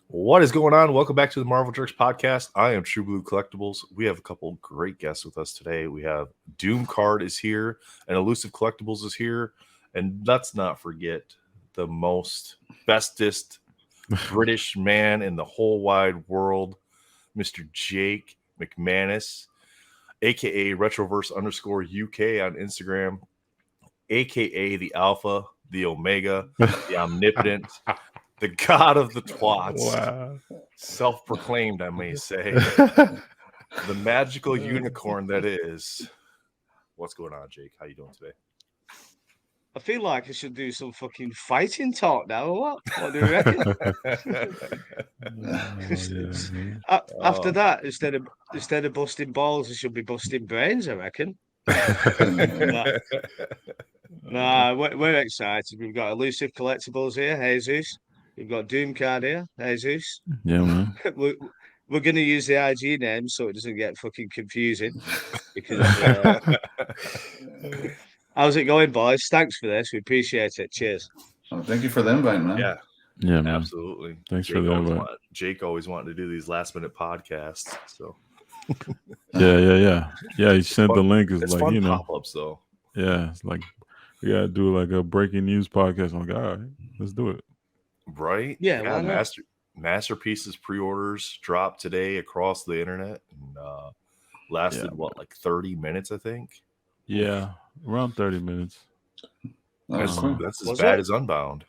What is going on? Welcome back to the Marvel Jerks podcast. I am True Blue Collectibles. We have a couple great guests with us today. We have Doom Card is here, and Elusive Collectibles is here, and let's not forget the most bestest British man in the whole wide world, Mr. Jake McManus, aka Retroverse_UK on Instagram, aka the Alpha, the Omega, the Omnipotent. The god of the twats, Wow. self-proclaimed, I may say, the magical unicorn that is. What's going on, Jake? How you doing today? I feel like I should do some fucking fighting talk now, or what? What do you reckon? After that, instead of busting balls, I should be busting brains, I reckon. Nah, we're excited. We've got Elusive Collectibles here, Jesus. We've got Doom Card here, Jesus. Yeah, man. We're going to use the IG name so it doesn't get fucking confusing. Because how's it going, boys? Thanks for this. We appreciate it. Cheers. Oh, thank you for the invite, man. Yeah, man. Absolutely. Thanks for the invite. Jake always wanted to do these last-minute podcasts, so. Yeah. He sent the link. It's like, fun pop-ups, though. Yeah, it's like we gotta do like a breaking news podcast. I'm like, all right, let's do it. Right? Yeah. Masterpieces pre-orders dropped today across the internet and lasted like 30 minutes, I think. Yeah, around 30 minutes. That's as bad as Unbound.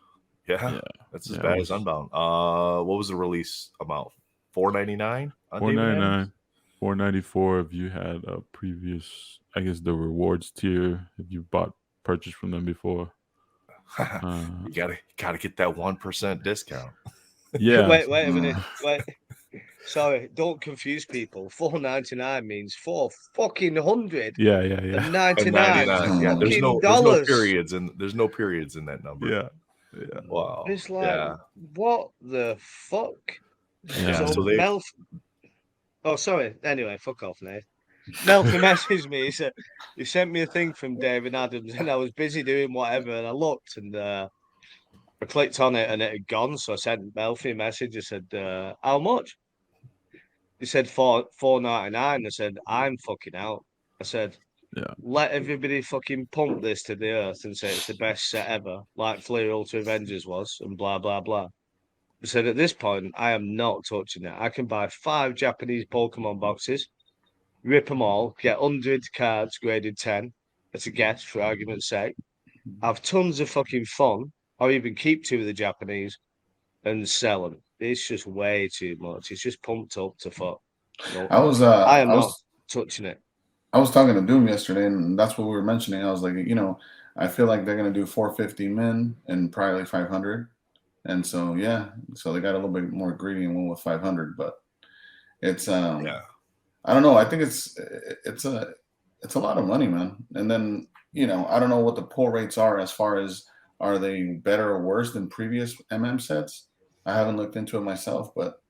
Yeah, that's as bad as Unbound. What was the release amount? $4.99. $4.99, $4.94 if you had a previous, I guess, the rewards tier if you purchased from them before. You gotta get that 1% discount. Yeah. Wait a minute. Wait. Sorry, don't confuse people. $4.99 means $400. Yeah. And 99. Yeah, there's no periods and there's no periods in that number. Yeah. Wow. It's like, what the fuck? Yeah. Oh, sorry. Anyway, fuck off, Nate. Melfi messaged me. He said he sent me a thing from David Adams, and I was busy doing whatever, and I looked and I clicked on it and it had gone. So I sent Melfi a message. I said, "How much?" He said $4.99. I said, "I'm fucking out." I said, "Yeah, let everybody fucking pump this to the earth and say it's the best set ever, like Fleer Ultra Avengers was, and blah blah blah." I said, "At this point, I am not touching it. I can buy 5 Japanese Pokemon boxes, rip them all, get 100 cards graded 10 as a guess for argument's sake, have tons of fucking fun, or even keep 2 of the Japanese and sell them. It's just way too much. It's just pumped up to fuck." No, I am not touching it. I was talking to Doom yesterday, and that's what we were mentioning. I was like, I feel like they're gonna do 450 min and probably 500, and so they got a little bit more greedy and went with 500, but it's I don't know. I think it's a lot of money, man. And then I don't know what the pull rates are as far as, are they better or worse than previous sets? I haven't looked into it myself, but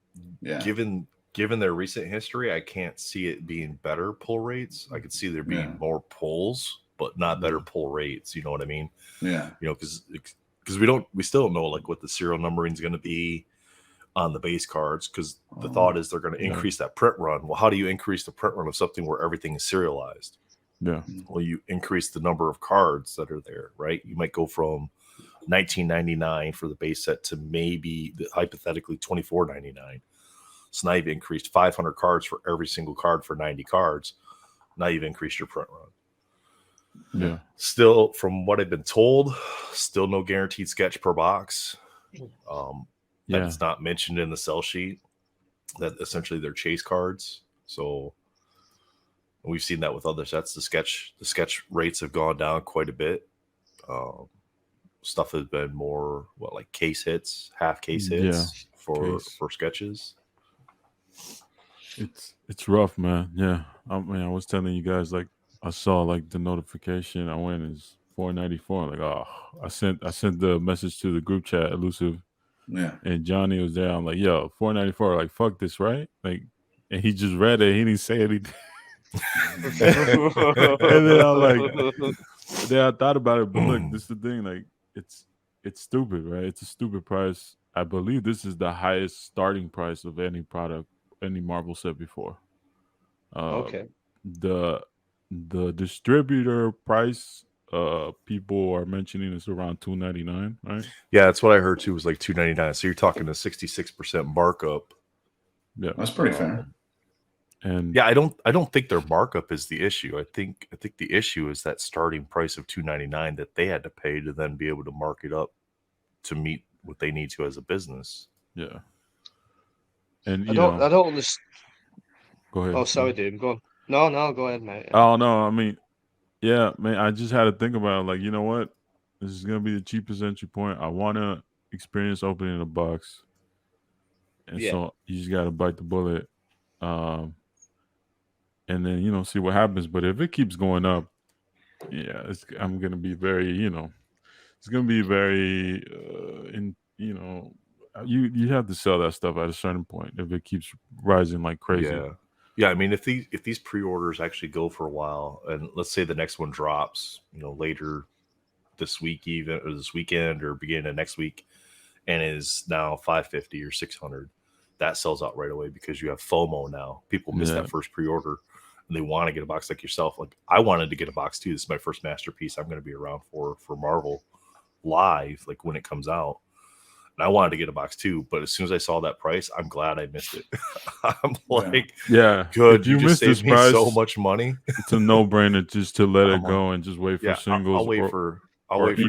yeah. Given their recent history, I can't see it being better pull rates. I could see there being more pulls, but not better pull rates. You know what I mean? Yeah. Because we still don't know like what the serial numbering is going to be on the base cards, because the thought is they're going to increase that print run. Well, how do you increase the print run of something where everything is serialized? Yeah. Well, you increase the number of cards that are there, right? You might go from $19.99 for the base set to maybe hypothetically $24.99. So now you've increased 500 cards for every single card for 90 cards. Now you've increased your print run. Yeah. Still, from what I've been told, still no guaranteed sketch per box. That's not mentioned in the sell sheet. That essentially they're chase cards. So we've seen that with other sets. The sketch rates have gone down quite a bit. Stuff has been more like case hits, half case hits for sketches. It's rough, man. Yeah, I was telling you guys, like, I saw like the notification. I went, it's $4.94. Like, oh, I sent the message to the group chat, Elusive. Yeah. And Johnny was there. I'm like, yo, $4.94. Like, fuck this, right? Like, and he just read it. He didn't say anything. And then I'm like, then I thought about it. But look, this is the thing. Like, it's stupid, right? It's a stupid price. I believe this is the highest starting price of any product, any Marvel set before. Okay. The distributor price people are mentioning is around $299, right? Yeah, that's what I heard too. Was like $299. So you're talking a 66% markup. Yeah. That's pretty fair. And Yeah, I don't think their markup is the issue. I think the issue is that starting price of $299 that they had to pay to then be able to mark it up to meet what they need to as a business. yeah. And I don't understand. go ahead. Oh, sorry, dude. Go on. No, go ahead, mate. Oh no, I mean, yeah, man, I just had to think about it, like, you know what? This is gonna be the cheapest entry point. I wanna experience opening a box. And Yeah. so you just gotta bite the bullet. And then, see what happens. But if it keeps going up, yeah, I'm gonna be very, it's gonna be very you have to sell that stuff at a certain point if it keeps rising like crazy. Yeah. I mean, if these pre-orders actually go for a while, and let's say the next one drops, later this week, even or this weekend, or beginning of next week, and is now 550 or 600, that sells out right away because you have FOMO now. People miss that first pre-order, and they want to get a box like yourself. Like I wanted to get a box too. This is my first masterpiece I'm going to be around for Marvel live, like when it comes out. And I wanted to get a box too, but as soon as I saw that price, I'm glad I missed it. I'm like, good. If you just missed saved this me price, so much money. It's a no-brainer just to let it go and just wait for singles. I'll wait for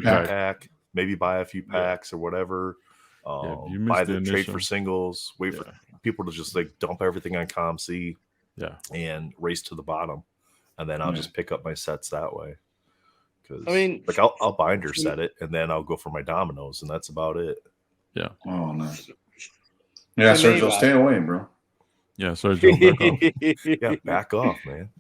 pack, maybe buy a few packs or whatever. Buy the trade for singles. Wait for people to just like dump everything on ComC. And race to the bottom, and then I'll just pick up my sets that way. Because I mean, like I'll binder set it, and then I'll go for my dominoes, and that's about it. Yeah. Oh, nice. Yeah, Sergio, stay away, bro. Yeah, Sergio, back off, man.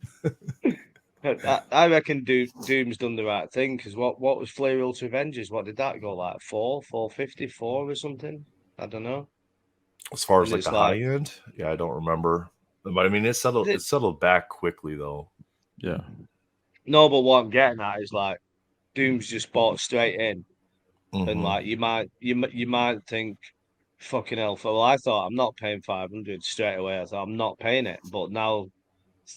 I reckon Doom's done the right thing, because what was Flare Ultra Avengers? What did that go like? 450, 4 or something? I don't know. As far as like the high end, I don't remember. But I mean, it settled back quickly though. Yeah. No, but what I'm getting at is like Doom's just bought straight in, and like you might think, fucking hell. Well, I thought I'm not paying 500 straight away. I thought I'm not paying it, but now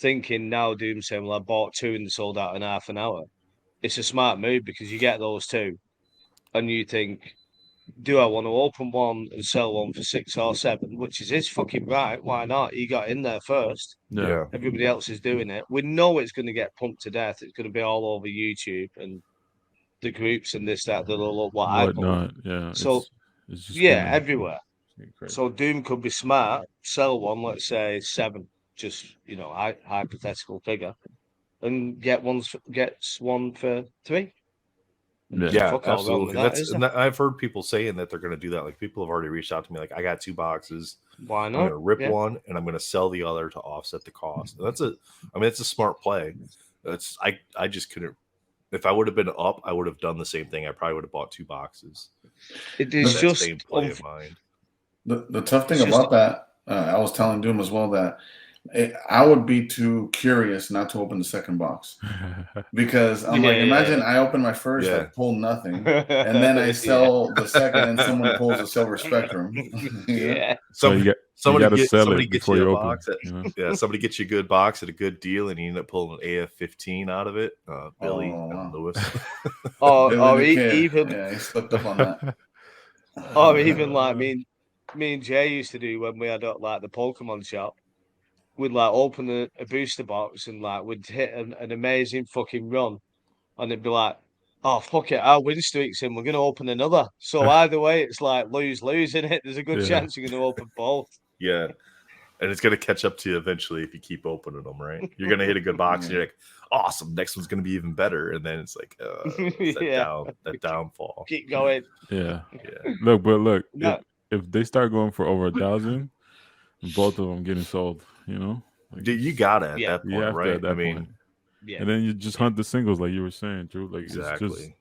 Doom's saying, well, I bought 2 and they sold out in half an hour. It's a smart move because you get those 2, and you think, do I want to open one and sell one for 6 or 7? Which is his fucking right. Why not? He got in there first. Yeah. Everybody else is doing it. We know it's going to get pumped to death. It's going to be all over YouTube and the groups and this, that, whatnot. Yeah. So, it's just everywhere. So Doom could be smart. Sell one, let's say 7, just hypothetical figure, and gets one for 3. Yeah, absolutely. I've heard people saying that they're going to do that. Like people have already reached out to me, like, I got 2 boxes. Why not? I'm going to rip one, and I'm going to sell the other to offset the cost. And it's a smart play. I just couldn't. If I would have been up, I would have done the same thing. I probably would have bought 2 boxes. It is just same play in mind. The tough thing about that, I was telling Doom as well that I would be too curious not to open the second box, because I'm imagine I open my first, I pull nothing, and then I sell the second, and someone pulls a Silver Spectrum. Somebody gets you a box. Somebody gets you a good box at a good deal, and you end up pulling an AF-15 out of it. Billy and Lewis. He slipped up on that. Or even like me and Jay used to do when we had like the Pokemon shop. We'd like open a booster box and like we'd hit an amazing fucking run, and it'd be like, oh fuck it, our win streak's in, we're gonna open another. So either way, it's like lose, isn't it? There's a good chance you're gonna open both. Yeah, and it's gonna catch up to you eventually if you keep opening them, right? You're gonna hit a good box, and you're like, awesome, next one's gonna be even better, and then it's like, that downfall. Keep going. Yeah. Look, if they start going for over 1,000, both of them getting sold. You got it at that point, right? Point. And then you just hunt the singles, like you were saying, Drew. Like exactly,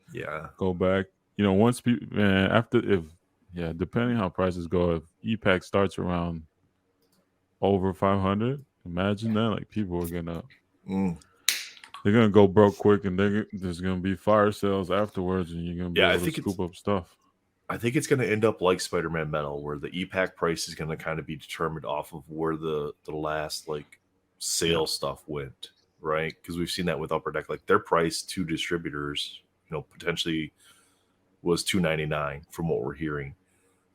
go back. Once people, depending how prices go, if E-Pack starts around over 500, imagine that. Like people are gonna, they're gonna go broke quick, and there's gonna be fire sales afterwards, and you're gonna be able to scoop up stuff. I think it's going to end up like Spider-Man Metal, where the e-pack price is going to kind of be determined off of where the last like sale stuff went, right? Because we've seen that with Upper Deck, like their price to distributors, potentially was $2.99 from what we're hearing.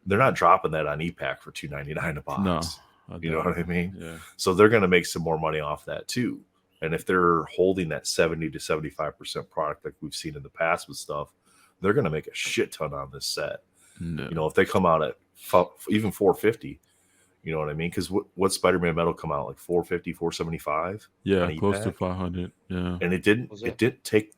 They're not dropping that on e-pack for $2.99 a box. No, you know what I mean? Yeah. So they're going to make some more money off that too. And if they're holding that 70 to 75% product like we've seen in the past with stuff, they're going to make a shit ton on this set. No. If they come out at even 450, you know what I mean? Because what Spider-Man Metal come out like 450, 475? Yeah, on close to e-pack? 500. Yeah. And it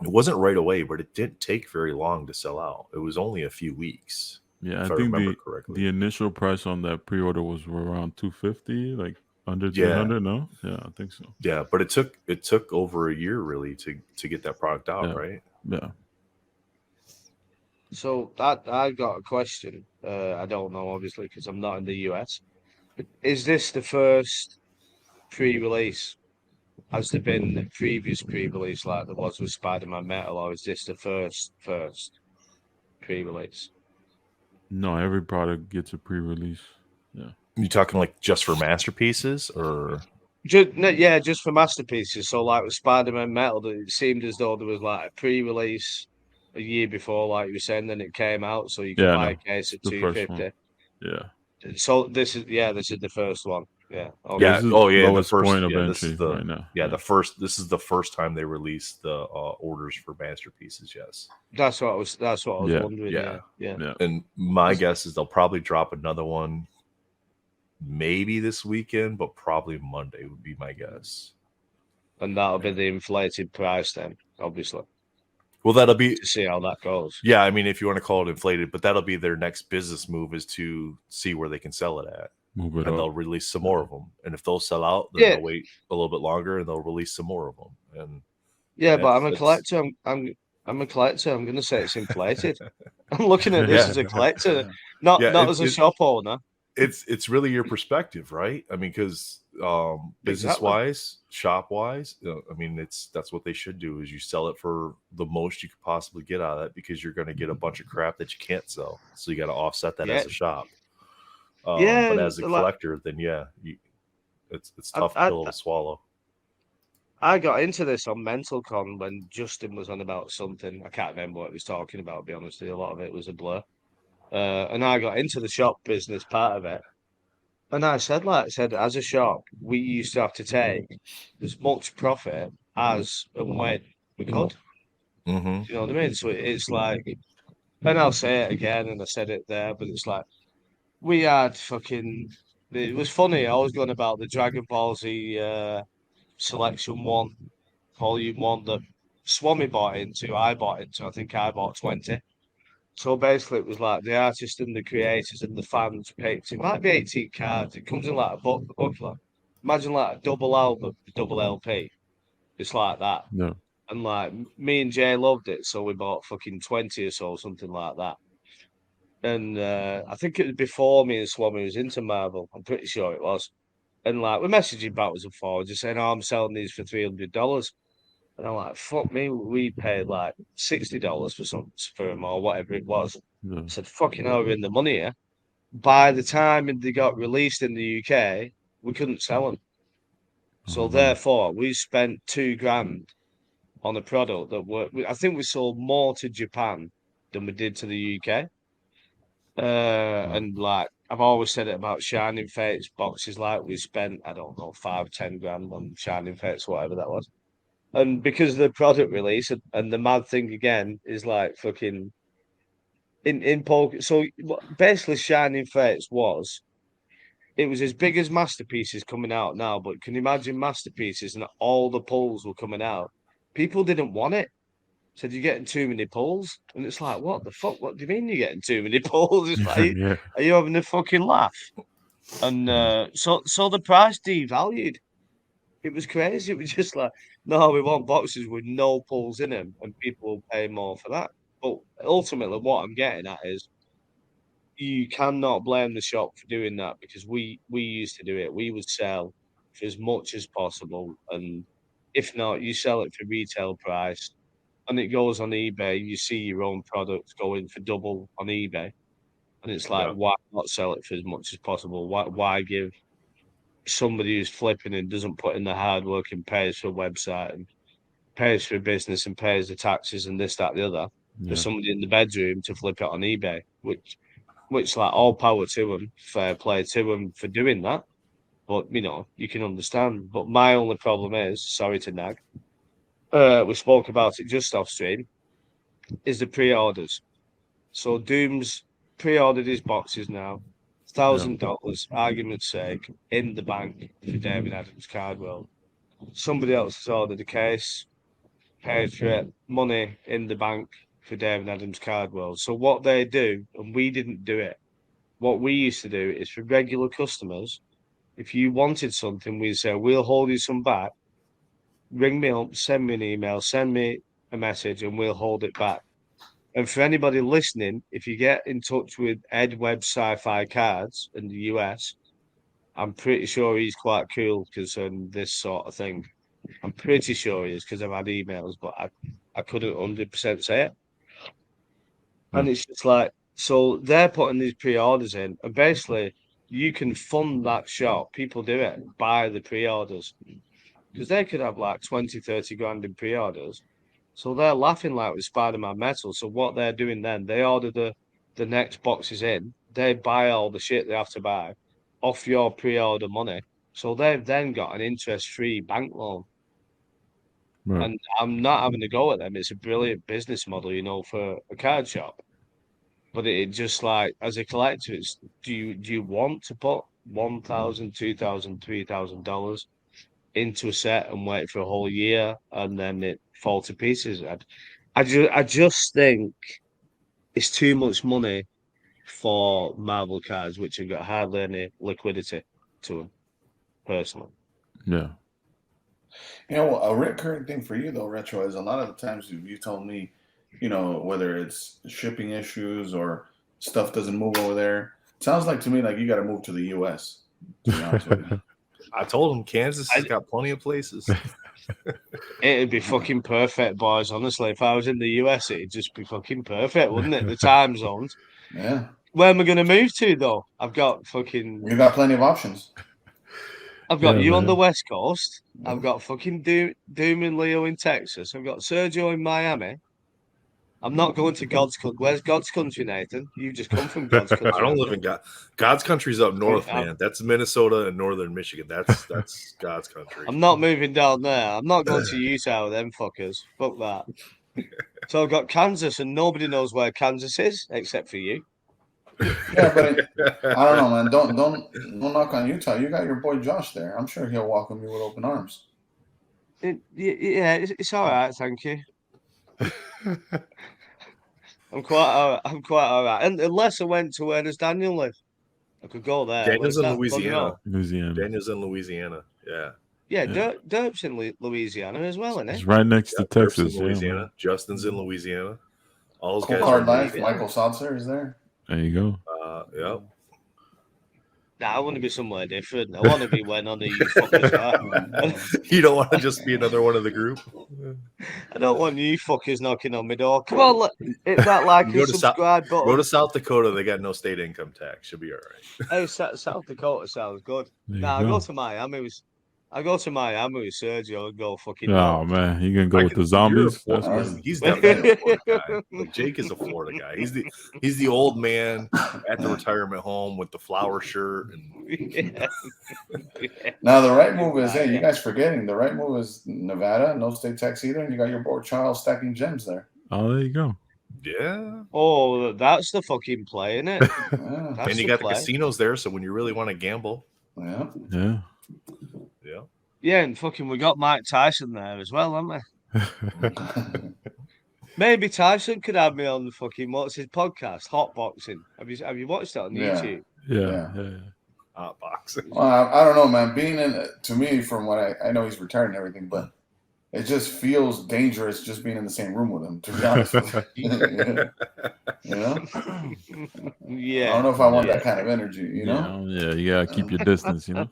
wasn't right away, but it didn't take very long to sell out. It was only a few weeks. Yeah, if I I think remember the correctly. initial price on that pre-order was around 250, like under Yeah. 300. No, yeah, I think so. Yeah, but it took over a year really to get that product out, Yeah. right? Yeah. So I got a question. I don't know, obviously, because I'm not in the US. Is this the first pre-release? Has there been a previous pre-release like there was with Spider-Man Metal, or is this the first pre-release? No, every product gets a pre-release. Yeah. You talking like just for masterpieces or Just for masterpieces. So like with Spider-Man Metal, it seemed as though there was like a pre-release a year before, like you were saying, then it came out, so you could Yeah, buy no, a case at the first one. 250. Yeah. So this is the first one. Yeah. Okay. Yeah. This is Oh yeah. The lowest first point of this entry is the right now. the first. This is the first time they released the orders for masterpieces. Yes. That's what I was Yeah. wondering. Yeah. Yeah. And my guess is they'll probably drop another one, maybe this weekend, but probably Monday would be my guess. And that'll be the inflated price then, obviously, Well, that'll be to see how that goes. yeah. I mean, if you want to call it inflated, but that'll be their next business move is to see where they can sell it at. Move it And up. they'll release some more of them. And if those sell out, then Yeah. they'll wait a little bit longer and they'll release some more of them. And Yeah, but I'm a that's- collector. I'm a collector. I'm going to say it's inflated. I'm looking at this Yeah. as a collector, not as a shop owner. It's really your perspective, right? I mean, because business wise, shop wise, I mean, that's what they should do is you sell it for the most you could possibly get out of it because you're going to get a bunch of crap that you can't sell. So you got to offset that as a shop. But as a collector, then it's tough pill to swallow. I got into this on MentalCon when Justin was on about something. I can't remember what he was talking about, to be honest with you. A lot of it was a blur. And I got into the shop business part of it. And I said, as a shop, we used to have to take as much profit as and when we could. Mm-hmm. You know what I mean? So it's like, and I'll say it again, and I said it there, but it's like, we had fucking, it was funny. I was going about the Dragon Ball Z Selection 1, Volume 1 that Swami bought into, I bought into. I think I bought 20. So basically, it was like the artists and the creators and the fans picked. It might be 18 cards. It comes in like a booklet. Imagine like a double album, double LP. It's like that. No. And like me and Jay loved it, so we bought fucking 20 or so, something like that. And I think it was before me and Swami was into Marvel. I'm pretty sure it was. And like we're messaging backwards and forwards, just saying, "Oh, I'm selling these for $300." And I'm like, "Fuck me, we paid like $60 for them or whatever it was." No. I said, "Fucking hell, we're in the money here." By the time they got released in the UK, we couldn't sell them. So therefore, we spent $2,000 on a product that I think we sold more to Japan than we did to the UK. And like I've always said it about Shining Fates boxes, like we spent, I don't know, 5-10 grand on Shining Fates, whatever that was. And because of the product release and the mad thing again is like fucking in poker. So basically, Shining Fates it was as big as Masterpieces coming out now, but can you imagine Masterpieces and all the pulls were coming out? People didn't want it. Said you're getting too many pulls, and it's like, what the fuck? What do you mean you're getting too many pulls? It's like, are you having a fucking laugh? And so the price devalued. It was crazy. It was just like, no, we want boxes with no pulls in them, and people will pay more for that. But ultimately, what I'm getting at is, you cannot blame the shop for doing that because we used to do it. We would sell for as much as possible, and if not, you sell it for retail price. and it goes on eBay, you see your own products going for double on eBay, and it's like, Yeah. why not sell it for as much as possible? Why give somebody who's flipping and doesn't put in the hard work and pays for a website and pays for a business and pays the taxes and this, that, the other, Yeah. for somebody in the bedroom to flip it on eBay, which like all power to them, fair play to them for doing that. But you can understand. But my only problem is, sorry to nag, we spoke about it just off stream, is the pre-orders. So Doom's pre-ordered his boxes now, $1,000, argument's sake, in the bank for David Adams Cardwell. Somebody else has ordered a case, paid for it, money in the bank for David Adams Cardwell. So what they do, and we didn't do it, what we used to do is for regular customers, if you wanted something, we'd say, we'll hold you some back. Ring me up, send me an email, send me a message, and we'll hold it back. And for anybody listening, if you get in touch with Ed Webb Sci-Fi Cards in the US, I'm pretty sure he's quite cool concerning this sort of thing. I'm pretty sure he is because I've had emails, but I couldn't 100% say it. And it's just like, so they're putting these pre-orders in, and basically you can fund that shop. People do it, buy the pre-orders, because they could have like 20, 30 grand in pre-orders. So they're laughing like with Spider-Man Metal. So what they're doing then, they order the next boxes in, they buy all the shit they have to buy off your pre-order money. So they've then got an interest-free bank loan. Right. And I'm not having to go at them. It's a brilliant business model, for a card shop. But it just like, as a collector, it's do you want to put $1,000, $2,000, $3,000 into a set and wait for a whole year and then it fall to pieces? I just think it's too much money for Marvel cards, which have got hardly any liquidity to them, personally. Yeah. A recurring thing for you though, Retro, is a lot of the times you told me, whether it's shipping issues or stuff doesn't move over there. It sounds like to me like you got to move to the U.S. To be honest with you. I told him Kansas has got plenty of places. It'd be fucking perfect, boys. Honestly, if I was in the US, it'd just be fucking perfect, wouldn't it? The time zones. Yeah. Where am I going to move to though? I've got You got plenty of options. I've got Yeah, you on the man. West Coast. Yeah. I've got fucking Doom and Leo in Texas. I've got Sergio in Miami. I'm not going to God's country. Where's God's country, Nathan? You just come from God's country. I don't live in God's country's up north, man. That's Minnesota and northern Michigan. That's God's country. I'm not moving down there. I'm not going to Utah with them fuckers. Fuck that. So I've got Kansas, and nobody knows where Kansas is except for you. Yeah, but I don't know, man. Don't knock on Utah. You got your boy Josh there. I'm sure he'll welcome you with open arms. It's all right, thank you. I'm quite all right. And unless I went to where does Daniel live, I could go there. Daniel's Where's in that? Louisiana. Louisiana. Daniel's in Louisiana. Yeah. Yeah, Yeah. Derp's in Louisiana as well, isn't It's it? right next to Dirk's Texas. in Yeah, Louisiana. man. Justin's in Louisiana. All those Cool guys Card are in Life. Louisiana. Michael Salzer is there. There you go. Yeah. Nah, I want to be somewhere different. I want to be where none of you fuckers are. You don't want to just be another one of the group. I don't want you fuckers knocking on my door. Come on, hit that like You go and to subscribe Go button. to South Dakota. They got no state income tax. Should be all right. Hey, South Dakota sounds good. There Nah, you I go. go to Miami with Sergio and go fucking. Oh man, you gonna go with the zombies? You're a That's Florida- good. He's definitely a Florida guy. Like, Jake is a Florida guy. He's the old man at the retirement home with the flower shirt and Yeah. Now the right move is, hey, you guys forgetting the right move is Nevada, no state tax either, and you got your boy Charles stacking gems there. Oh, there you go. yeah. Oh, that's the fucking play, isn't it? Yeah, That's And you the got play. the casinos there, so when you really want to gamble, yeah. Yeah. yeah. Yeah, and fucking we got Mike Tyson there as well, haven't we? Maybe Tyson could have me on the fucking what's his podcast, Hot Boxing. Have you watched that on Yeah. YouTube? Yeah. Yeah. Yeah. Hot boxing. Well, I don't know, man. Being to me, from what I know, he's retired and everything, but it just feels dangerous just being in the same room with him. To be honest with you, you know. I Yeah. don't know if I want that kind of energy. You know. Yeah, you gotta keep your distance. You know.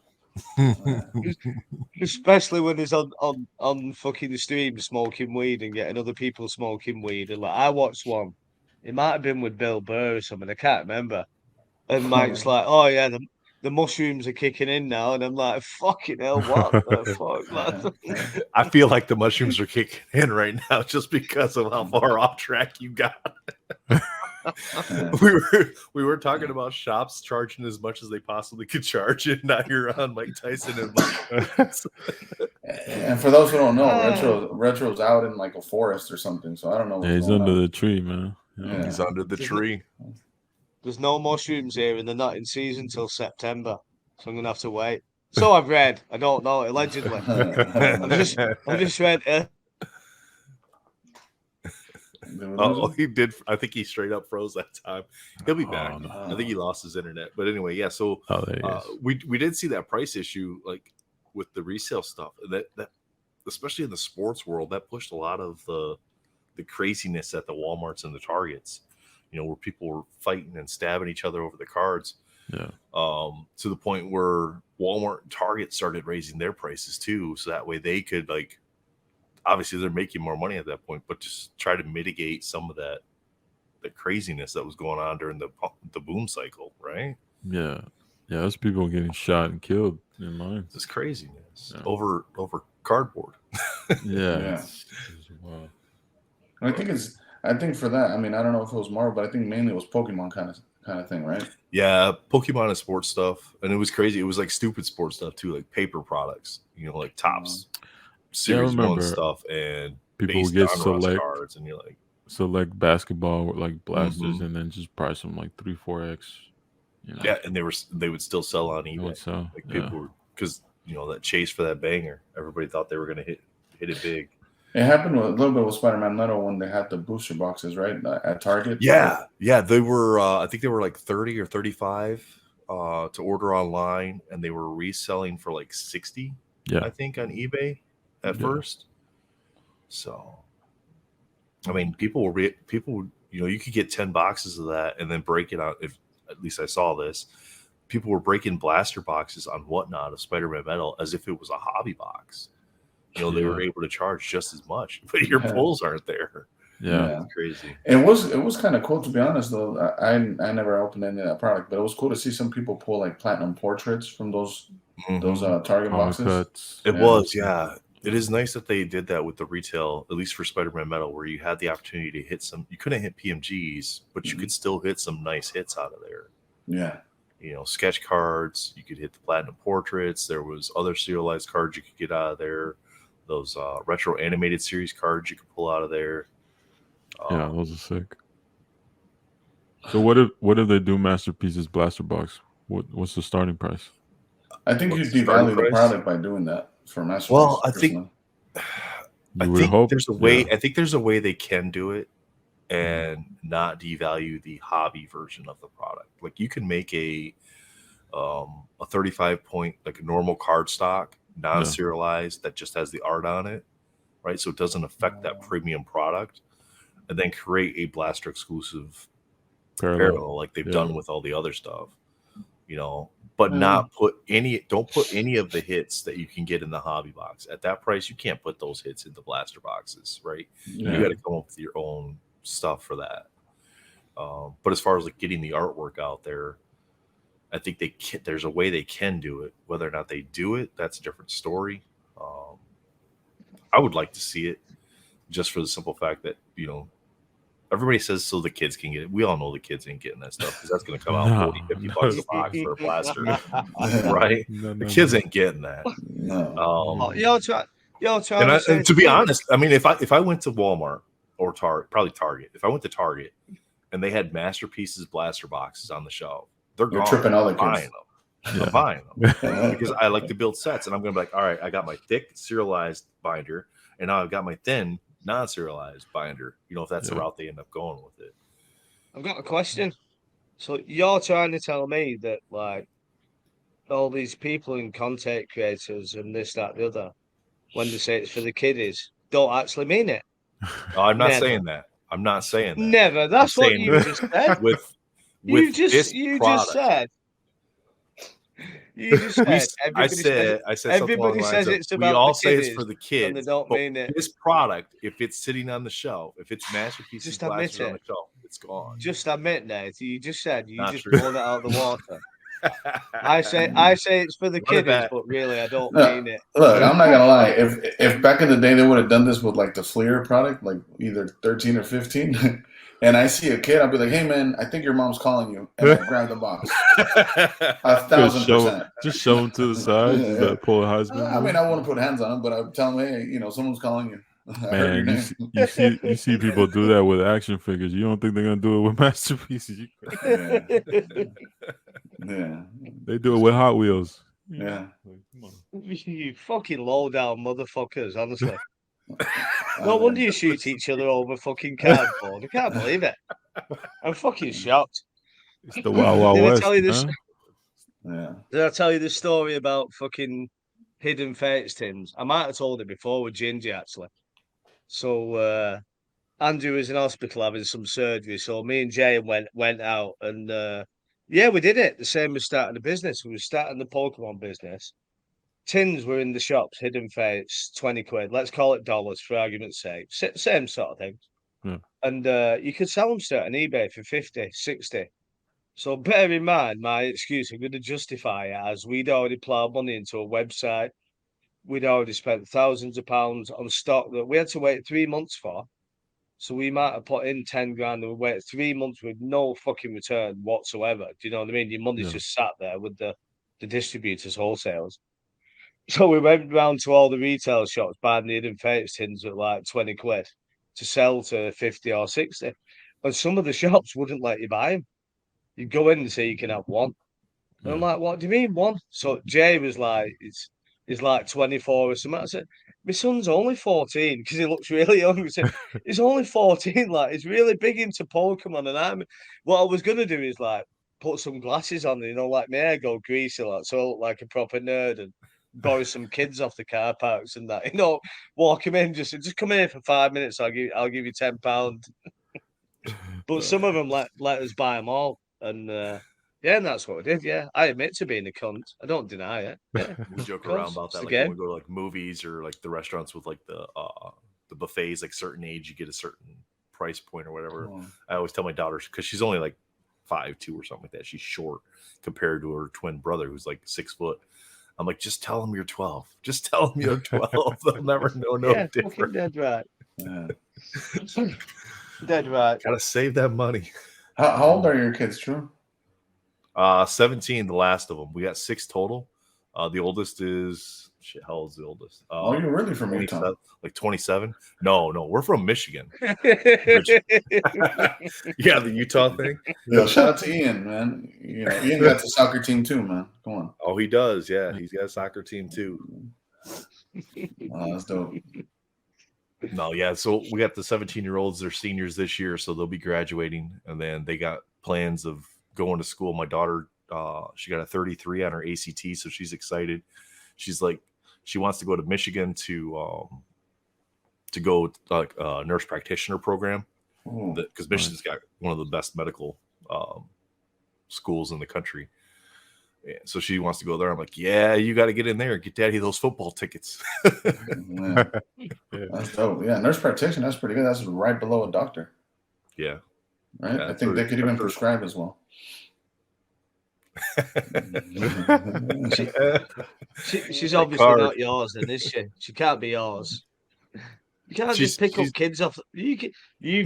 Especially when he's on fucking the stream smoking weed and getting other people smoking weed. And like I watched one. It might have been with Bill Burr or something. I can't remember. And Mike's like, "Oh yeah, the mushrooms are kicking in now," and I'm like, "Fucking hell, what the fuck?" Man? I feel like the mushrooms are kicking in right now just because of how far off track you got. we were talking about shops charging as much as they possibly could charge, and now you're on Mike Tyson and Mike. And for those who don't know, Retro's out in like a forest or something, so I don't know. Yeah, he's under the tree, man. Yeah. He's under the tree. There's no mushrooms here, and they're not in season till September, so I'm gonna have to wait. So I've read. I don't know. Allegedly, I've just read. Oh, he did. I think he straight up froze that time. He'll be back. Oh, no. I think he lost his internet. But anyway, yeah. So there he is. we did see that price issue, like with the resale stuff. That especially in the sports world, that pushed a lot of the craziness at the Walmarts and the Targets. You know, where people were fighting and stabbing each other over the cards. Yeah. To the point where Walmart and Target started raising their prices too, so that way they could, like, obviously they're making more money at that point, but just try to mitigate some of the craziness that was going on during the boom cycle, right? Yeah. Yeah, there's people getting shot and killed in lines. This craziness Yeah. over cardboard. Yeah. Wow. I think for that, I mean, I don't know if it was Marvel, but I think mainly it was Pokemon kind of thing, right? Yeah, Pokemon and sports stuff, and it was crazy. It was like stupid sports stuff too, like paper products, you know, like Topps Series 1 stuff, and people would get select cards, and you're like select basketball with like blasters, and then just price them like 3-4x. You know? Yeah, and they would still sell on eBay. Sell. Like people were, because you know that chase for that banger, everybody thought they were going to hit it big. It happened a little bit with Spider-Man Metal when they had the booster boxes, right, at Target. Yeah, they were. I think they were like 30 or 35 to order online, and they were reselling for like 60. Yeah, I think on eBay at first. So, I mean, people would, you know, you could get 10 boxes of that and then break it out. If at least I saw this, people were breaking blaster boxes on Whatnot of Spider-Man Metal as if it was a hobby box. You know, they were able to charge just as much, but your pulls aren't there. Yeah. It's crazy. It was kind of cool, to be honest, though. I never opened any of that product, but it was cool to see some people pull like platinum portraits from those Target boxes. It was, yeah. It is nice that they did that with the retail, at least for Spider-Man Metal, where you had the opportunity to hit some. You couldn't hit PMGs, but you could still hit some nice hits out of there. Yeah. You know, sketch cards. You could hit the platinum portraits. There was other serialized cards you could get out of there. Those retro animated series cards you could pull out of there. Yeah, those are sick. So what if they do Masterpieces blaster box? What's the starting price? I think you devalue the product by doing that for Masterpieces. Well, I think there's a way. Yeah. I think there's a way they can do it and not devalue the hobby version of the product. Like you can make a 35 point, like a normal card stock, non-serialized, that just has the art on it, right? So it doesn't affect that premium product, and then create a blaster exclusive parallel like they've done with all the other stuff, you know, but don't put any of the hits that you can get in the hobby box at that price. You can't put those hits in the blaster boxes, right? You got to come up with your own stuff for that. But as far as like getting the artwork out there, I think there's a way they can do it. Whether or not they do it, that's a different story. I would like to see it, just for the simple fact that, you know, everybody says so the kids can get it. We all know the kids ain't getting that stuff because that's going to come out $40-$50 a box for a blaster, right? The kids ain't getting that. To be honest, I mean, if I went to Walmart or probably Target, if I went to Target and they had Masterpieces blaster boxes on the shelf, You're tripping all the kids. Buying them. I'm buying them because I like to build sets, and I'm going to be like, all right, I got my thick serialized binder, and now I've got my thin non-serialized binder. You know, if that's the route they end up going with it. I've got a question. So you're trying to tell me that like all these people and content creators and this, that, the other, when they say it's for the kiddies, don't actually mean it? No, I'm not saying that. I'm not saying that. Never. That's what you just said. You just said. You just said I said something along everybody the lines says of, it's we about all the say it's kiddies, for the and kids. they don't but mean it. This product, if it's sitting on the shelf, if it's masterpieces Just glasses admit on the it. shelf, it's gone. Just admit, Nate. You just said you Not just true. blown it out of the water. I say it's for the Run it kiddies, back. but really I don't No, mean it. look, I'm not gonna lie. If back in the day they would have done this with like the Fleer product, like either 13 or 15, and I see a kid, I'll be like, "Hey man, I think your mom's calling you," and I grab the box. 1,000%. Just show him to the side. Just Yeah. like pull a Heisman. I mean, I wouldn't put hands on him, but I would tell him, "Hey, someone's calling you. I heard your Man, name." you see people do that with action figures. You don't think they're gonna do it with masterpieces? Yeah. They do it with Hot Wheels. Yeah. Like, come on. You fucking low down motherfuckers, honestly. No wonder you shoot each other over fucking cardboard. I can't believe it. I'm fucking shocked. It's the Wild Wild Did I West, tell you this? man. Yeah. Did I tell you the story about fucking Hidden Fates tins? I might have told it before with Gingy, actually. So Andrew was in hospital having some surgery. So me and Jay went out and yeah, we did it. The same as starting the business. We were starting the Pokemon business. Tins were in the shops, Hidden Fates, 20 quid. Let's call it dollars for argument's sake. Same sort of thing. Yeah. And you could sell them straight on eBay for 50, 60. So bear in mind, my excuse, I'm going to justify it as we'd already ploughed money into a website. We'd already spent thousands of pounds on stock that we had to wait 3 months for. So we might have put in 10 grand and we waited 3 months with no fucking return whatsoever. Do you know what I mean? Your money's just sat there with the distributors, wholesalers. So we went round to all the retail shops buying the Hidden Fates tins at like 20 quid to sell to 50 or 60. And some of the shops wouldn't let you buy them. You go in and say you can have one. And I'm like, what do you mean one? So Jay was like, it's like 24 or something. I said, my son's only 14 because he looks really young. I said, he's only 14, like he's really big into Pokemon. And what I was gonna do is like put some glasses on, like my hair go greasy, like so I look like a proper nerd and borrow some kids off the car parks and that, walk him in, just come here for 5 minutes, I'll give you £10. But some of them let us buy them all. And yeah, and that's what we did. Yeah, I admit to being a cunt. I don't deny it. Yeah. We joke Of course, around about it's that, the like game. when we go to like movies or like the restaurants with like the buffets, like certain age, you get a certain price point or whatever. Oh. I always tell my daughter, because she's only like 5'2" or something like that. She's short compared to her twin brother who's like 6 foot. I'm like, just tell them you're 12. Just tell them you're 12. They'll never know Yeah, fucking different. dead right. Yeah. Dead right. Gotta save that money. How old are your kids, True? 17, the last of them. We got 6 total. The oldest is shit. How old is the oldest? Oh, you're really from Utah? 27, like 27. No, we're from Michigan. Yeah, the Utah thing. Yo, shout out to Ian, man. Ian got the soccer team too, man. Come on. Oh, he does. Yeah, he's got a soccer team too. Oh, that's dope. No, yeah. So we got the 17-year-olds. They're seniors this year, so they'll be graduating, and then they got plans of going to school. My daughter, she got a 33 on her ACT, so she's excited. She's like, she wants to go to Michigan to go like a nurse practitioner program, because Michigan's got one of the best medical schools in the country. Yeah, so she wants to go there. I'm like, yeah, you got to get in there and get daddy those football tickets. Yeah. That's dope. Yeah, nurse practitioner, that's pretty good. That's right below a doctor, Yeah. right? Yeah, I think they could even prescribe as well. She's obviously not yours, then, is she? She can't be yours. You can't just pick up kids off. You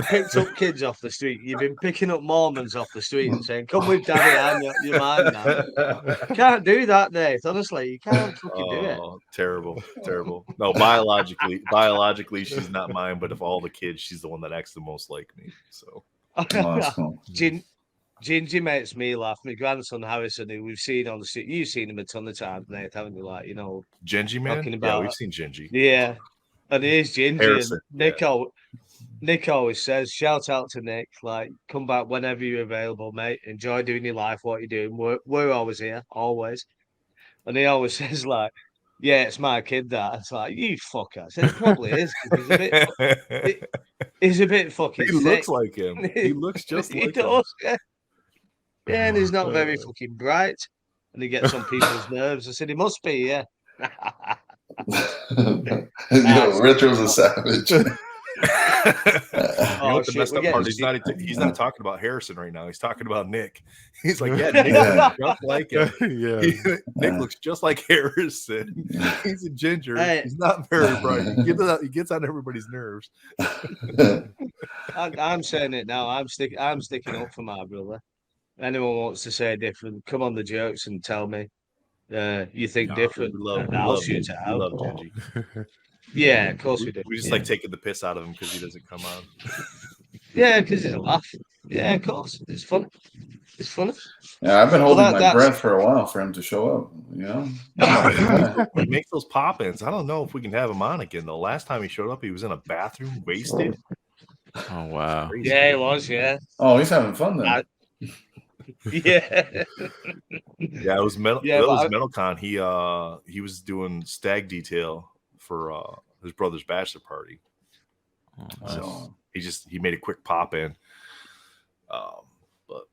picked up kids off the street. You've been picking up Mormons off the street and saying, "Come with Daddy, I'm your man now." You can't do that, Nate. Honestly, you can't fucking do it. Terrible. No, biologically, she's not mine. But of all the kids, she's the one that acts the most like me. So, that's cool. Gingy makes me laugh. My grandson Harrison, who we've seen on the street, you've seen him a ton of times, Nate, haven't you? Like, Gingy, man. talking Yeah, about we've seen Gingy. Yeah. And he is Gingy. Harrison, And Nick always says, shout out to Nick, like, come back whenever you're available, mate. Enjoy doing your life, what you're doing. We're always here, always. And he always says, like, yeah, it's my kid, that. It's like, you fucker. I said, it probably is. He's a bit fucking He sick. looks like him. He looks just He like does, him. yeah. Yeah, and he's not very fucking bright. and he gets on people's nerves. I said, he must be, yeah. Yo, Retro's a savage. You know what the shit, messed we're up part? getting He's not talking about Harrison right now. He's talking about Nick. He's like, yeah, Nick looks just like him. Yeah. Nick looks just like Harrison. He's a ginger. Hey. He's not very bright. He gets on everybody's nerves. I'm saying it now. I'm sticking up for my brother. Anyone wants to say different, come on the jokes and tell me you think different. And I'll shoot it We out. love Gingy. Yeah, of course we do. We just like taking the piss out of him because he doesn't come on. Yeah, because it's a laugh. Yeah, of course. It's fun. It's funny. Yeah, I've been holding my that's- breath for a while for him to show up. You know, He makes those pop-ins. I don't know if we can have him on again though. Last time he showed up, he was in a bathroom, wasted. Oh wow. Crazy. Yeah, it was. Yeah. oh, he's having fun then. Yeah. Yeah, it was metal. Yeah, it but was I- MetalCon. He was doing stag detail for his brother's bachelor party. Oh, nice. So he made a quick pop in. But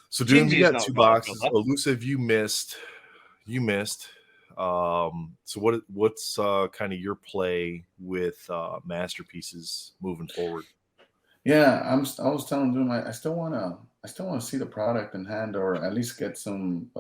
so Doom, you Gingy's got not two bad, boxes. brother. Elusive, you missed. So what's kind of your play with masterpieces moving forward? Yeah, I was telling them I still want to see the product in hand, or at least get some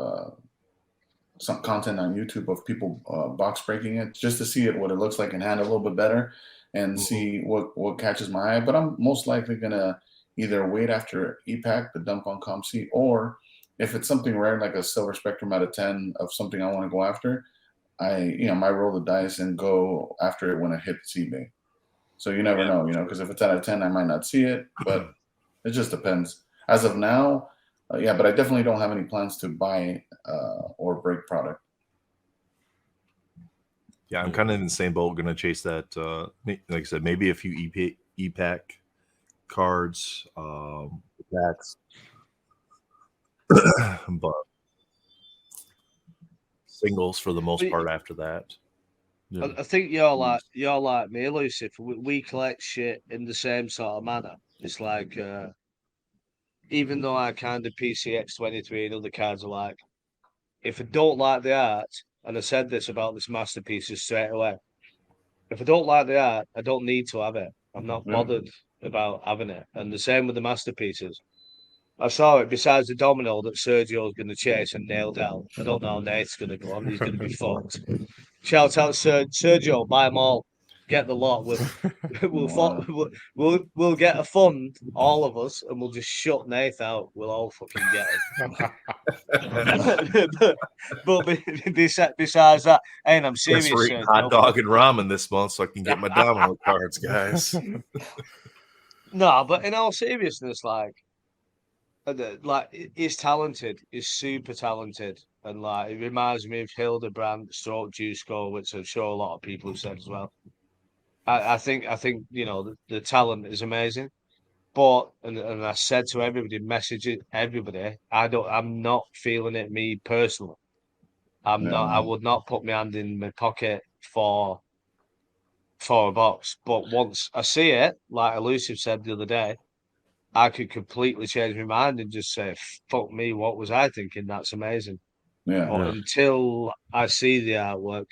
content on YouTube of people box breaking it, just to see what it looks like in hand a little bit better, and see what catches my eye. But I'm most likely gonna either wait after EPAC, the dump on ComC, or if it's something rare like a Silver Spectrum out of 10 of something I want to go after, I might roll the dice and go after it when it hits eBay. So you never know, because if it's out of 10, I might not see it, but it just depends. As of now, but I definitely don't have any plans to buy or break product. Yeah, I'm kind of in the same boat. Going to chase that. Like I said, maybe a few EPAC cards, packs, but singles for the most part after that. Yeah. I think you're like me, Elusive. We collect shit in the same sort of manner. It's like, even though I kind of PCX 23 and other cards are like, if I don't like the art, and I said this about this masterpieces straight away, if I don't like the art, I don't need to have it. I'm not bothered about having it. And the same with the masterpieces. I saw it besides the domino that Sergio's going to chase and nail down. I don't know how Nate's going to go on. He's going to be fucked. Shout out Sergio, buy them all. Get the lot. We'll get a fund, all of us, and we'll just shut Nate out. We'll all fucking get it. but besides that, and I'm serious. We're eating hot dog and ramen this month, so I can get my domino cards, guys. No, but in all seriousness, he's talented. He's super talented, and it reminds me of Hildebrandt, Stroke Juiceco, which I'm sure a lot of people have said as well. I think the talent is amazing, but and I said to everybody, message it everybody. I'm not feeling it, me personally. I'm not. I would not put my hand in my pocket for a box. But once I see it, like Elusive said the other day, I could completely change my mind and just say, fuck me, what was I thinking? That's amazing. Yeah. But until I see the artwork,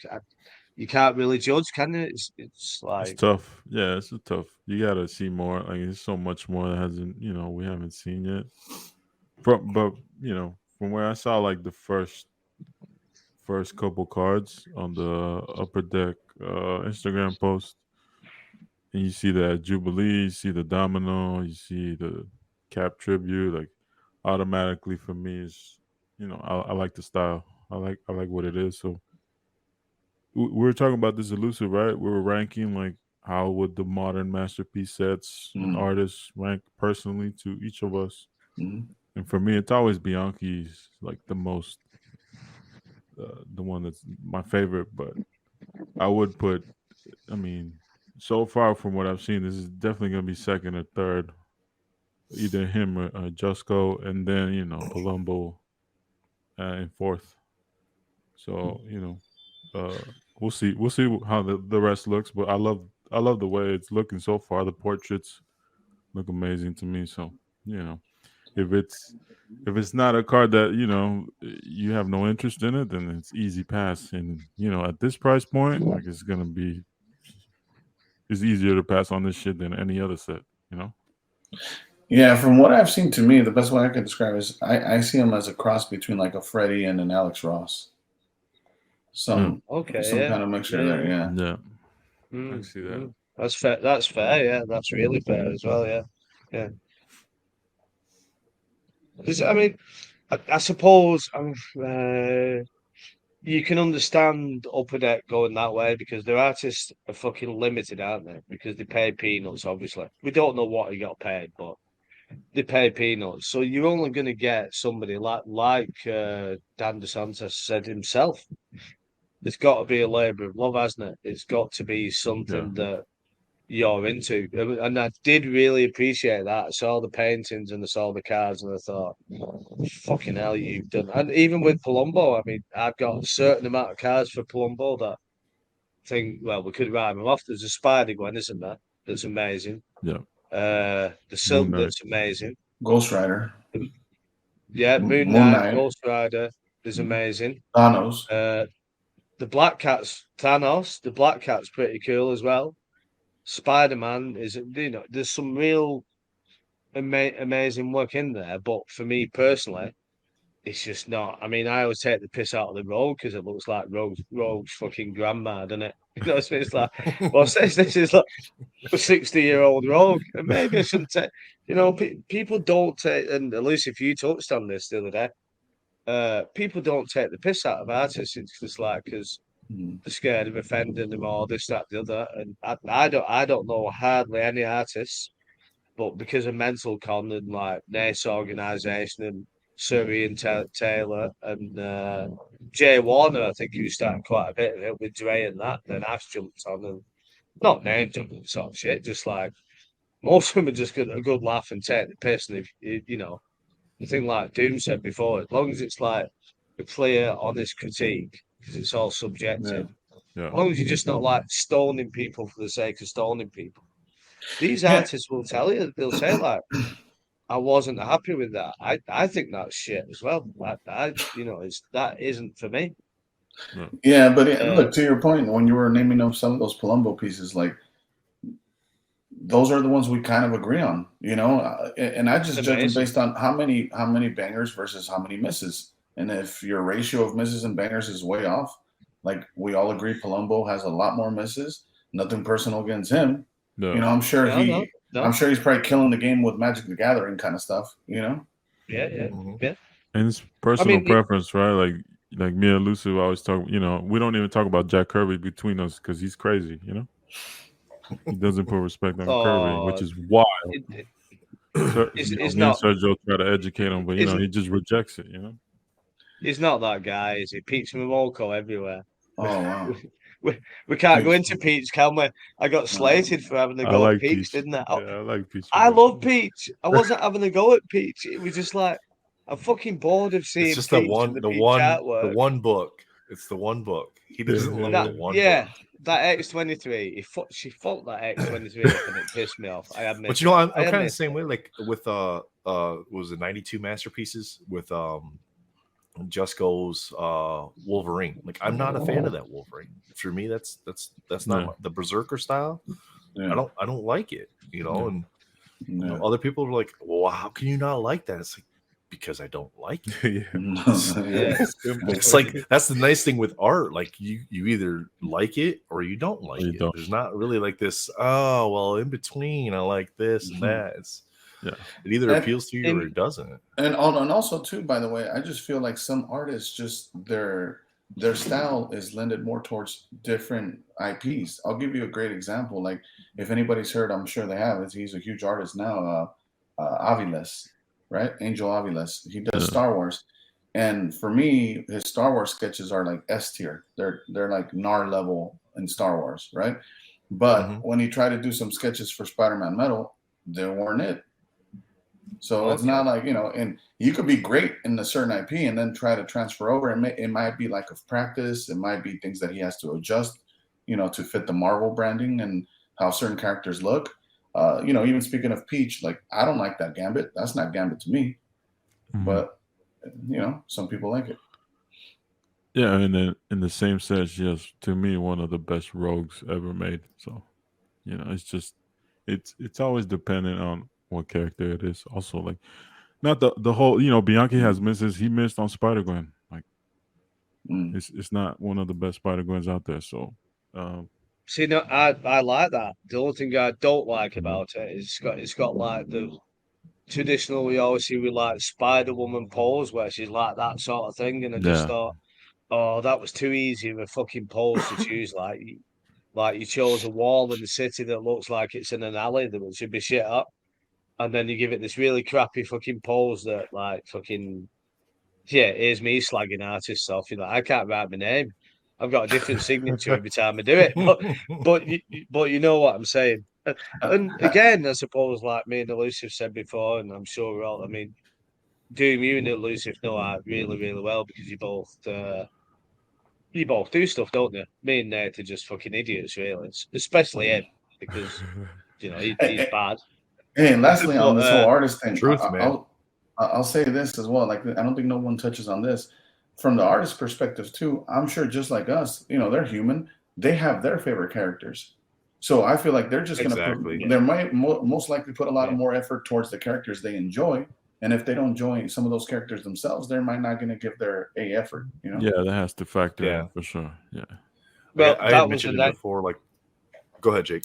you can't really judge, can you? It's like... It's tough. Yeah, it's tough. You got to see more. Like, there's so much more that hasn't, we haven't seen yet. But from where I saw, like, the first couple cards on the Upper Deck Instagram post, and you see that Jubilee, you see the Domino, you see the Cap Tribute, like, automatically for me is, I like the style. I like what it is. So we were talking about this Elusive, right? We were ranking, like, how would the modern masterpiece sets and artists rank personally to each of us. And for me, it's always Bianchi's, like, the most, the one that's my favorite. But I would put, so far from what I've seen, this is definitely going to be second or third. Either him or Jusko, and then, Palumbo in fourth. So, we'll see. We'll see how the rest looks. But I love the way it's looking so far. The portraits look amazing to me. So, if it's not a card that you have no interest in it, then it's easy pass. And at this price point, like it's easier to pass on this shit than any other set. Yeah, from what I've seen, to me, the best way I could describe is I see him as a cross between like a Freddie and an Alex Ross. Some kind of mixture there. Yeah. Yeah. I see that. That's fair. That's fair. Yeah, that's really fair as well. Yeah. 'Cause, I mean, I suppose you can understand Upper Deck going that way because their artists are fucking limited, aren't they? Because they pay peanuts, obviously. We don't know what he got paid, but they pay peanuts. So you're only going to get somebody like Dan DeSantis said himself. It's got to be a labour of love, hasn't it? It's got to be something that you're into. And I did really appreciate that. I saw the paintings and I saw the cards and I thought, fucking hell, you've done. And even with Palumbo, I mean, I've got a certain amount of cards for Palumbo that I think, well, we could write them off. There's a Spider Gwen, isn't there? That's amazing. Yeah. The Silk that's amazing. Ghost Rider. Yeah, Moon Knight, Ghost Rider is amazing. Thanos. The Black Cat's Thanos. The Black Cat's pretty cool as well. Spider-Man is, there's some real amazing work in there, but for me personally, it's just not. I mean, I always take the piss out of the Rogue because it looks like Rogue's fucking grandma, doesn't it? So it's like, well, this is like a 60-year-old Rogue, and maybe I shouldn't take. People don't take, and at least if you touched on this the other day, people don't take the piss out of artists. It's just like because they're scared of offending them or this, that, the other. And I don't know hardly any artists, but because of Mental Con and like NACE organisation and Surrey and Taylor and Jay Warner, I think he was starting quite a bit of it with Dre and that. Then I've jumped on and not name jumping sort of shit, just like most of them are just a good laugh and take the piss. And if the thing like Doom said before, as long as it's like a clear, honest critique, because it's all subjective. Yeah. As long as you're just not like stoning people for the sake of stoning people. These artists will tell you, they'll say like, I wasn't happy with that. I think that's shit as well. That isn't for me. Yeah, but look, to your point, when you were naming up some of those Palumbo pieces, like those are the ones we kind of agree on, and I just judge them based on how many bangers versus how many misses. And if your ratio of misses and bangers is way off, like we all agree Palumbo has a lot more misses. Nothing personal against him. No. I'm sure I'm sure he's probably killing the game with Magic the Gathering kind of stuff, Yeah. And it's personal preference, right? Like me and Lucy always talk, we don't even talk about Jack Kirby between us because he's crazy, He doesn't put respect on Kirby, which is wild. It's not. Sergio try to educate him, but he just rejects it, He's not that guy, is he? Peach Momoko everywhere. Oh wow. We can't go into Peach, can we? I got slated for having a go at Peach, didn't I? Yeah, I like Peach. I love Peach. I wasn't having a go at Peach. It was just like I'm fucking bored of seeing. It's just the one book. It's the one book. He doesn't love the one. Yeah, book. That X23. She fucked that X23 up and it pissed me off. I admit. But I'm kind of the same way. Like with was it 92 masterpieces with Jusko's Wolverine. Like I'm not a fan of that Wolverine. For me, that's not the Berserker style. Yeah. I don't like it, and other people are like, well, how can you not like that? It's like because I don't like it. It's like that's the nice thing with art. Like you either like it or you don't like it. There's not really like this, in between I like this and that. It either appeals to you or it doesn't. And also too, by the way, I just feel like some artists just their style is lended more towards different IPs. I'll give you a great example. Like if anybody's heard, I'm sure they have. He's a huge artist now. Aviles, right? Angel Aviles. He does Star Wars, and for me, his Star Wars sketches are like S tier. They're like NAR level in Star Wars, right? But when he tried to do some sketches for Spider-Man Metal, they weren't it. So it's not like, and you could be great in a certain IP and then try to transfer over. It might be lack of practice. It might be things that he has to adjust, to fit the Marvel branding and how certain characters look. Even speaking of Peach, like I don't like that Gambit. That's not Gambit to me. Mhm. but some people like it. Yeah, and then in the same sense, yes, to me, one of the best rogues ever made. So it's just it's always dependent on what character it is. Also, like not the whole. Bianchi has misses. He missed on Spider Gwen. Like Mm. it's not one of the best Spider Gwens out there. So See, no, I like that. The only thing I don't like about it is it's got like the traditional we always see with like Spider Woman pose where she's like that sort of thing, and I just yeah, thought, oh, that was too easy of a fucking pose to choose. Like you chose a wall in the city that looks like it's in an alley that should be shit up, and then you give it this really crappy fucking pose that like fucking yeah, here's me slagging artists off. I can't write my name. I've got a different signature every time I do it. But you know what I'm saying. And again, I suppose like me and Elusive said before, and I'm sure we're all. I mean, Doom, you and Elusive know art really, really well because you both do stuff, don't you? Me and Nate are just fucking idiots, really. Especially him because he's bad. Hey, and lastly, on But this whole artist thing, Truth, man. I'll say this as well. Like, I don't think no one touches on this from the artist perspective too. I'm sure just like us, they're human. They have their favorite characters, so I feel like they're just Exactly. they might most likely put a lot of more effort towards the characters they enjoy. And if they don't enjoy some of those characters themselves, they might not going to give their A effort. yeah, that has to factor Yeah. in for sure. Yeah. well, I that had was mentioned the it next. before. Like, go ahead, Jake.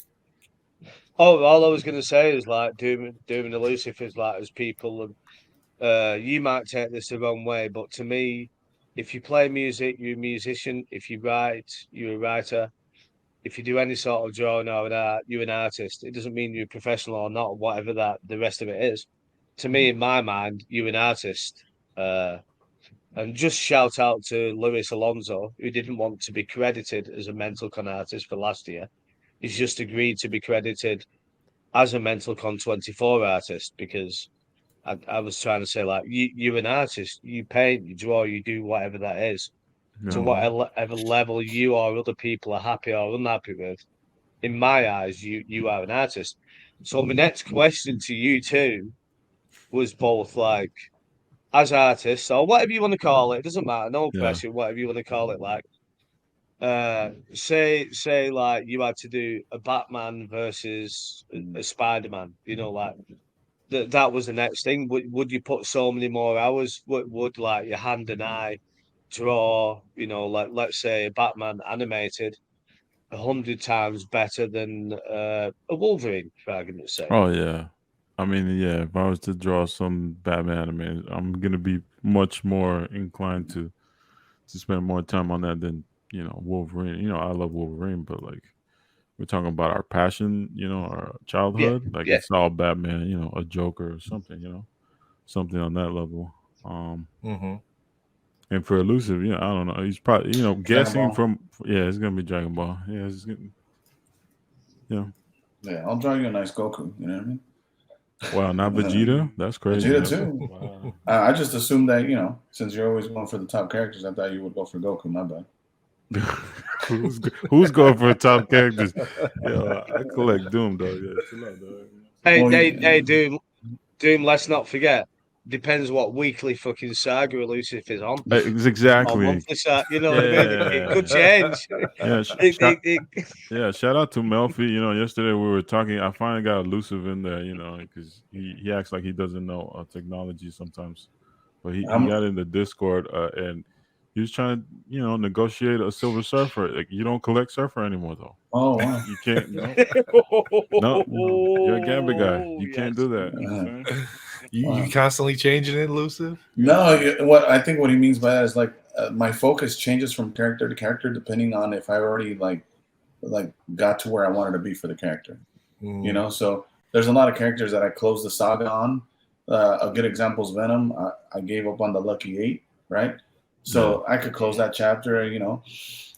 Oh, all I was going to say is like Doom and Elusive is like as people. You might take this the wrong way, but to me, if you play music, you're a musician. If you write, you're a writer. If you do any sort of drawing or an art, you're an artist. It doesn't mean you're a professional or not, whatever that the rest of it is. To me, in my mind, you're an artist. And just shout out to Luis Alonso, who didn't want to be credited as a Mental Con artist for last year. He's just agreed to be credited as a Mental Con 24 artist because I was trying to say, like, you're an artist, you paint, you draw, you do whatever that is. To Yeah. whatever level you or other people are happy or unhappy with, in my eyes, you are an artist. So my next question to you two was both like, as artists or whatever you want to call it, doesn't matter, no Yeah. pressure, whatever you want to call it, like, say like you had to do a Batman versus a Spider-Man, like that was the next thing. Would you put so many more hours? Would like your hand and eye draw, like let's say a Batman animated 100 times better than a Wolverine, for argument's sake? Oh yeah. I mean, yeah. If I was to draw some Batman anime, I'm gonna be much more inclined to spend more time on that than Wolverine. I love Wolverine, but like we're talking about our passion, our childhood. Like yeah. it's all Batman, a Joker or something, something on that level. Mm-hmm. And for Elusive, I don't know. He's probably, guessing Ball. from it's gonna be Dragon Ball. Yeah, Yeah, I'll draw you a nice Goku. You know what I mean? Wow, not Vegeta. That's crazy. Vegeta too. Wow. I just assumed that since you're always going for the top characters, I thought you would go for Goku. My bad. Who's going for top characters? Yeah, I collect Doom though. Yeah, chill out, dog. Hey, Doom. Let's not forget. Depends what weekly fucking saga Elusive is on. Or Exactly. monthly saga, you know what I mean? It could change. Yeah, shout out to Melfi. Yesterday we were talking. I finally got Elusive in there. Because he acts like he doesn't know technology sometimes, but he got in the Discord and he was trying to negotiate a Silver Surfer. Like you don't collect Surfer anymore though. Oh wow. You can't. No, you're a Gambit guy. You can't do that. You know what I'm saying? You constantly changing it, Elusive? No, I think what he means by that is like my focus changes from character to character depending on if I already like got to where I wanted to be for the character. So there's a lot of characters that I closed the saga on. A good example is Venom. I gave up on the Lucky 8, right? So I could close that chapter,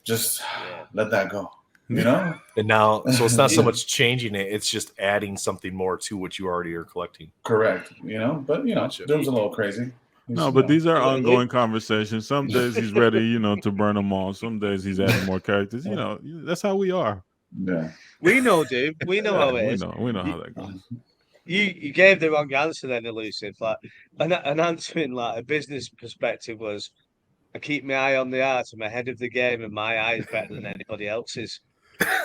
just let that go. And now, so it's not so much changing it; it's just adding something more to what you already are collecting. Correct. But Gotcha. Doom's a little crazy. No, but these are ongoing conversations. Some days he's ready, to burn them all. Some days he's adding more characters. That's how we are. Yeah. We know, dude. We know how it is. We know how that goes. You gave the wrong answer then, Elusive. Like an answer in like a business perspective was, I keep my eye on the art. I'm ahead of the game, and my eye is better than anybody else's.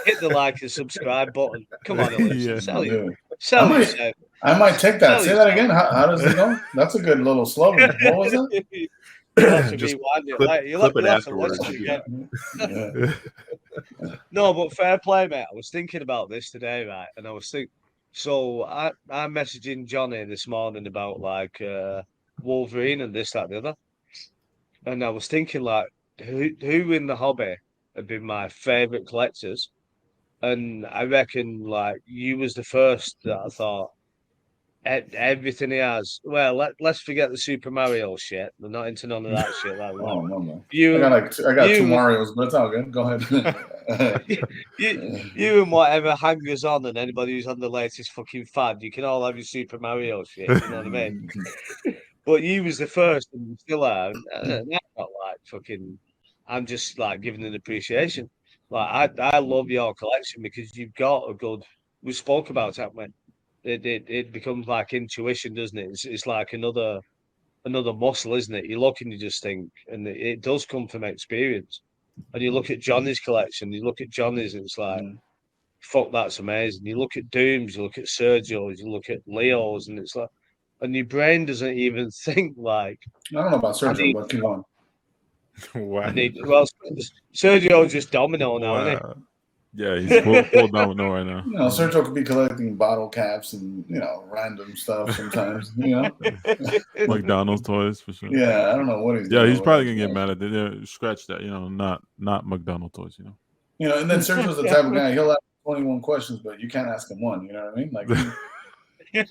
Hit the like and subscribe button. Come on, Elusive. Yeah. Sell Dude. sell might- yourself. I might take that. Sell Say that yourself. again. How does it go? That's a good little slogan. What was that? You'll have to Just rewind it. clip- Like, you'll clip have, it you'll have to afterwards, listen yeah. again. Yeah. No, but fair play, mate. I was thinking about this today, right? And I was thinking, so I'm messaging Johnny this morning about like Wolverine and this, that, and the other. And I was thinking like who in the hobby have been my favourite collectors. And I reckon like you was the first that I thought everything he has. Well, let's forget the Super Mario shit. They're not into none of that shit. Like Oh no, man. you, I got you- two Marios, but it's all good. Go ahead. you and whatever hangers on and anybody who's on the latest fucking fad, you can all have your Super Mario shit. You know what I mean? But you was the first, and you still are. And I'm not like fucking. I'm just like giving an appreciation. Like I love your collection because you've got a good. We spoke about it, when it becomes like intuition, doesn't it? It's like another muscle, isn't it? You look and you just think, and it does come from experience. And you look at Johnny's collection, you look at Johnny's, and it's like, fuck, that's amazing. You look at Doom's, you look at Sergio's, you look at Leo's, and it's like, and your brain doesn't even think like, I don't know about Sergio, need- but keep going. Wow. well, Sergio's just domino now, isn't Wow. Yeah, he's full domino right now. You know, Sergio could be collecting bottle caps and random stuff sometimes. McDonald's toys for sure. Yeah, I don't know what he's. Yeah, doing he's with probably it. gonna get mad at it. Yeah, scratch that. Not McDonald's toys. And then Sergio's the type of guy, he'll ask 21 questions, but you can't ask him one. You know what I mean? Like, Yeah,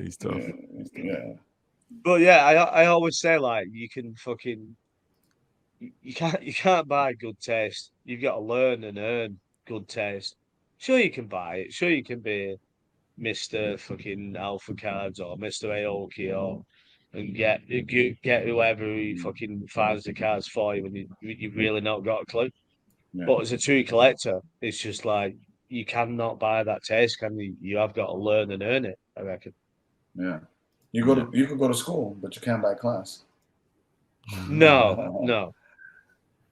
he's tough. yeah. But yeah, I always say like you can fucking you can't buy good taste. You've got to learn and earn good taste. Sure, you can buy it. Sure, you can be Mr. fucking Alpha Cards or Mr. Aoki or and get whoever who fucking finds the cards for you when you've really not got a clue. Yeah. But as a true collector, it's just like you cannot buy that taste, can you? You have got to learn and earn it, I reckon. Yeah. You could go to school, but you can't buy class. No.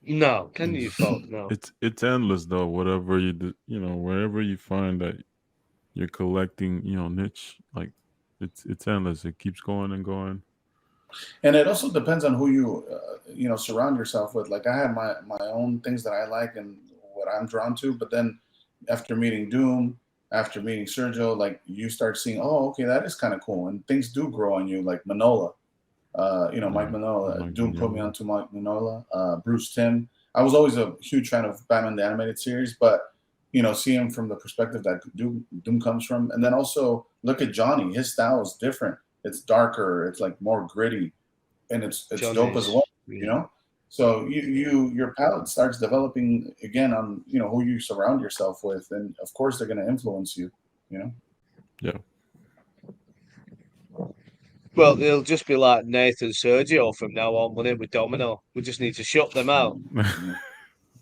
Can you folk? No. It's endless though. Whatever you do, wherever you find that you're collecting, niche, like it's endless. It keeps going and going. And it also depends on who you surround yourself with. Like I have my own things that I like and what I'm drawn to, but then after meeting Doom, after meeting Sergio, like you start seeing, oh, okay, that is kind of cool, and things do grow on you. Like Manola, Mike Manola. Mike Doom put me Mignola. onto Mike Manola. Bruce Timm. I was always a huge fan of Batman the Animated Series, but see him from the perspective that Doom comes from, and then also look at Johnny. His style is different. It's darker. It's like more gritty, and it's dope as well. So your palette starts developing again on who you surround yourself with, and of course they're going to influence you. Yeah. Well, it'll just be like Nathan Sergio from now on, won't it, with Domino? We just need to shut them out.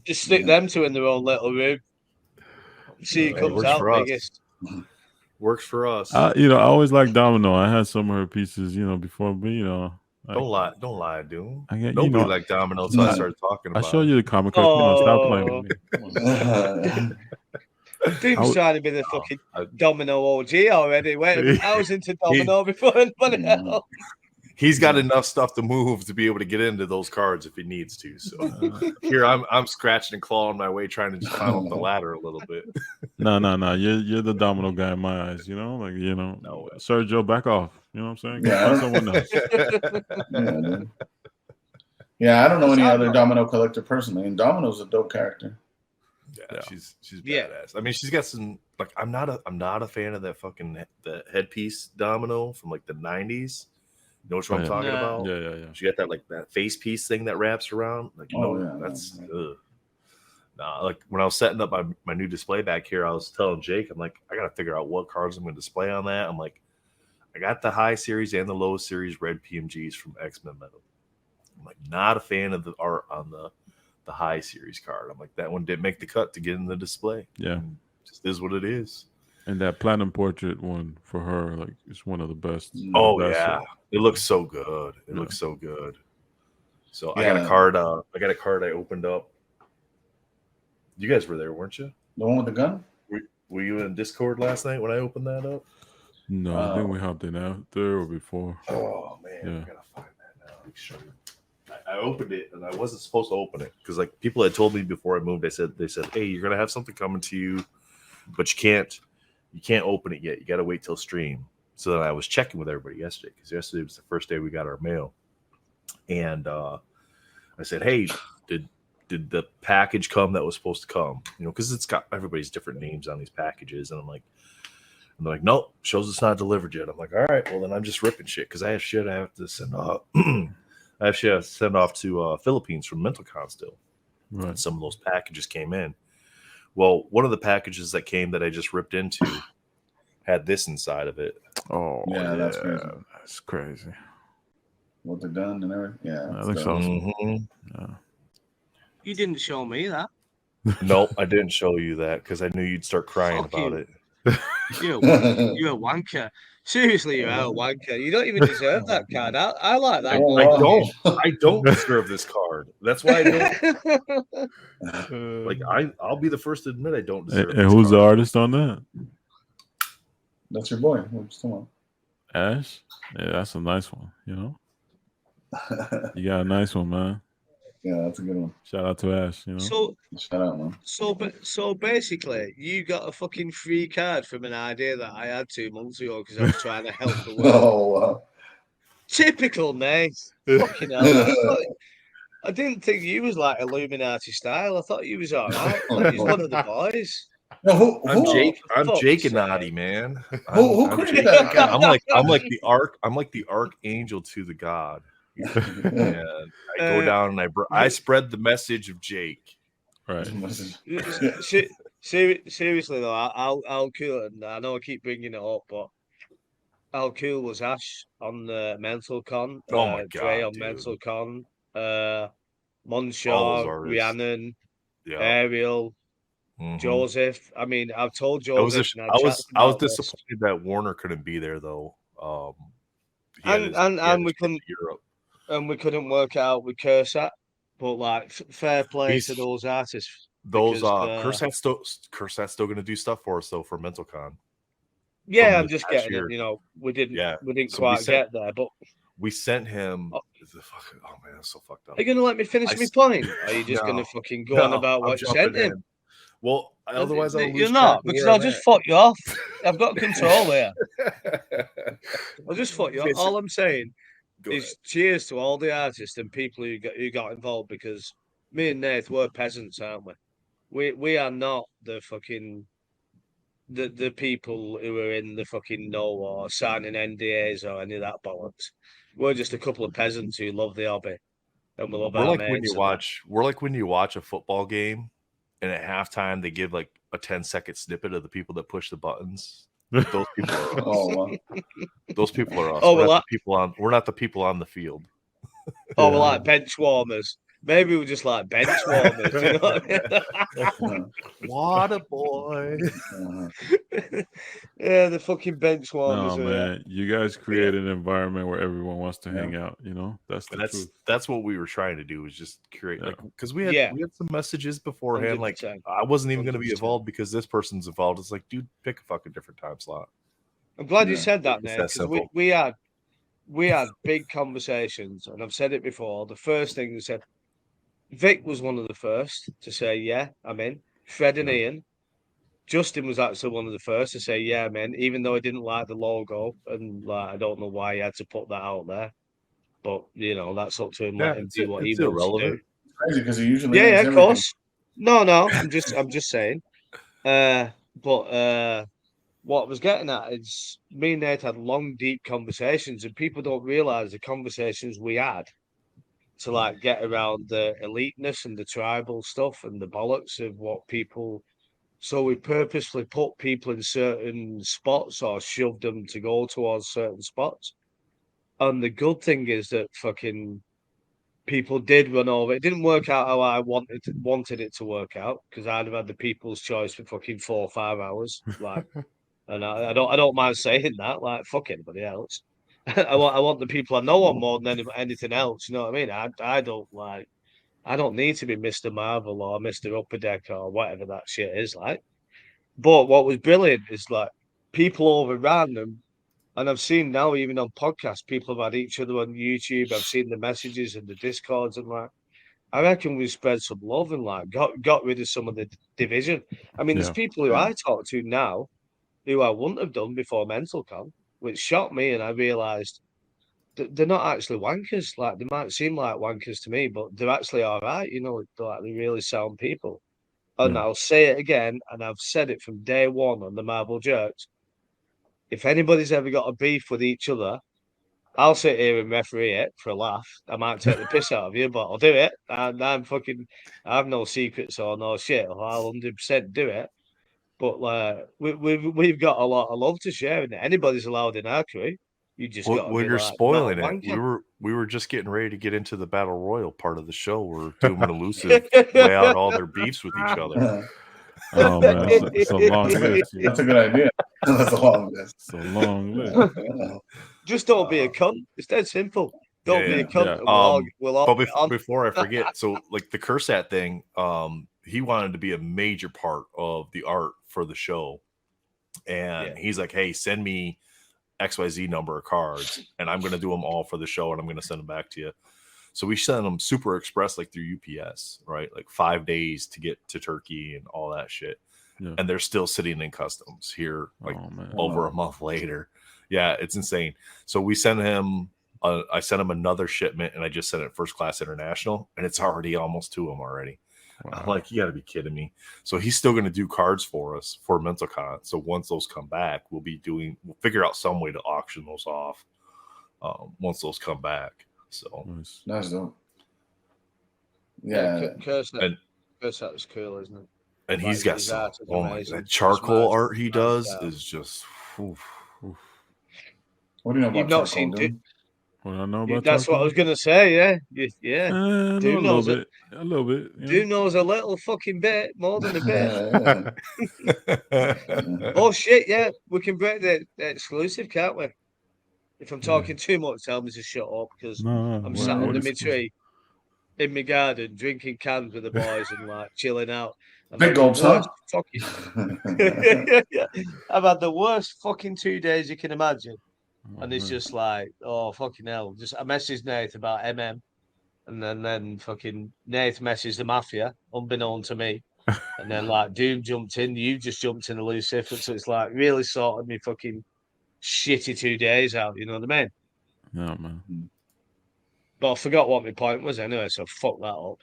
Just stick them two in their own little room. See who comes works out for us. biggest. Works for us. I always liked Domino. I had some of her pieces, before, but Don't lie, Doom. I get Nobody liked Domino until I started talking I about showed it. you the comic. Stop playing with me. Doom's trying to be the fucking Domino OG already. Wait, I was into Domino before anybody else. He's got enough stuff to move to be able to get into those cards if he needs to. So here I'm scratching and clawing my way, trying to just climb up the ladder a little bit. No. You're the Domino guy in my eyes. No way. Sergio, back off. You know what I'm saying? Yeah. Find someone else. Yeah, I don't know any other Domino collector personally, and Domino's a dope character. Yeah, she's badass. I mean, she's got some like I'm not a fan of that fucking the headpiece Domino from like the 90s. You know what I'm talking about? Yeah. She got that face piece thing that wraps around. Like, that's ugh. Nah, like when I was setting up my new display back here, I was telling Jake, I'm like, I gotta figure out what cards I'm gonna display on that. I'm like, I got the high series and the low series red PMGs from X-Men Metal. I'm like, not a fan of the art on the high series card. I'm like, that one didn't make the cut to get in the display. Yeah. Just is what it is. And that platinum portrait one for her, like, it's one of the best. Oh best, yeah, it looks so good. It Yeah. looks so good. So I Yeah. got a card. I got a card I opened up. You guys were there, weren't you? The one with the gun? Were you in Discord last night when I opened that up? No, I think we hopped in after or before. Oh man, Yeah. I gotta find that now. Let me show you. I opened it and I wasn't supposed to open it because like people had told me before I moved. They said, hey, you're gonna have something coming to you, but you can't open it yet. You got to wait till stream. So then I was checking with everybody yesterday because yesterday was the first day we got our mail, and I said, hey, did the package come that was supposed to come? You know, because it's got everybody's different names on these packages, and they're like, nope, shows it's not delivered yet. I'm like, all right, well then I'm just ripping shit because I have shit I have to send off. I have shit I have to send off to Philippines from MentalCon still. Right. And some of those packages came in. Well, one of the packages that came that I just ripped into had this inside of it. Oh, Yeah, that's crazy. That's crazy. With the gun and everything? Yeah. That looks awesome. Mhm. Yeah. You didn't show me that. Nope, I didn't show you that because I knew you'd start crying Fuck about you. it. You're a wanker. Seriously, you're a wanker. You don't even deserve that card. I like that. I don't deserve this card. That's why I don't. Like I'll be the first to admit I don't deserve. And this who's the card. artist on that? That's your boy. What's the one? Ash? Yeah, that's a nice one, you know? You got a nice one, man. Yeah, that's a good one. Shout out to Ash, you know? Shout out, man. So basically, you got a fucking free card from an idea that I had 2 months ago because I was trying to help the world. Oh, wow. Typical, mate. Fucking hell. I didn't think you was like Illuminati style. I thought you was all right. Like he's one of the boys. No, I'm who, Jake. I'm fuck's Jake sake. Anati, man. who I'm created Jake- that account? I'm like the archangel to the god. And I go down and I spread the message of Jake. Right. Seriously though, Al Cool, and I know I keep bringing it up, but Al Cool was Ash on the Mental Con. Oh my Dre God, on dude. Mental Con. All Monshaw, those artists. Rhiannon, Yeah. Ariel, Mhm. Joseph. I mean, I've told I was Joseph. I was disappointed that Warner couldn't be there though. He had And his we trip couldn't to Europe. and we couldn't work out with Cursat. But like, fair play He's- to those artists. Those because, Cursat's still gonna do stuff for us though for MentalCon. Yeah, from I'm this just past getting year. it. You know, we didn't Yeah. So we quite sent- get there. But We sent him. Oh. Oh man, that's so fucked up. are you gonna let me finish I my s- point? Or are you just No. gonna fucking go on No, about I'm what you jumping sent him? in. Well, otherwise I'll lose You're track not, of because where I'll I'm just at. fuck you off. I've got control here. I'll just fuck you off. Okay, so- All I'm saying Go is ahead. cheers to all the artists and people who got involved, because me and Nath, we're peasants, aren't we? We are not the fucking the people who are in the fucking know or signing NDAs or any of that bollocks. We're just a couple of peasants who love the hobby and we love We're our like when mates you and watch. We're like when you watch a football game, and at halftime they give like a 10-second snippet of the people that push the buttons. Those people are us. Oh, wow. Those people are us. Oh, we're, well, not the people on, we're not the people on the field. oh, we're like bench warmers. Maybe we're just like bench warmers. You know what I mean? Water boy. Uh-huh. Yeah, the fucking bench warmers. No, are man. You guys create an environment where everyone wants to hang out, you know? That's the And truth. that's what we were trying to do, was just curate, Yeah. like, because we had Yeah. some messages beforehand. Like 100%. I wasn't even going to be 100%. involved because this person's involved. It's like, dude, pick a fucking different time slot. I'm glad you Yeah, said that, it's Nate, that because simple. we had big conversations, and I've said it before. The first thing we said, Vic was one of the first to say, "Yeah, I'm in." Fred and Yeah. Ian, Justin was actually one of the first to say, "Yeah, I'm in," even though I didn't like the logo, and like I don't know why he had to put that out there, but you know that's up to him. Let him do what he it's wants to do. irrelevant. Crazy because he usually Yeah, ends yeah, of everything. course. No, I'm just saying. But what I was getting at is me and Nate had long, deep conversations, and people don't realize the conversations we had to like get around the eliteness and the tribal stuff and the bollocks of what people. So we purposely put people in certain spots or shoved them to go towards certain spots. And the good thing is that fucking people did run over. It didn't work out how I wanted it to work out, because I'd have had the people's choice for fucking 4 or 5 hours. Like And I don't mind saying that. Like, fuck anybody else. I want the people I know on more than anything else. You know what I mean? I don't need to be Mr. Marvel or Mr. Upper Deck or whatever that shit is like. But what was brilliant is like people overran them. And I've seen now, even on podcasts, people have had each other on YouTube. I've seen the messages and the discords, and like, I reckon we spread some love and like got rid of some of the division. I mean, there's Yeah. people who I talk to now who I wouldn't have done before MentalCon, which shocked me, and I realised they're not actually wankers. Like they might seem like wankers to me, but they're actually all right. You know, they're really sound people. And Yeah. I'll say it again, and I've said it from day one on the Marvel Jerks. If anybody's ever got a beef with each other, I'll sit here and referee it for a laugh. I might take the piss out of you, but I'll do it. And I have no secrets or no shit. I'll 100% do it. But we've got a lot of love to share, and anybody's allowed in our crew. You just got to Well, be you're like, spoiling not a it. wanker. We were just getting ready to get into the battle royal part of the show where Doom and Elusive lay out all their beefs with each other. Oh man, it's a long list. You That's a know? good idea. That's a long list. It's a long list. Just don't be a cunt. It's dead simple. Don't be Yeah, a cunt. yeah. And we'll all But get on. before I forget, so like the Cursat thing, he wanted to be a major part of the art for the show. And he's like, hey, send me XYZ number of cards, and I'm going to do them all for the show, and I'm going to send them back to you. So we sent them Super Express, like through UPS, right? Like 5 days to get to Turkey and all that shit. Yeah. And they're still sitting in customs here, like Oh man. over a month later. Yeah, it's insane. So we sent him, I sent him another shipment, and I just sent it first class international, and it's already almost to him already. I'm like, you got to be kidding me. So he's still going to do cards for us for MentalCon. So once those come back, we'll figure out some way to auction those off once those come back. So Nice. That's dope. Yeah. Cursat is cool, isn't it? and Like, he's got his some, art is oh my, amazing. that charcoal Smash, art he does smash, is just, oof. What do you know about You've not charcoal, seen dude? What I know about That's what I was gonna say. Yeah. I know Doom a knows little bit. A little bit. You know? Doom knows a little fucking bit, more than a bit. Yeah. Oh shit! Yeah, we can break the exclusive, can't we? If I'm talking too much, tell me to shut up because No, I'm what- sat what under is my exclusive? tree in my garden, drinking cans with the boys and like chilling out. I've Big had the gulps, huh? worst fucking- I've had the worst fucking 2 days you can imagine, Oh, and it's man. just like, oh fucking hell! Just I messaged Nate about MM, and then fucking Nate messaged the Mafia, unbeknown to me. And then like Doom jumped in, you just jumped in elusive, so it's like really sorted me fucking shitty 2 days out. You know what I mean? Yeah, man. But I forgot what my point was anyway, so fuck that up.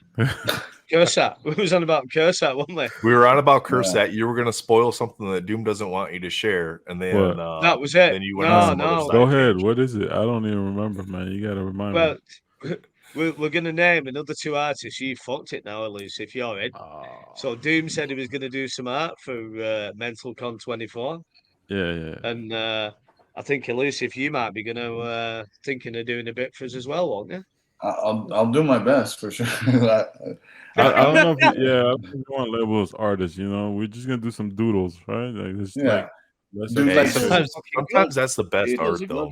Cursat, we was on about Cursat, wasn't we? We were on about Cursat. You were going to spoil something that Doom doesn't want you to share, and then What? That was it. Then you went No, on some other no. side Go ahead. tangent. What is it? I don't even remember, man. You gotta remind Well, me. we're gonna name another 2 artists. You fucked it now, elusive. You're in. So Doom said he was gonna do some art for MentalCon 24, Yeah. and I think elusive, you might be gonna thinking of doing a bit for us as well, won't you? I'll do my best for sure. I don't know if I don't think we want to label as artists. You know, we're just gonna do some doodles, right? Like it's Yeah. let's Dude, Hey, like- sometimes that's the best Dude, those art, are though, good.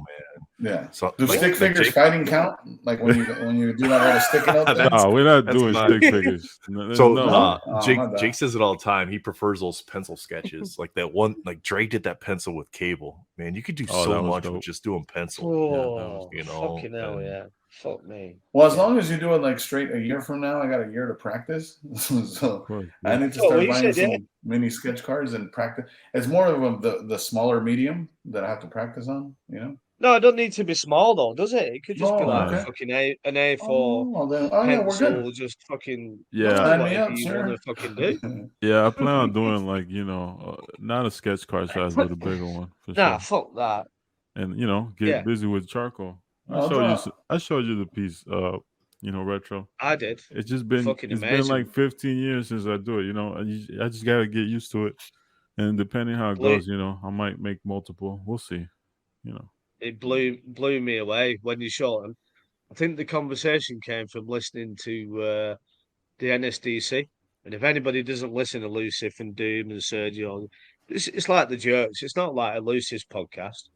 man. Yeah. So, Do like- stick like figures Jake- fighting count? Like when you do that little sticking up thing? No, we're not That's doing not- stick figures. No, So no. Oh, Jake my bad. Jake says it all the time. He prefers those pencil sketches, like that one. Like Dre did that pencil with Cable. Man, you could do Oh, so that was much dope. with just doing pencil. Oh, you know, fucking hell, and- yeah. Fuck me. Well, as long as you do it like straight a year from now, I got a year to practice. So Of course, I need to Oh, start you buying said, some mini sketch cards and practice. It's more of the smaller medium that I have to practice on, you know? No, it doesn't need to be small though, does it? It could just be Oh, like okay. fucking an A4 Oh, then, yeah, we're pencil, good. just fucking Yeah. Sign me whatever up, you sir. want to fucking do. Yeah, I plan on doing like not a sketch card size, but a bigger one for Nah, sure. fuck that. And get Yeah. busy with charcoal. I'll I showed you the piece, retro. I did. It's just been Fucking it's been amazing. like 15 years since I do it. I just gotta get used to it, and depending how it Blue- goes, I might make multiple. We'll see. It blew me away when you showed them. I think the conversation came from listening to the NSDC. And if anybody doesn't listen to Lucif and Doom and Sergio, it's like the Jerks. It's not like a Lucy's podcast.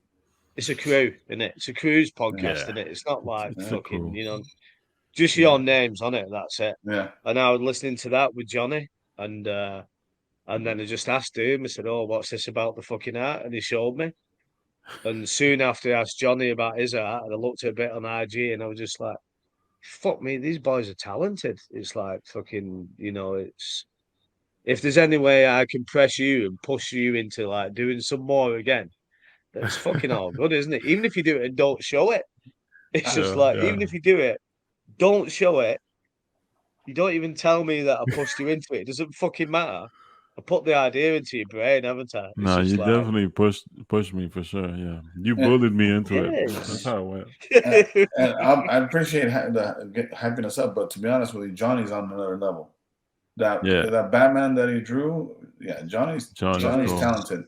It's a crew, isn't it? It's a crew's podcast, Yeah. isn't it? It's not like It's a fucking, crew. just your names on it. That's it. Yeah. And I was listening to that with Johnny, and then I just asked him. I said, "Oh, what's this about the fucking art?" And he showed me. And soon after, I asked Johnny about his art, and I looked at a bit on IG, and I was just like, "Fuck me, these boys are talented." It's like fucking, it's if there's any way I can press you and push you into like doing some more again, that's fucking all good, isn't it? Even if you do it and don't show it, it's just Yeah, like yeah. even if you do it, don't show it. You don't even tell me that I pushed you into it. It doesn't fucking matter. I put the idea into your brain, haven't I? It's Nah, just you like, definitely pushed me for sure. Yeah, you Yeah. bullied me into it. Yes. That's how it went. And I appreciate hyping us up, but to be honest with you, Johnny's on another level. That Batman that he drew, yeah, Johnny's cool. talented.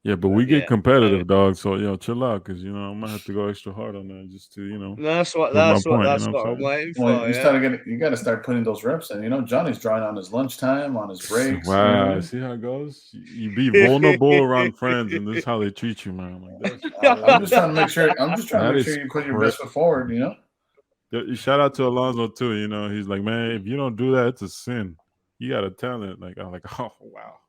Yeah, but we get Yeah. competitive, dog. So chill out, because I might have to go extra hard on that just to That's what my that's what point, that's you know what what I'm I'm waiting for. Well, Yeah. you got to start putting those reps in. Johnny's drawing on his lunchtime, on his breaks. Wow, see how it goes? You be vulnerable around friends, and this is how they treat you, man. Like this. I'm just trying to make sure. I'm just trying to That make sure is you put your best foot forward. Shout out to Alonzo too. He's like, man, if you don't do that, it's a sin. You got a talent. Like I'm like, oh wow,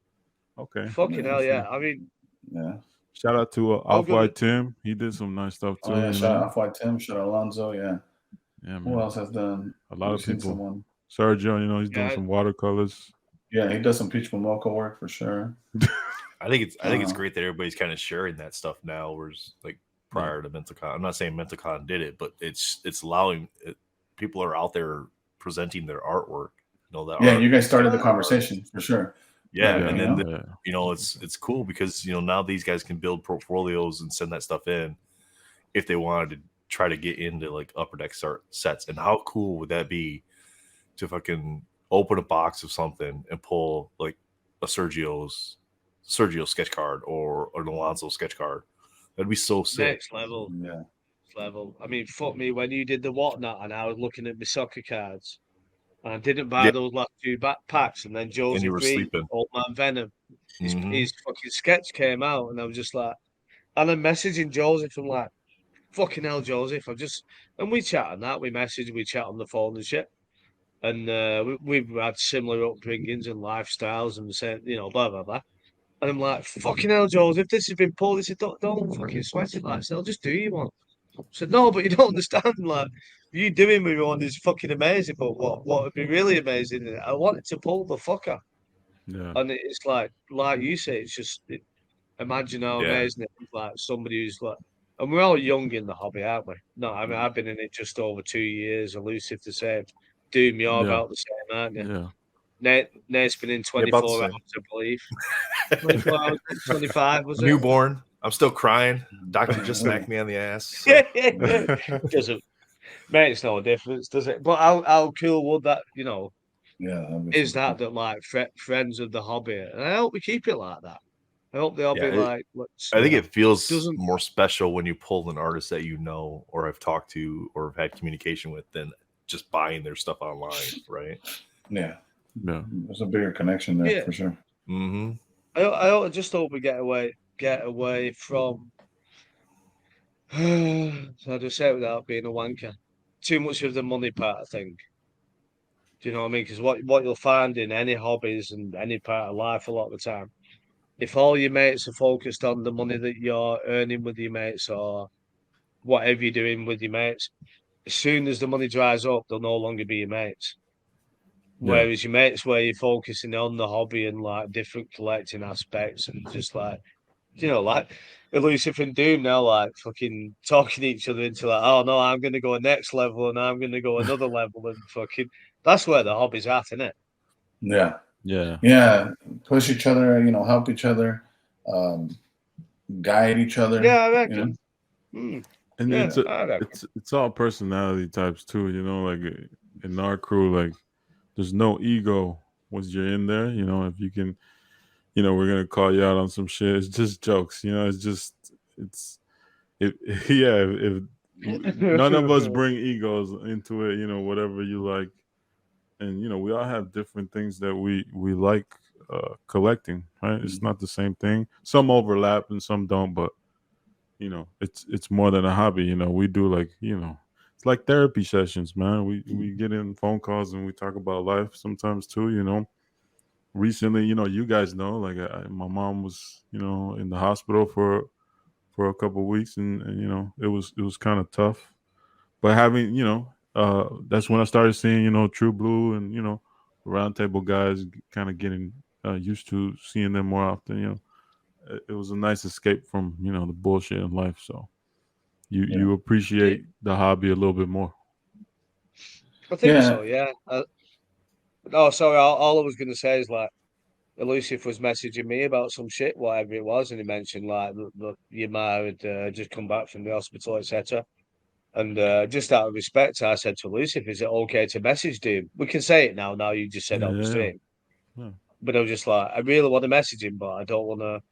okay. Fucking hell, yeah. I mean, Yeah. Shout out to Off-White Tim. He did some nice stuff too. Oh yeah, shout out Off-White Tim, shout out Alonzo. Yeah. Yeah, man. Who else has done? A lot of We've seen people. someone. Sergio, he's doing some watercolors. Yeah, he does some Peach Momoko work for sure. I think it's great that everybody's kind of sharing that stuff now. Whereas like prior to Mentacon, I'm not saying Mentacon did it, but it's allowing people are out there presenting their artwork. You guys started the conversation for sure. Yeah, and then it's cool because now these guys can build portfolios and send that stuff in if they wanted to try to get into like Upper Deck sets. And how cool would that be to fucking open a box of something and pull like a Sergio sketch card or an Alonso sketch card? That'd be so sick. Next level. Yeah. Next level. I mean, fuck me, when you did the whatnot and I was looking at my soccer cards. And I didn't buy those last two packs, and then Josie you were sleeping. Old Man Venom, his fucking sketch came out, and I was just like, and I'm messaging Joseph, I'm like, fucking hell, Joseph, and we chat on that, we chat on the phone and shit, and we've had similar upbringings and lifestyles, and said, blah blah blah, and I'm like, fucking hell, Joseph, this has been pulled. He said, don't fucking sweat it, like, I'll just do you one. I said, no, but you don't understand, like. You doing with one is fucking amazing, but what would be really amazing? I wanted to pull the fucker, and it's like you say, it's just imagine how amazing it is. Like somebody who's like, and we're all young in the hobby, aren't we? No, I mean I've been in it just over 2 years. Elusive the same. Doom, you're about the same, aren't you? Yeah. Nate's been in 24 hours, I believe. 24 hours, 25 was it? Newborn. I'm still crying. Doctor just smacked me on the ass. So. Doesn't. Makes no difference, does it? But how cool would that, is that like friends of the hobby? And I hope we keep it like that. I hope they'll be like. I think it feels more special when you pull an artist that or have talked to or have had communication with than just buying their stuff online, right? Yeah. There's a bigger connection there for sure. Mm-hmm. I just hope we get away from. So I just say it without being a wanker. Too much of the money part, I think. Do you know what I mean? Because what you'll find in any hobbies and any part of life a lot of the time, if all your mates are focused on the money that you're earning with your mates or whatever you're doing with your mates, as soon as the money dries up, they'll no longer be your mates. Whereas your mates, where you're focusing on the hobby and like different collecting aspects and just like, like Elusive and Doom now, like fucking talking each other into like, oh no, I'm going to go next level and I'm going to go another level and fucking. That's where the hobby's at, isn't it? Yeah. Push each other, help each other, guide each other. Yeah, I reckon. And it's all personality types too. Like in our crew, like there's no ego once you're in there. If you can. We're gonna call you out on some shit. It's just jokes, if none of us bring egos into it, whatever you like, and we all have different things that we like collecting, right? It's not the same thing. Some overlap and some don't, but it's more than a hobby. We do like it's like therapy sessions, man. We get in phone calls and we talk about life sometimes too. Recently, you guys know, like my mom was in the hospital for a couple of weeks, and it was kind of tough. But having that's when I started seeing True Blue and Roundtable guys, kind of getting used to seeing them more often. It was a nice escape from the bullshit in life. So you appreciate the hobby a little bit more. I think so, yeah. Oh, sorry. All I was going to say is like, Elusive was messaging me about some shit, whatever it was, and he mentioned like that your ma had just come back from the hospital, etc. And just out of respect, I said to Elusive, "Is it okay to message him? We can say it now. Now you just said on the Yeah. stream." Yeah. But I was just like, I really want to message him, but I don't want to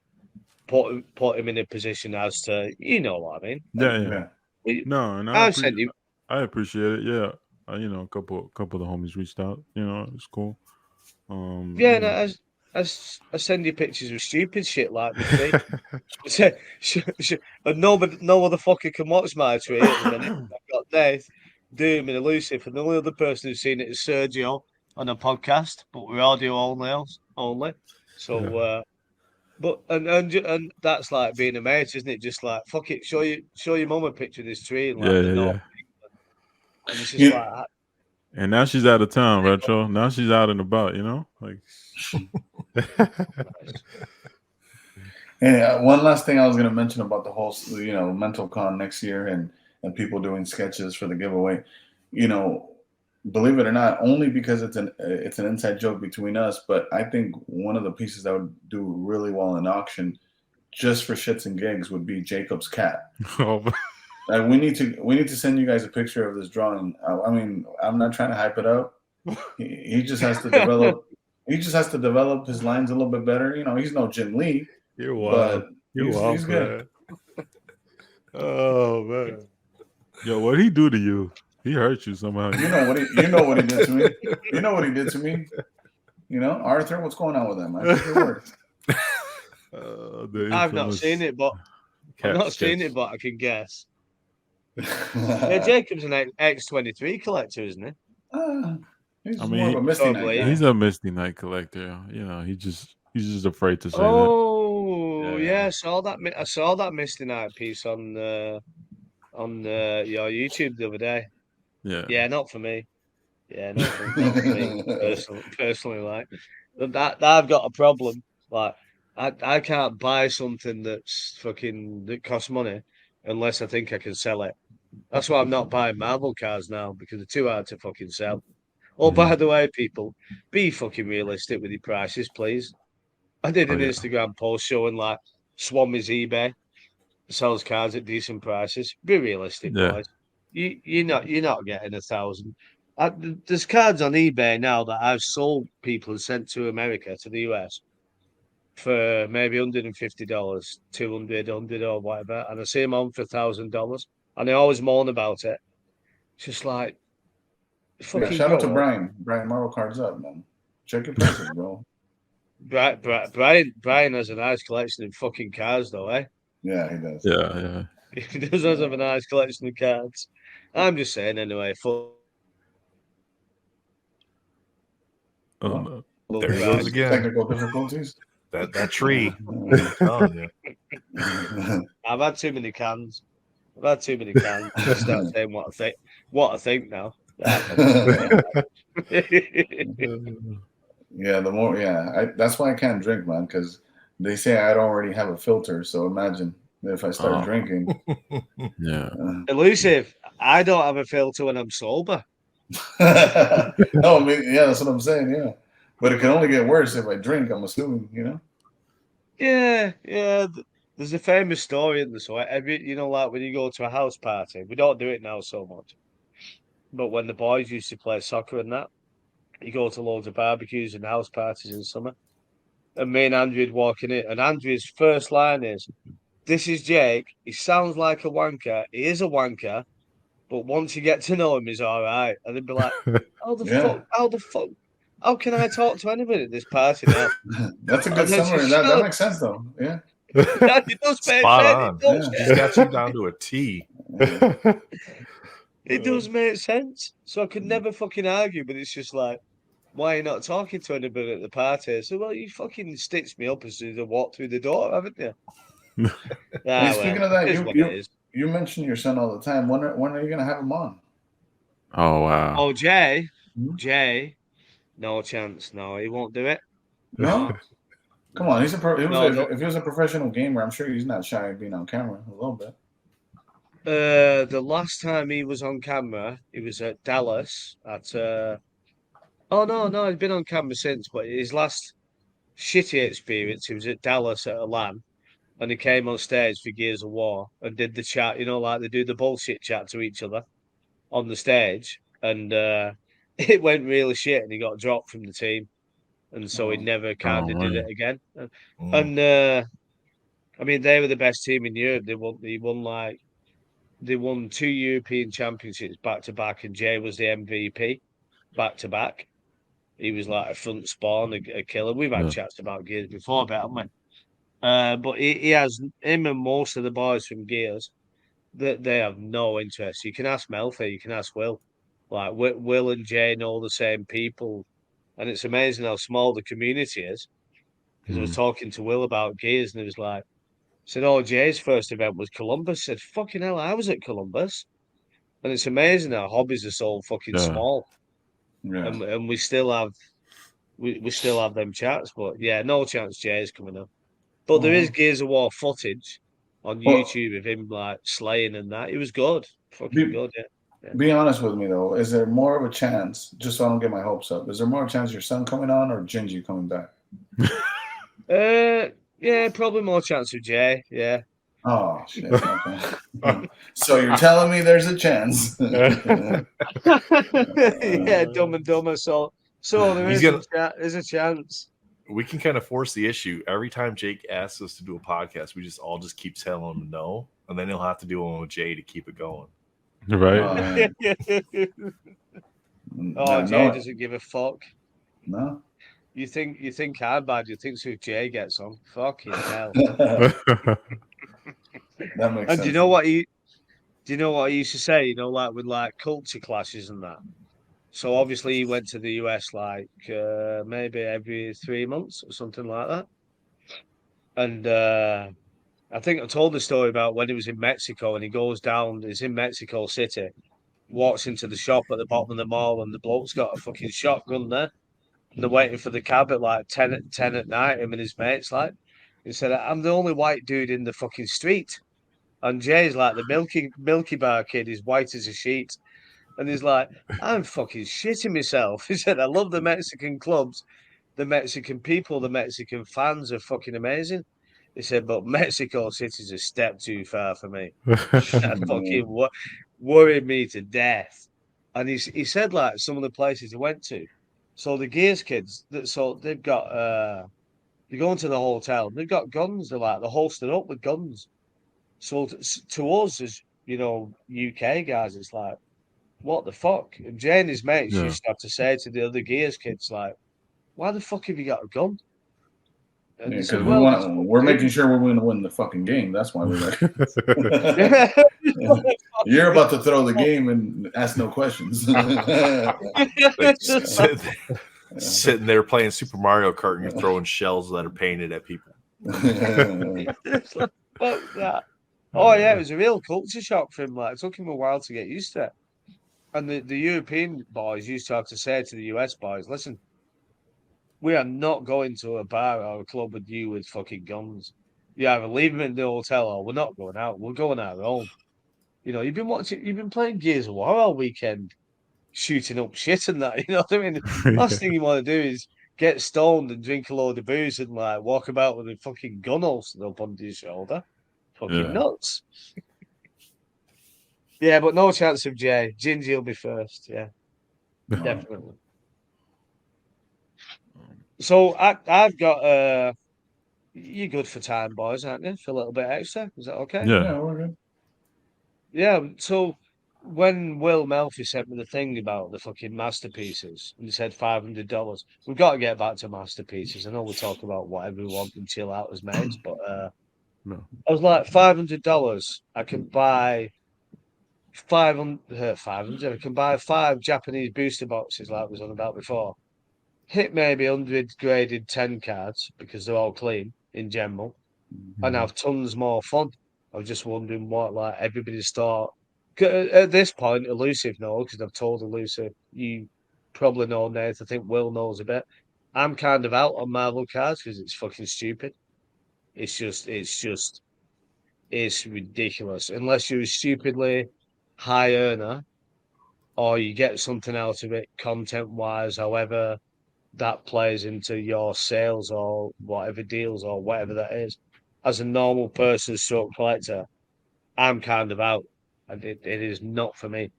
put him in a position as to, you know what I mean? Yeah. We- No, and I've sent you. I appreciate it. Yeah. A couple of the homies reached out. It's cool. Yeah, you no, know. I send you pictures of stupid shit like my tree. And no other fucker can watch my tree at the minute. I've got Dave, Doom, and Elusive, and the only other person who's seen it is Sergio on a podcast, but we're audio only. So, but and that's like being a mate, isn't it? Just like fuck it, show your mum a picture of this tree and like Yeah, the yeah, north, yeah. and it's just like And now she's out of town, Retro. Now she's out and about, like. Yeah, one last thing I was going to mention about the whole, Mental Con next year and people doing sketches for the giveaway. Believe it or not, only because it's an inside joke between us, but I think one of the pieces that would do really well in auction, just for shits and gigs, would be Jacob's cat. Oh, We need to send you guys a picture of this drawing. I mean, I'm not trying to hype it up. He just has to develop. He just has to develop his lines a little bit better. He's no Jim Lee. You're wild. He's good. Oh man. Yo, what'd he do to you? He hurt you somehow. You know what he did to me. You know what he did to me. Arthur, what's going on with him? I think it worked. I've not seen it, but I can guess. Yeah, Jacob's an X23 collector, isn't he? He's more of a Misty Night guy. He's a Misty Night collector. He's just afraid to say that. Oh yeah, I saw that Misty Night piece on your YouTube the other day. Yeah, not for me. Yeah, not for me personally. Like that, I've got a problem. Like I can't buy something that costs money unless I think I can sell it. That's why I'm not buying Marvel cars now, because they're too hard to fucking sell. Oh, by the way, people, be fucking realistic with your prices, please. I did an Instagram post showing like Swami's eBay sells cars at decent prices. Be realistic, boys. You're not getting 1,000. There's cards on eBay now that I've sold people and sent to America, to the US, for maybe $150, $200 or whatever, and I see them on for $1,000, and I always moan about it. It's just like, shout out to Brian. Brian, Marvel Cards Up, man. Check your prices, bro. Brian has a nice collection of fucking cards, though, eh? Yeah, he does. Yeah. He does have a nice collection of cards. I'm just saying, anyway. There he goes again. Technical difficulties. That tree. I've had too many cans. I start saying what I think now. Yeah, that's why I can't drink, man, because they say I already have a filter. So imagine if I start drinking. Yeah. Elusive, I don't have a filter when I'm sober. No, that's what I'm saying. Yeah, but it can only get worse if I drink. I'm assuming, Yeah. There's a famous story in this. So like when you go to a house party, we don't do it now so much. But when the boys used to play soccer and that, you go to loads of barbecues and house parties in summer. And me and Andrew would walk in it, and Andrew's first line is, "This is Jake. He sounds like a wanker. He is a wanker, But once you get to know him, he's all right. And they'd be like, how the Yeah. fuck, how can I talk to anybody at this party now? That's a good And then summary. she That should. makes sense though. Yeah. It does make Spot sense. on. It does. Yeah. He's got you down to a T. It does make sense. So I could never fucking argue, but it's just like, why are you not talking to anybody at the party? So, well, you fucking stitched me up as soon as I walked through the door, haven't you? Hey, speaking of that, it is what it is. you mention your son all the time. When are you gonna have him on? Oh wow. Oh, Jay, Hmm? Jay, no chance. No, he won't do it. No. Come on, No. if he was a professional gamer, I'm sure he's not shy of being on camera a little bit. The last time he was on camera, he was at Dallas at. Oh no, he's been on camera since, but his last shitty experience, he was at Dallas at a LAN, and he came on stage for Gears of War and did the chat. You know, like they do the bullshit chat to each other on the stage, and it went really shit, and he got dropped from the team, and so he Oh. never kind of Oh, did man. it again. Mm. And I mean, they were the best team in Europe. They won 2 European championships back to back, and Jay was the MVP back to back. He was like a front spawn, a killer. We've had Yeah. chats about Gears before, haven't we? But he has him and most of the boys from Gears that they have no interest. You can ask Melfi, you can ask Will. Like Will and Jay know the same people, and it's amazing how small the community is. Because I was talking to Will about Gears, and he was like, said, "Oh, Jay's first event was Columbus." I said, "Fucking hell, I was at Columbus." And it's amazing how hobbies are so fucking Yeah. small, Yeah. and we still have them chats. But yeah, no chance Jay's coming up. But there is Gears of War footage on Well- YouTube of him like slaying and that. It was good, fucking good. Yeah. Be honest with me though. Is there more of a chance? Just so I don't get my hopes up. Is there more chance your son coming on or Gingy coming back? Yeah, probably more chance of Jay. Yeah. Oh shit. Okay. So you're telling me there's a chance? Yeah, Dumb and Dumber. So there's a chance. We can kind of force the issue. Every time Jake asks us to do a podcast, we just keep telling him no, and then he'll have to do one with Jay to keep it going. Right. Oh, Jay doesn't give a fuck. No. You think I'm bad? You think so? If Jay gets on, fucking hell. That makes And sense. do you know what he used to say? You know, like with like culture clashes and that. So obviously he went to the US like maybe every 3 months or something like that. And I think I told the story about when he was in Mexico and he goes down. He's in Mexico City, walks into the shop at the bottom of the mall, and the bloke's got a fucking shotgun there. And they're waiting for the cab at like 10 at night. Him and his mates like. He said, "I'm the only white dude in the fucking street." And Jay's like the Milky Bar kid, he's white as a sheet. And he's like, "I'm fucking shitting myself." He said, "I love the Mexican clubs, the Mexican people, the Mexican fans are fucking amazing." He said, "But Mexico City's a step too far for me." That fucking worried me to death. And he said like some of the places he went to. So the Gears kids, they've got you go into the hotel, they've got guns. They're holstered up with guns. So to us as UK guys, it's like, what the fuck? And Jay and his mates used to have to say to the other Gears kids, like, "Why the fuck have you got a gun?" And Yeah, they said, because we're making sure we're going to win the fucking game. That's why we're like, you're about to throw the game and ask no questions. Like, sitting there playing Super Mario Kart, and you're throwing shells that are painted at people. It's like, fuck that. Oh yeah, it was a real culture shock for him. Like, it took him a while to get used to it. And the European boys used to have to say to the US boys, "Listen, we are not going to a bar or a club with you with fucking guns. You either leave them in the hotel or we're not going out. We're going our own. You know, you've been playing Gears of War all weekend, shooting up shit and that. You know what I mean? Last thing you want to do is get stoned and drink a load of booze and like walk about with a fucking gun holstered up under your shoulder. Fucking nuts." Yeah, but no chance of Jay. Gingy will be first. Yeah, definitely. So I've got you're good for time, boys, aren't you? For a little bit extra. Is that okay? Yeah. Yeah, we're good. Yeah. So when Will Melfi sent me the thing about the fucking masterpieces, and he said $500, we've got to get back to masterpieces. I know we talk about whatever we want and chill out as mates, but No. I was like, $500, I can buy 500. I can buy 5 Japanese booster boxes, like I was on about before. Hit maybe 100 graded 10 cards because they're all clean in general, and have tons more fun. I was just wondering what like everybody's thought. At this point, Elusive know because I've told Elusive. You probably know Nate. I think Will knows a bit. I'm kind of out on Marvel cards because it's fucking stupid. It's ridiculous. Unless you're a stupidly high earner or you get something out of it content wise, however that plays into your sales or whatever deals or whatever that is. As a normal person, stroke collector, I'm kind of out, and it is not for me.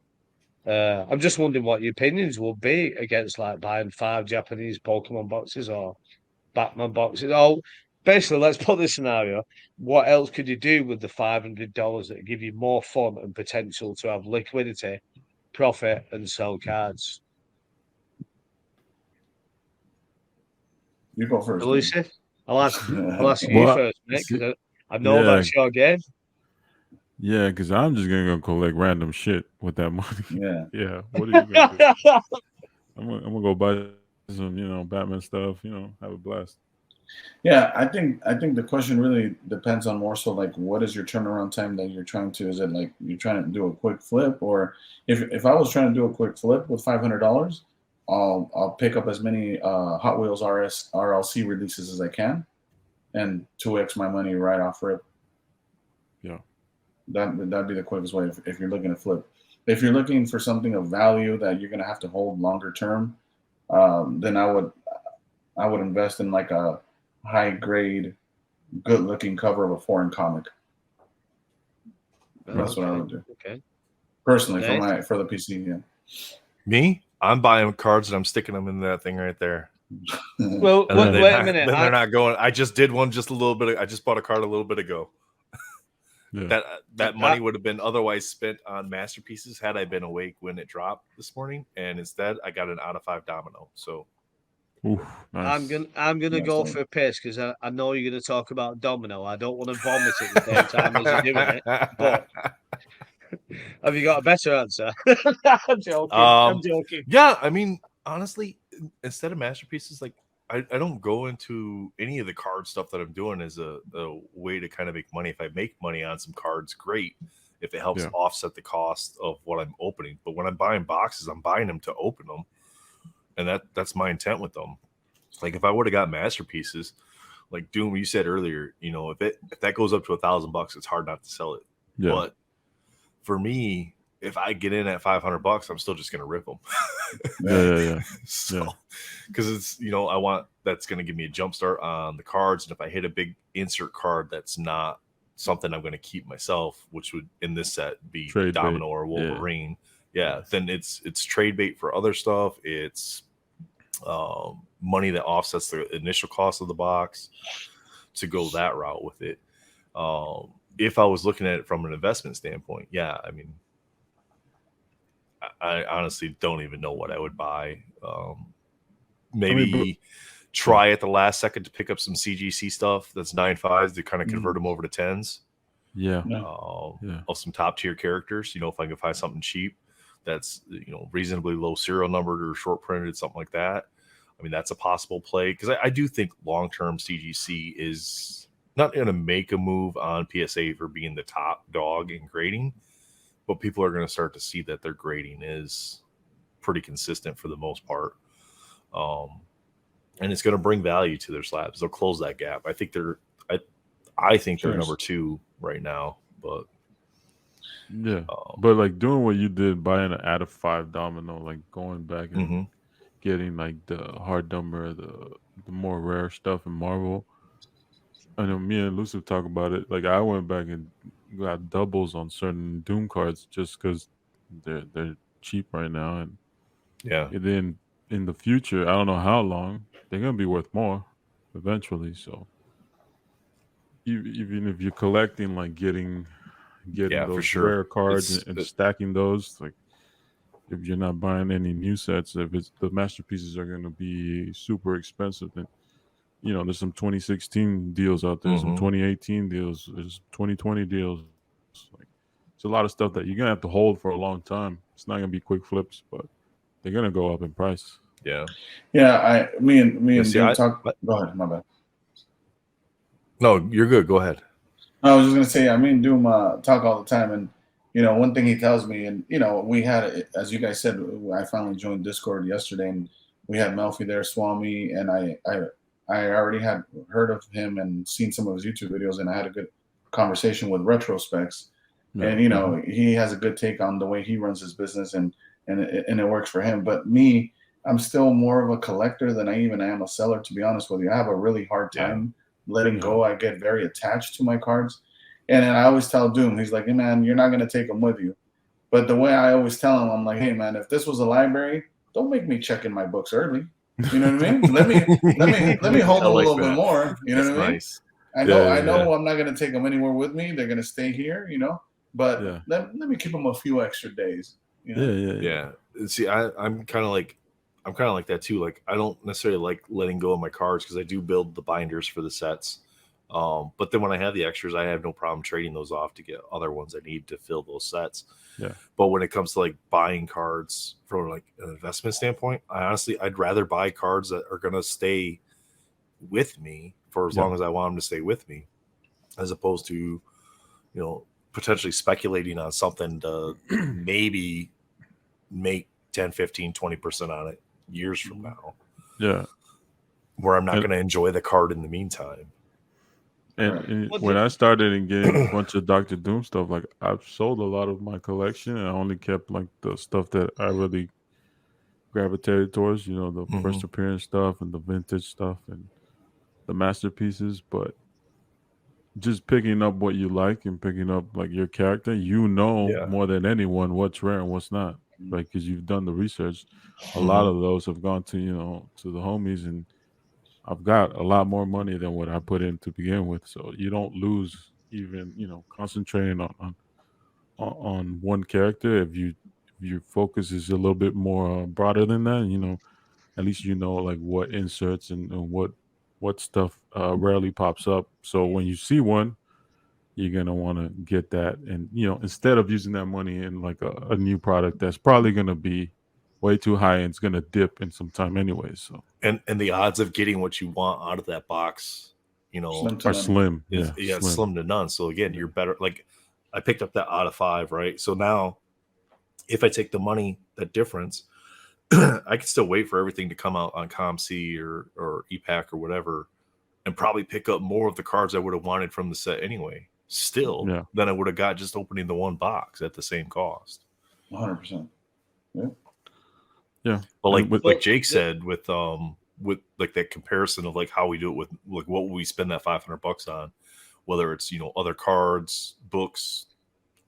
I'm just wondering what your opinions will be against like buying 5 Japanese Pokemon boxes or Batman boxes. Oh, basically, let's put this scenario: what else could you do with the $500 that give you more fun and potential to have liquidity, profit, and sell cards? You go first. Lucy, I'll ask you Well, first, mate, see- because I know yeah. that's your game. Yeah, because I'm just gonna go collect random shit with that money. Yeah. Yeah. What are you gonna do? I'm gonna go buy some, Batman stuff. Have a blast. Yeah, I think the question really depends on more so like what is your turnaround time that you're trying to, is it like you're trying to do a quick flip, or if I was trying to do a quick flip with $500, I'll pick up as many Hot Wheels RLC releases as I can and 2x my money right off rip. Yeah. That'd be the quickest way if you're looking to flip. If you're looking for something of value that you're gonna have to hold longer term, then I would invest in like a high grade, good looking cover of a foreign comic. That's what I would do. Okay. Personally, Nice. for the PC, yeah. Me, I'm buying cards and I'm sticking them in that thing right there. Well, And then wait a minute. Then they're not going. I just did one just a little bit. I just bought a card a little bit ago. Yeah. That money would have been otherwise spent on masterpieces had I been awake when it dropped this morning, and instead I got an out of 5 domino. So Oof, nice. I'm gonna Nice go one. for a piss because I know you're gonna talk about domino. I don't want to vomit at the same time as you're doing it. But have you got a better answer? I'm joking. I'm joking. Yeah, I mean, honestly, instead of masterpieces, like I don't go into any of the card stuff that I'm doing as a way to kind of make money. If I make money on some cards, great. If it helps Yeah. offset the cost of what I'm opening. But when I'm buying boxes, I'm buying them to open them. And that's my intent with them. Like if I would have got masterpieces, like Doom, you said earlier, if that goes up to $1,000, it's hard not to sell it. Yeah. But for me, if I get in at $500, I'm still just gonna rip them. Yeah. So, because it's I want that's gonna give me a jump start on the cards, and if I hit a big insert card that's not something I'm gonna keep myself, which would in this set be Trade Domino bait. or Wolverine, then it's trade bait for other stuff. It's money that offsets the initial cost of the box to go that route with it. If I was looking at it from an investment standpoint, I mean, I honestly don't even know what I would buy. Maybe try at the last second to pick up some CGC stuff that's 9.5s to kind of convert them over to 10s. Yeah. Of some top tier characters. If I can find something cheap that's reasonably low serial numbered or short printed, something like that. I mean, that's a possible play because I do think long term CGC is not going to make a move on PSA for being the top dog in grading, but people are going to start to see that their grading is pretty consistent for the most part. And it's going to bring value to their slabs. They'll close that gap. I think they're number 2 right now, but yeah. But like doing what you did, buying an out of 5 domino, like going back and getting like the hard number, the more rare stuff in Marvel. I know me and Lucifer talk about it. Like I went back and got doubles on certain Doom cards just because they're cheap right now, and then in the future, I don't know how long they're gonna be worth more eventually. So even if you're collecting, like getting getting Yeah, for those sure. rare cards It's- and stacking those. Like, if you're not buying any new sets, if it's the masterpieces are going to be super expensive, then there's some 2016 deals out there, some Mhm. 2018 deals, there's 2020 deals. Like, it's a lot of stuff that you're gonna have to hold for a long time. It's not gonna be quick flips, but they're gonna go up in price. Yeah. Yeah, me and see, Doom talk. Go ahead, my bad. No, you're good. Go ahead. I was just gonna say, me and Doom talk all the time, and one thing he tells me, and we had, as you guys said, I finally joined Discord yesterday, and we had Melfi there, Swami, and I already had heard of him and seen some of his YouTube videos, and I had a good conversation with Retrospecs, and he has a good take on the way he runs his business, and it works for him. But me, I'm still more of a collector than I even am a seller, to be honest with you. I have a really hard time letting go. I get very attached to my cards, and I always tell Doom, he's like, "Hey man, you're not gonna take them with you." But the way I always tell him, I'm like, "Hey man, if this was a library, don't make me check in my books early. You know what I mean? Let me hold I them like a little bit that. more. You know That's what I mean? nice. I know Yeah. I'm not gonna take them anywhere with me. They're gonna stay here, But Yeah. let me keep them a few extra days. Yeah. See, I'm kind of like that too. Like, I don't necessarily like letting go of my cards because I do build the binders for the sets. But then when I have the extras, I have no problem trading those off to get other ones I need to fill those sets. Yeah. But when it comes to like buying cards from like an investment standpoint, I'd rather buy cards that are gonna stay with me for as long as I want them to stay with me, as opposed to, potentially speculating on something to maybe make 10, 15, 20% on it years from now, Yeah. where I'm not going to enjoy the card in the meantime. And when I started in getting a bunch of Dr. Doom stuff, like I've sold a lot of my collection, and I only kept like the stuff that I really gravitated towards, the first appearance stuff and the vintage stuff and the masterpieces. But just picking up what you like and picking up like your character, more than anyone what's rare and what's not, like, because you've done the research. A lot of those have gone to to the homies, and I've got a lot more money than what I put in to begin with, so you don't lose even concentrating on one character. If your focus is a little bit more broader than that, at least like what inserts and what stuff rarely pops up. So when you see one, you're gonna want to get that, and instead of using that money in like a new product that's probably gonna be way too high and it's gonna dip in some time anyway. So and the odds of getting what you want out of that box, are slim. Slim to none. So again, you're better. Like, I picked up that out of 5, right? So now, if I take the money, that difference, I can still wait for everything to come out on ComC or EPAC or whatever, and probably pick up more of the cards I would have wanted from the set anyway. Still, than I would have got just opening the one box at the same cost. 100%. Yeah. Yeah. But like Jake said, with like that comparison of like how we do it with like what would we spend that $500 on, whether it's other cards, books,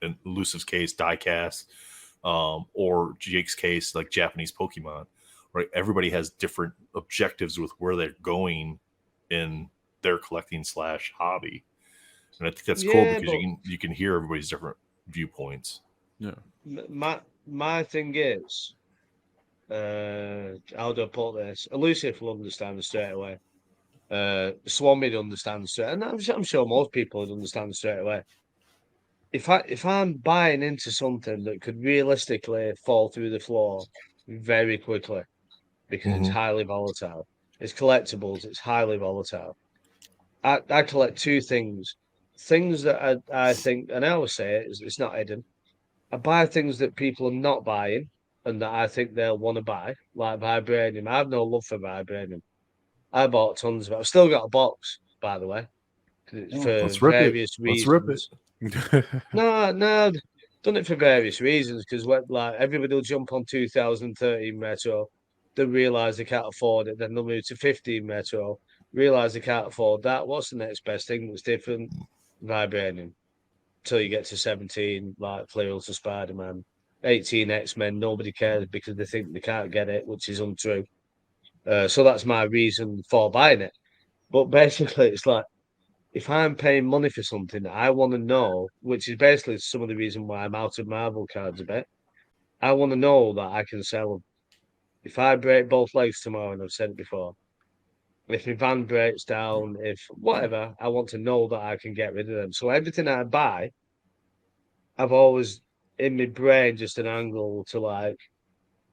in Elusive's case, diecast, or Jake's case, like Japanese Pokemon, right? Everybody has different objectives with where they're going in their collecting / hobby. And I think that's cool because you can hear everybody's different viewpoints. Yeah. My thing is, how do I put this? Elusive will understand straight away. Swami understands straight, and I'm sure most people would understand straight away. If I'm buying into something that could realistically fall through the floor very quickly because it's highly volatile, it's collectibles, it's highly volatile. I collect two things that I think, and I always say it's not hidden. I buy things that people are not buying and that I think they'll want to buy, like Vibranium. I have no love for Vibranium. I bought tons of it. I've still got a box, by the way, for various reasons. No, done it for various reasons, because like everybody will jump on 2013 Metro, then realise they can't afford it, then they'll move to 15 Metro, realise they can't afford that. What's the next best thing that's different? Vibranium. Till you get to 17, like Flirrell to Spider-Man, 18 X-Men, nobody cares because they think they can't get it, which is untrue. So that's my reason for buying it. But basically, it's like if I'm paying money for something, I want to know, which is basically some of the reason why I'm out of Marvel cards a bit. I want to know that I can sell them. If I break both legs tomorrow, and I've said it before, if my van breaks down, if whatever, I want to know that I can get rid of them. So everything I buy, I've always in my brain just an angle to like,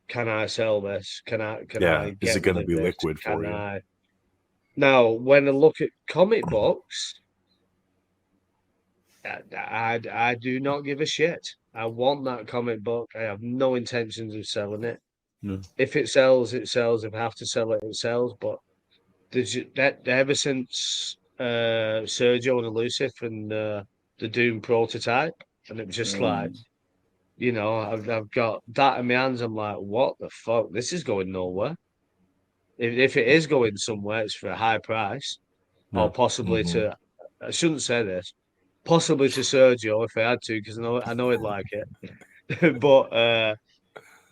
can I sell this? Can I Yeah. Is get it going to rid of be this? liquid for Can you? I? Now, when I look at comic books, I do not give a shit. I want that comic book. I have no intentions of selling it. Yeah. If it sells, it sells. If I have to sell it, it sells. But that ever since Sergio and Elusive and the Doom prototype, and it was just like, I've got that in my hands. I'm like, what the fuck? This is going nowhere. If it is going somewhere, it's for a high price, Yeah. or possibly Mhm. to. I shouldn't say this. Possibly to Sergio if I had to, because I know he'd like it.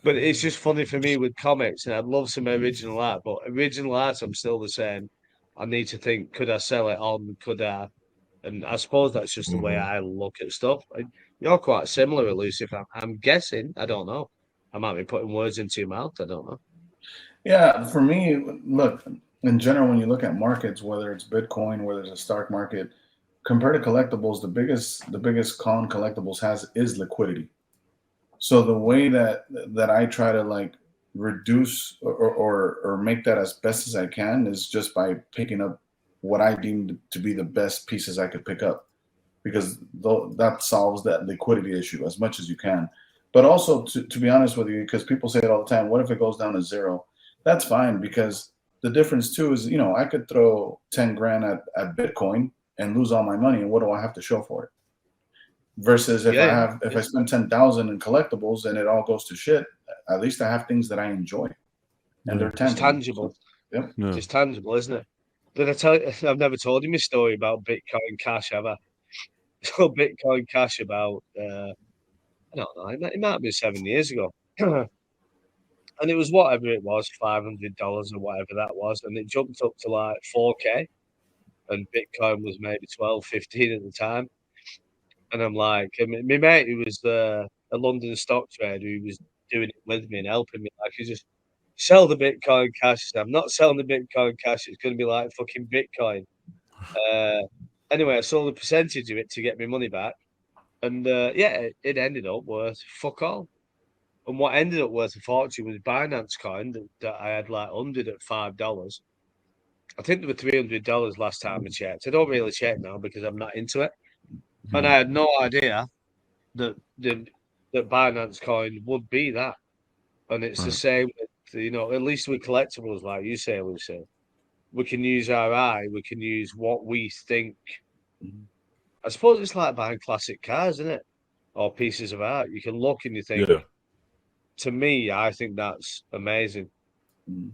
But it's just funny for me with comics, and I'd love some original art. But original art, I'm still the same. I need to think: could I sell it on? Could I? And I suppose that's just the way Mhm. I look at stuff. You're quite similar, Elusive. I'm guessing. I don't know. I might be putting words into your mouth. I don't know. Yeah, for me, look, in general, when you look at markets, whether it's Bitcoin, whether it's a stock market, compared to collectibles, the biggest con collectibles has is liquidity. So the way that I try to like reduce or make that as best as I can is just by picking up what I deem to be the best pieces I could pick up, because that solves that liquidity issue as much as you can. But also, to be honest with you, because people say it all the time, what if it goes down to zero? That's fine, because the difference too is, I could throw 10 grand at Bitcoin and lose all my money. And what do I have to show for it? Versus Yeah, if I spend 10,000 in collectibles and it all goes to shit, at least I have things that I enjoy and Yeah. they're it's tangible. tangible. Yep. Yeah. It's tangible, isn't it? Did I tell you? I've never told you my story about Bitcoin Cash, have I? So Bitcoin Cash about I don't know, it might have been 7 years ago. And it was whatever it was, $500 or whatever that was, and it jumped up to like 4K, and Bitcoin was maybe 12, 15 at the time. And I'm like, my mate who was a London stock trader who was doing it with me and helping me, like, he just sell the Bitcoin Cash. I said, I'm not selling the Bitcoin Cash. It's going to be like fucking Bitcoin. Uh, anyway, I sold a percentage of it to get my money back. And yeah, it ended up worth fuck all. And what ended up worth a fortune was Binance coin that I had like 100 at $5. I think there were $300 last time I checked. I don't really check now because I'm not into it. And I had no idea that that Binance coin would be that. And it's the Right. same with, at least with collectibles, like you say, Lucy. We can use our eye, we can use what we think. I suppose it's like buying classic cars, isn't it? Or pieces of art. You can look and you think, Yeah. to me, I think that's amazing. Mhm.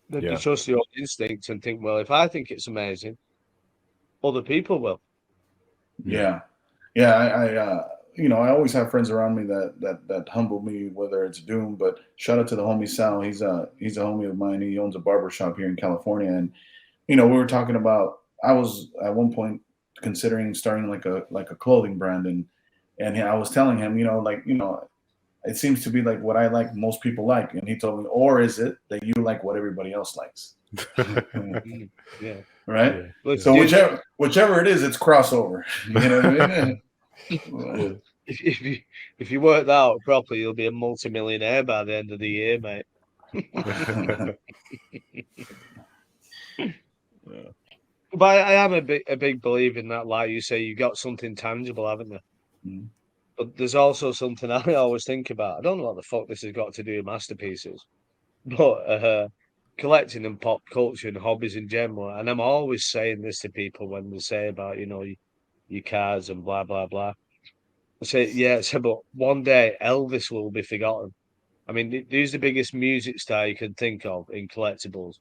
Then you Yeah. trust your instincts and think, well, if I think it's amazing, other people will. Yeah. Yeah. I always have friends around me that humble me, whether it's Doom, but shout out to the homie Sal. He's a homie of mine. He owns a barber shop here in California. And, we were talking about, I was at one point considering starting like a clothing brand. And I was telling him, it seems to be like what I like most people like. And he told me, or is it that you like what everybody else likes? Yeah. Right. Yeah. Well, So whichever it is, it's crossover. You know what I mean? Yeah. if you work that out properly, you'll be a multimillionaire by the end of the year, mate. Yeah. But I am a big believer in that. Like you say, you got something tangible, haven't you? Mhm. But there's also something I always think about. I don't know what the fuck this has got to do with masterpieces, but collecting and pop culture and hobbies in general. And I'm always saying this to people when they say about, your cars and blah, blah, blah. I say, yeah, but one day Elvis will be forgotten. I mean, who's the biggest music star you can think of in collectibles?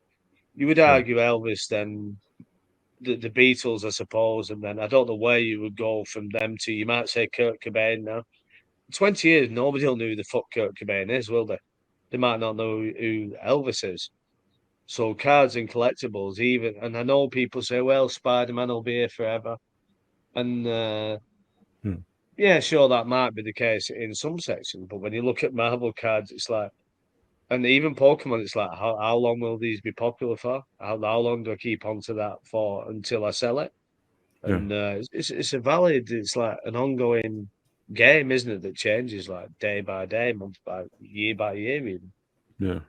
You would argue Elvis, then the Beatles, I suppose, and then I don't know where you would go from them to. You might say Kurt Cobain now. 20 years, nobody will know who the fuck Kurt Cobain is, will they? They might not know who Elvis is. So cards and collectibles, even, and I know people say, well, Spider-Man will be here forever. And yeah, sure, that might be the case in some sections. But when you look at Marvel cards, it's like, and even Pokemon, it's like, how long will these be popular for? How long do I keep on to that for until I sell it? Yeah. And it's a valid, it's like an ongoing game, isn't it? That changes like day by day, month by year, even. Yeah.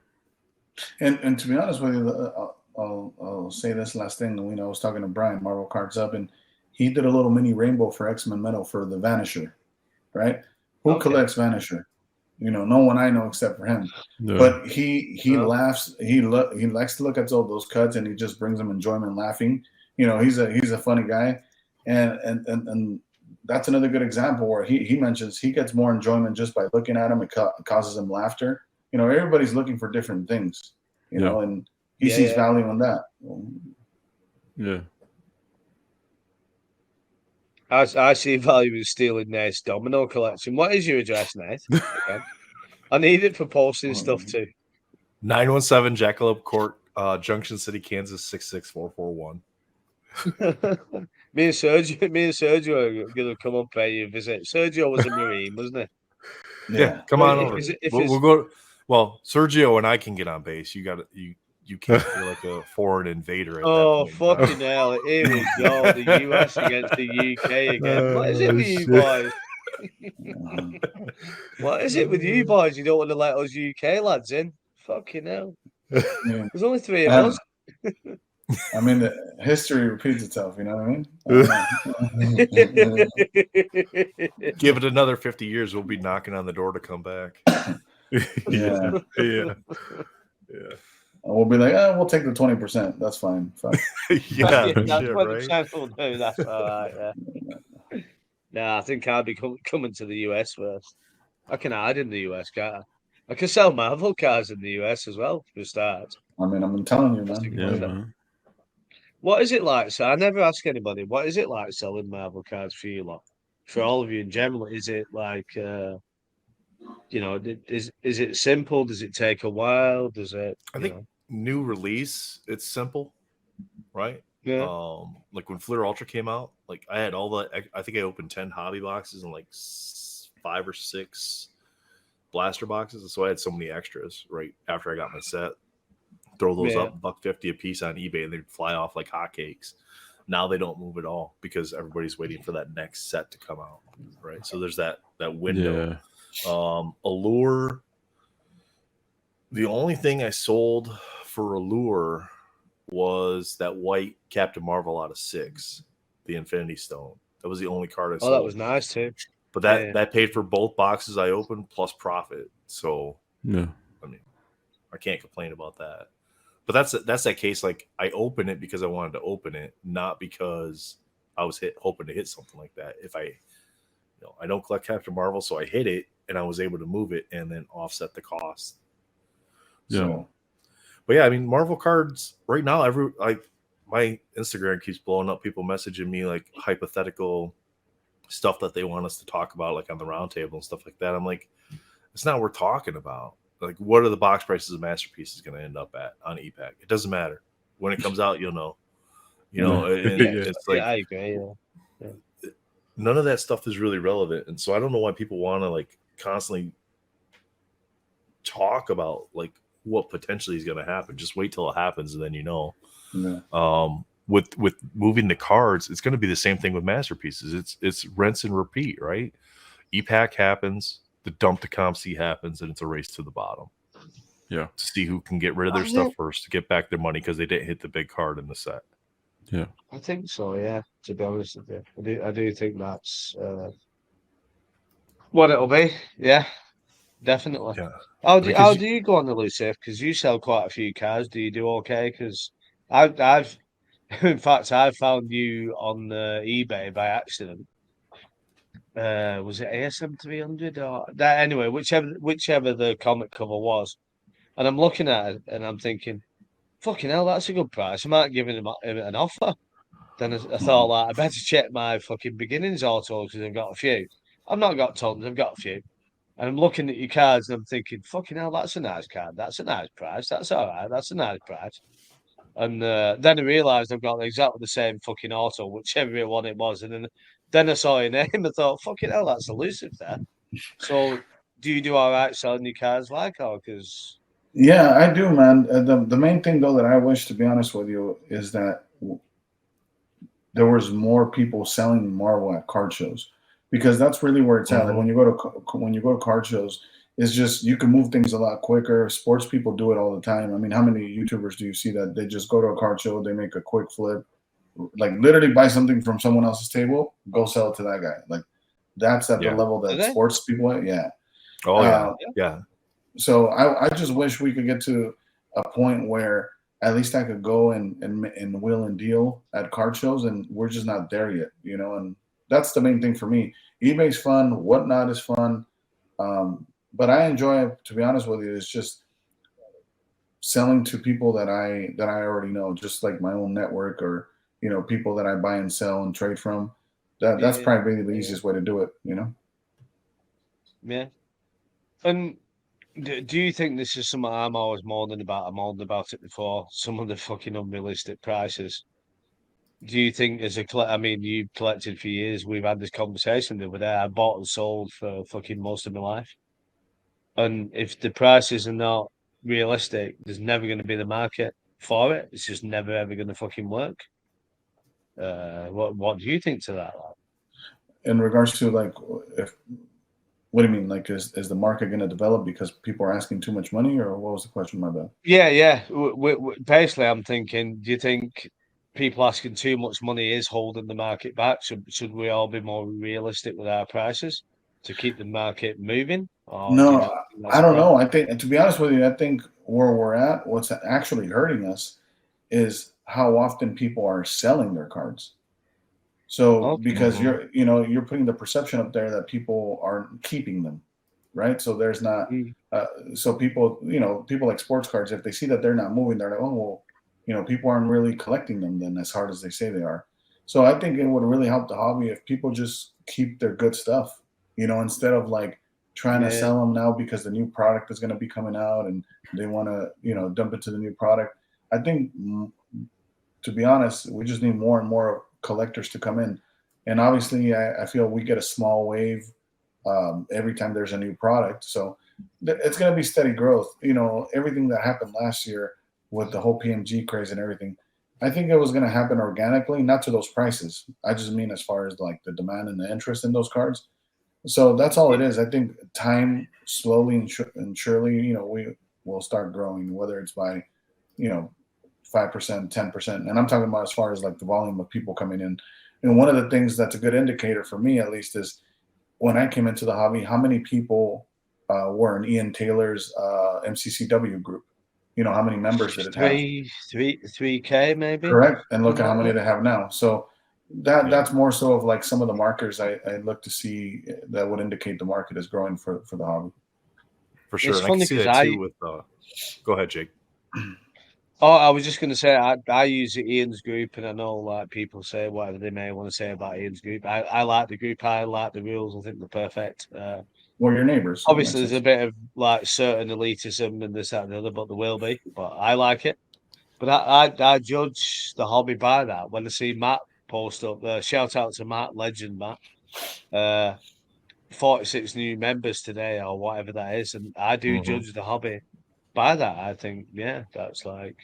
And to be honest with you, I'll say this last thing. I was talking to Brian, Marvel Cards Up, and he did a little mini rainbow for X-Men Metal for the Vanisher, right? Who collects Vanisher? No one I know except for him. Yeah. But he laughs. He likes to look at all those cuts, and he just brings them enjoyment, laughing. He's a funny guy, and that's another good example where he mentions he gets more enjoyment just by looking at him. It causes him laughter. Everybody's looking for different things, and he sees value in that. Yeah. I see value in stealing Nate's domino collection. What is your address, Nate? Okay. I need it for posting stuff too. 917 Jackalope Court, Junction City, Kansas 66441. Me and Sergio are gonna come up pay you a visit. Sergio was a Marine, wasn't he? Yeah, come on over. We'll go. Well, Sergio and I can get on base. You got you can't feel like a foreign invader. At Oh, that point fucking hell. Here we go. The US against the UK again. What is it with you boys? What is it with you boys? You don't want to let us UK lads in? Fucking hell. Yeah. There's only three of us. I mean, the history repeats itself. You know what I mean? Give it another 50 years, we'll be knocking on the door to come back. Yeah. Yeah. We'll be like, we'll take the 20%. That's fine. Yeah, That's shit, what right? the will do. That's all right. Yeah. Nah, I think I'll be coming to the US first. I can hide in the US, can't I? I can sell Marvel cards in the US as well for a start. I mean, I'm telling you, man. Yeah, man. What is it like? So I never ask anybody. What is it like selling Marvel cards for you lot? For all of you in general, is it like, is it simple? Does it take a while? Does it? I think new release, it's simple, right? Yeah. Like when Fleer Ultra came out, like I had all the. I think I opened 10 hobby boxes and like 5 or 6 blaster boxes, so I had so many extras right after I got my set. Throw those up $150 a piece on eBay, and they'd fly off like hotcakes. Now they don't move at all because everybody's waiting for that next set to come out, right? So there's that window. Yeah. Allure. The only thing I sold for Allure was that white Captain Marvel out of 6, the Infinity Stone. That was the only card I sold. Oh, that was nice too. But that paid for both boxes I opened plus profit. So yeah, I mean, I can't complain about that. But that's that case. Like I opened it because I wanted to open it, not because I was hoping to hit something like that. If I don't collect Captain Marvel, so I hit it and I was able to move it and then offset the cost. Yeah. So, but yeah, I mean, Marvel cards right now, my Instagram keeps blowing up. People messaging me like hypothetical stuff that they want us to talk about, like on the round table and stuff like that. I'm like, it's not what we're talking about. Like, what are the box prices of Masterpiece is going to end up at on ePack? It doesn't matter. When it comes out, you'll know. And it's like, I agree. Yeah. None of that stuff is really relevant, and so I don't know why people want to like constantly talk about like what potentially is going to happen. Just wait till it happens, and then Yeah. With moving the cards, it's going to be the same thing with Masterpieces. It's rinse and repeat, right? ePack happens, the dump to ComC happens, and it's a race to the bottom. Yeah, to see who can get rid of their stuff first to get back their money because they didn't hit the big card in the set. Yeah, I think so. Yeah, to be honest with you, I do think that's what it'll be. Yeah, definitely. Yeah. How do you go on the loose, because you sell quite a few cars? Do you do okay? Because I've in fact I found you on eBay by accident. Was it ASM 300 or that? Anyway, whichever the comic cover was, and I'm looking at it and I'm thinking, fucking hell, that's a good price. I might give him an offer. Then I thought, like, I better check my fucking beginnings auto because I've got a few. I've not got tons, I've got a few. And I'm looking at your cards and I'm thinking, fucking hell, that's a nice card. That's a nice price. That's all right. That's a nice price. And then I realised I've got exactly the same fucking auto, whichever one it was. And then I saw your name and thought, fucking hell, that's elusive there. So do you do all right selling your cards like or because Yeah, I do, man. The main thing though that I wish, to be honest with you, is that there was more people selling Marvel at card shows, because that's really where it's at. Like when you go to card shows, it's just you can move things a lot quicker. Sports people do it all the time. I mean, how many YouTubers do you see that they just go to a card show, they make a quick flip, like literally buy something from someone else's table, go sell it to that guy. Like that's at Yeah. the level that Okay. sports people are. Yeah. Oh yeah. So I just wish we could get to a point where at least I could go and wheel and deal at card shows, and we're just not there yet, you know. And that's the main thing for me. eBay's fun, whatnot is fun, but I enjoy, to be honest with you, it's just selling to people that I already know, just like my own network, or you know, people that I buy and sell and trade from. That's Yeah. probably the easiest way to do it, you know. Yeah. And do you think this is something I'm always moaning about? I moaned about it before. Some of the fucking unrealistic prices. Do you think, I mean, you've collected for years. We've had this conversation the other day. I bought and sold for fucking most of my life. And if the prices are not realistic, there's never going to be the market for it. It's just never ever going to fucking work. What do you think to that? In regards to like, if what do you mean? Like, is the market going to develop because people are asking too much money, or what was the question? My bad. Yeah. Basically, I'm thinking, do you think people asking too much money is holding the market back? Should we all be more realistic with our prices to keep the market moving? Or do you No, not think that's I don't correct? know. I think, and to be honest with you, I think where we're at, what's actually hurting us is how often people are selling their cards. So Okay. because you're putting the perception up there that people aren't keeping them, right? So there's not. Mm. So people, people like sports cards, if they see that they're not moving, they're like, oh well, people aren't really collecting them then as hard as they say they are. So I think it would really help the hobby if people just keep their good stuff, instead of like trying to Yeah. sell them now because the new product is going to be coming out and they want to, dump it to the new product. I think, to be honest, we just need more and more collectors to come in. And obviously, I feel we get a small wave every time there's a new product. So it's going to be steady growth. Everything that happened last year with the whole PMG craze and everything, I think it was going to happen organically, not to those prices. I just mean as far as like the demand and the interest in those cards. So that's all it is. I think time, slowly and surely, we will start growing, whether it's by, 5%, 10%. And I'm talking about as far as like the volume of people coming in. And one of the things that's a good indicator for me, at least, is when I came into the hobby, how many people were in Ian Taylor's MCCW group? How many members did it have? 3K maybe. Correct. And look at how many they have now. So that's more so of like some of the markers I look to see that would indicate the market is growing for the hobby. For sure. It's And I can funny see 'cause that too with go ahead, Jake. Oh, I was just going to say, I use Ian's group, and I know like people say whatever they may want to say about Ian's group. I like the group. I like the rules. I think they're perfect. Well, your neighbors. Obviously, there's a bit of like certain elitism and this, that, and the other, but there will be. But I like it. But I judge the hobby by that. When I see Matt post up, shout out to Matt, legend Matt. 46 new members today, or whatever that is, and I do judge the hobby by that. I think, yeah, that's like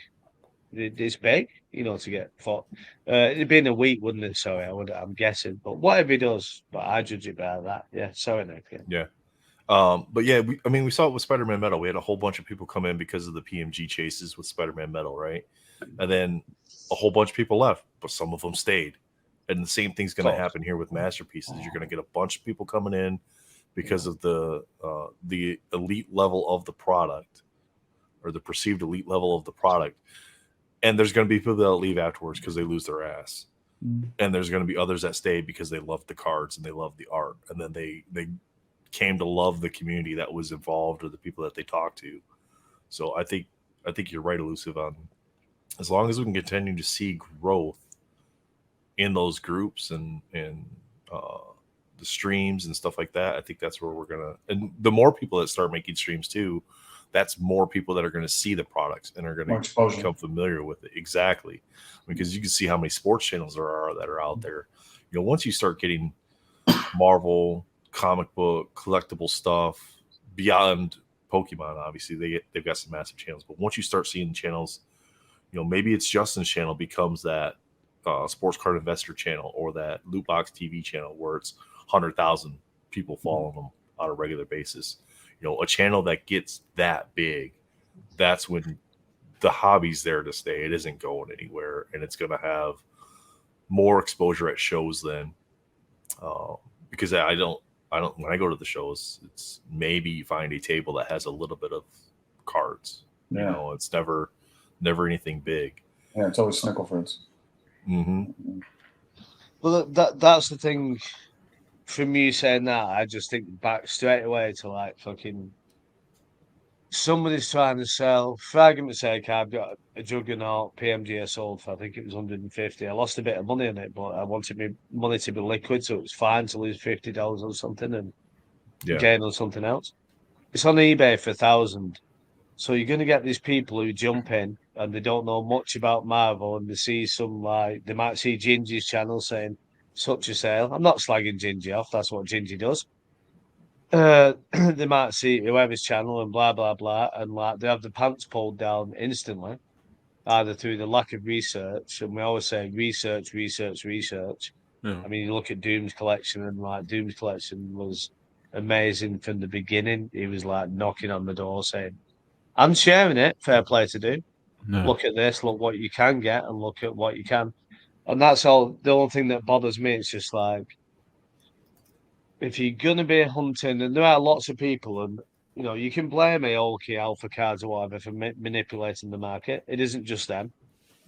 it's big, to get fought. It'd been a week, wouldn't it? Sorry, I'm guessing, but whatever he does, but I judge it by that. Yeah, sorry, Nick. Yeah. But yeah, we saw it with Spider-Man Metal. We had a whole bunch of people come in because of the PMG chases with Spider-Man Metal, right? And then a whole bunch of people left, but some of them stayed. And the same thing's going to happen here with Masterpieces. You're going to get a bunch of people coming in because of the elite level of the product, or the perceived elite level of the product. And there's going to be people that leave afterwards because they lose their ass. And there's going to be others that stay because they love the cards and they love the art. And then they came to love the community that was involved or the people that they talked to. So I think you're right, Elusive, on as long as we can continue to see growth in those groups and the streams and stuff like that, I think that's where we're gonna. And the more people that start making streams too, that's more people that are going to see the products and are going More to exposure. become familiar with it. Exactly, because you can see how many sports channels there are that are out there. Once you start getting Marvel, comic book, collectible stuff beyond Pokemon, obviously they've got some massive channels. But once you start seeing channels, maybe it's Justin's channel becomes that sports card investor channel or that loot box TV channel where it's 100,000 people following them on a regular basis. A channel that gets that big, that's when the hobby's there to stay. It isn't going anywhere, and it's going to have more exposure at shows then. Because I don't. When I go to the shows, it's maybe you find a table that has a little bit of cards. Yeah. It's never anything big. Yeah, it's always Snicklefritz. Mm-hmm. Well, that's the thing. From you saying that, I just think back straight away to like fucking somebody's trying to sell. For argument's sake, I've got a Juggernaut PMG I sold for I think it was 150. I lost a bit of money on it, but I wanted my money to be liquid, so it was fine to lose $50 on something and gain on something else. It's on eBay for 1,000. So you're going to get these people who jump in and they don't know much about Marvel, and they see they might see Gingy's channel saying such a sale. I'm not slagging Gingy off. That's what Gingy does. They might see whoever's channel and blah, blah, blah. And like they have the pants pulled down instantly, either through the lack of research. And we always say research. Yeah. I mean, you look at Doom's collection, and like Doom's collection was amazing from the beginning. He was like knocking on the door saying, I'm sharing it. Fair play to do. No. Look at this. Look what you can get, and look at what you can. And that's all. The only thing that bothers me is just like, if you're gonna be hunting, and there are lots of people, and you can blame Aoki, Alpha Cards, or whatever for manipulating the market. It isn't just them.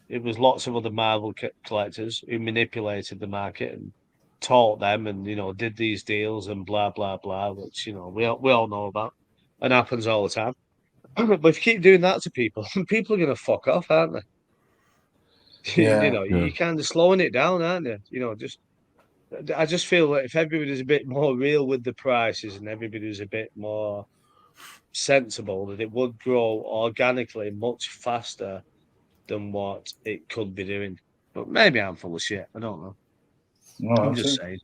It was lots of other Marvel collectors who manipulated the market and taught them, and did these deals and blah blah blah, which we all know about, and happens all the time. But if you keep doing that to people, people are gonna fuck off, aren't they? Yeah. You're kind of slowing it down, aren't you? I just feel that if everybody's a bit more real with the prices and everybody's a bit more sensible, that it would grow organically much faster than what it could be doing. But maybe I'm full of shit. I don't know. No, I'm just saying.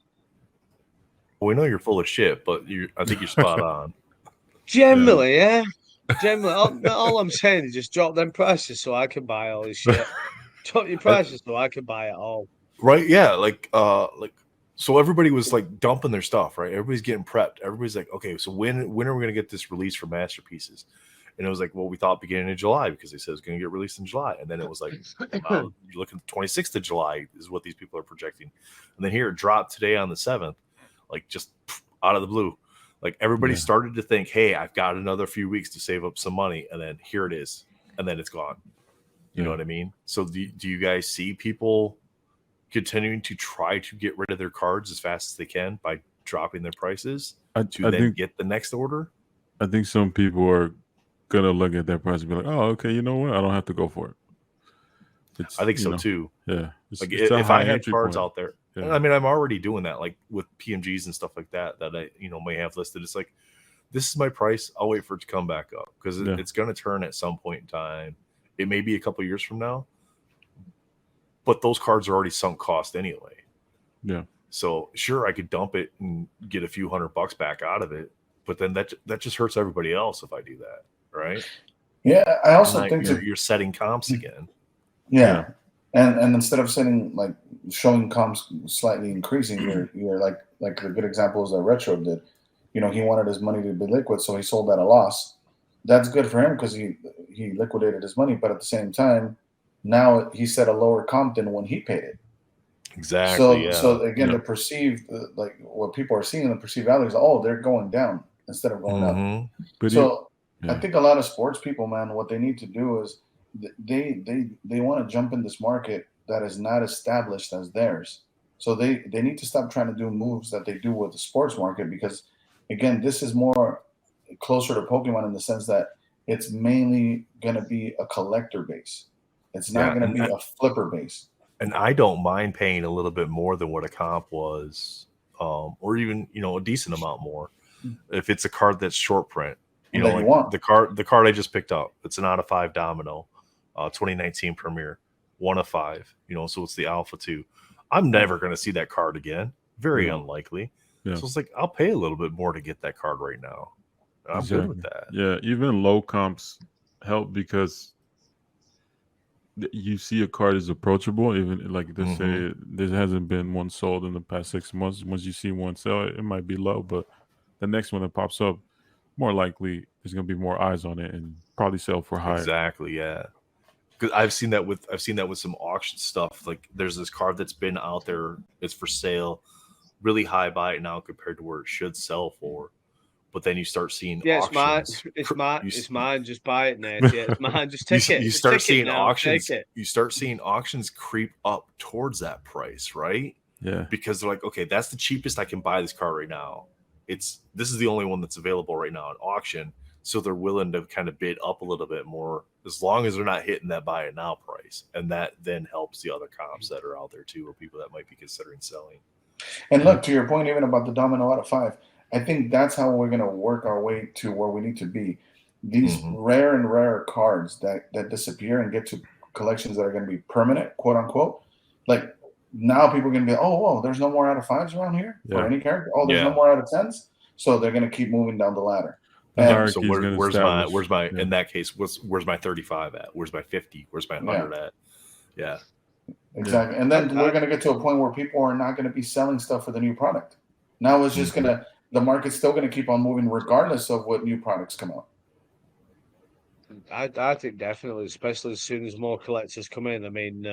We know you're full of shit, but I think you're spot on. Generally, yeah. Generally, all I'm saying is just drop them prices so I can buy all this shit. Drop your prices so I can buy it all. Right? Yeah. So everybody was like dumping their stuff, right? Everybody's getting prepped. Everybody's like, okay, so when are we going to get this released for Masterpieces? And it was like, well, we thought beginning of July because they said it was going to get released in July. And then it was like, you're looking at 26th of July is what these people are projecting. And then here it dropped today on the 7th, like just out of the blue. Like everybody started to think, hey, I've got another few weeks to save up some money. And then here it is. And then it's gone. You know what I mean? So do you guys see people continuing to try to get rid of their cards as fast as they can by dropping their prices to get the next order? I think some people are gonna look at that price and be like, "Oh, okay, you know what? I don't have to go for it." I think so too. Yeah, like if I had cards out there, I mean, I'm already doing that, like with PMGs and stuff like that I may have listed. It's like, this is my price. I'll wait for it to come back up because it's going to turn at some point in time. It may be a couple years from now, but those cards are already sunk cost anyway. Yeah. So sure, I could dump it and get a few $100 back out of it, but then that just hurts everybody else if I do that, right? Yeah, I also think you're setting comps again. Yeah. And instead of showing comps slightly increasing, you're like the good example is that Retro did. He wanted his money to be liquid, so he sold at a loss. That's good for him because he liquidated his money, but at the same time, now he set a lower comp than when he paid it. Exactly. So again, the perceived what people are seeing, the perceived value is they're going down instead of going up. But I think a lot of sports people, man, what they need to do is they want to jump in this market that is not established as theirs. So they need to stop trying to do moves that they do with the sports market because, again, this is more closer to Pokemon in the sense that it's mainly going to be a collector base. It's not going to be a flipper base. And I don't mind paying a little bit more than what a comp was or even a decent amount more. If it's a card that's short print, And that you like want. the card I just picked up, it's an out of 5 Domino, 2019 Premier, 1 of 5. So it's the Alpha 2. I'm never going to see that card again. Very unlikely. Yeah. So it's like I'll pay a little bit more to get that card right now. I'm good with that. Yeah, even low comps help because you see a card is approachable. Even like they say, there hasn't been one sold in the past 6 months. Once you see one sell, it might be low, but the next one that pops up, more likely there's going to be more eyes on it and probably sell for higher. Exactly, yeah. Because I've seen that with some auction stuff. Like there's this card that's been out there, it's for sale, really high buy it now compared to where it should sell for. But then you start seeing auctions. It's mine. Just buy it, Nate. Yeah, it's mine. Just take it. You Just start take seeing it now. auctions. Take it. You start seeing auctions creep up towards that price, right? Yeah. Because they're like, okay, that's the cheapest I can buy this car right now. This is the only one that's available right now at auction. So they're willing to kind of bid up a little bit more as long as they're not hitting that buy it now price. And that then helps the other comps that are out there too, or people that might be considering selling. And look, to your point, even about the Domino out of 5, I think that's how we're going to work our way to where we need to be. These rare and rarer cards that disappear and get to collections that are going to be permanent, quote unquote. Like now people are going to be, oh, whoa, there's no more out of 5s around here for any character. Oh, there's no more out of 10s. So they're going to keep moving down the ladder. So where's my in that case, where's my 35 at? Where's my 50? Where's my 100 at? Yeah. Exactly. And then we're going to get to a point where people are not going to be selling stuff for the new product. Now it's just the market's still going to keep on moving regardless of what new products come out. I think definitely, especially as soon as more collectors come in. I mean,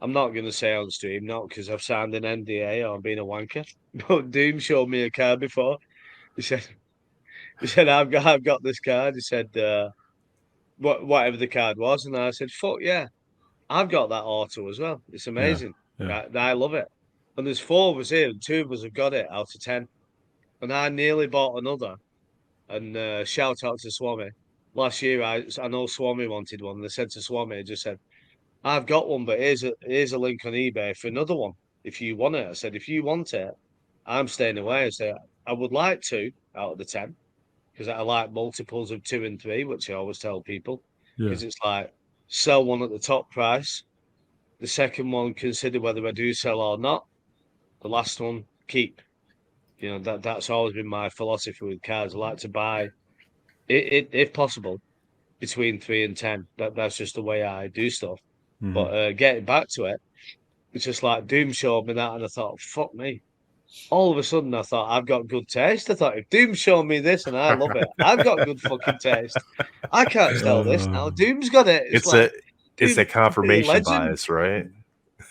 I'm not going to say on stream, not because I've signed an NDA or I'm being a wanker, but Doom showed me a card before. He said, I've got this card. He said, whatever the card was. And I said, fuck yeah, I've got that auto as well. It's amazing. I love it. And there's 4 of us here, and 2 of us have got it out of 10. And I nearly bought another. And shout out to Swami. Last year, I know Swami wanted one. And I said to Swami, I just said, I've got one, but here's a link on eBay for another one. If you want it, I said, if you want it, I'm staying away. I said, I would like 2 out of the 10 because I like multiples of 2 and 3, which I always tell people. Because it's like sell one at the top price. The second one, consider whether I do sell or not. The last one, keep. That's always been my philosophy with cards. I like to buy it if possible between 3 and 10. That's just the way I do stuff. But getting back to it, it's just like Doom showed me that, and I thought, fuck me. All of a sudden, I thought I've got good taste. I thought if Doom showed me this and I love it, I've got good fucking taste. I can't sell this now. Doom's got it. It's a confirmation bias, right?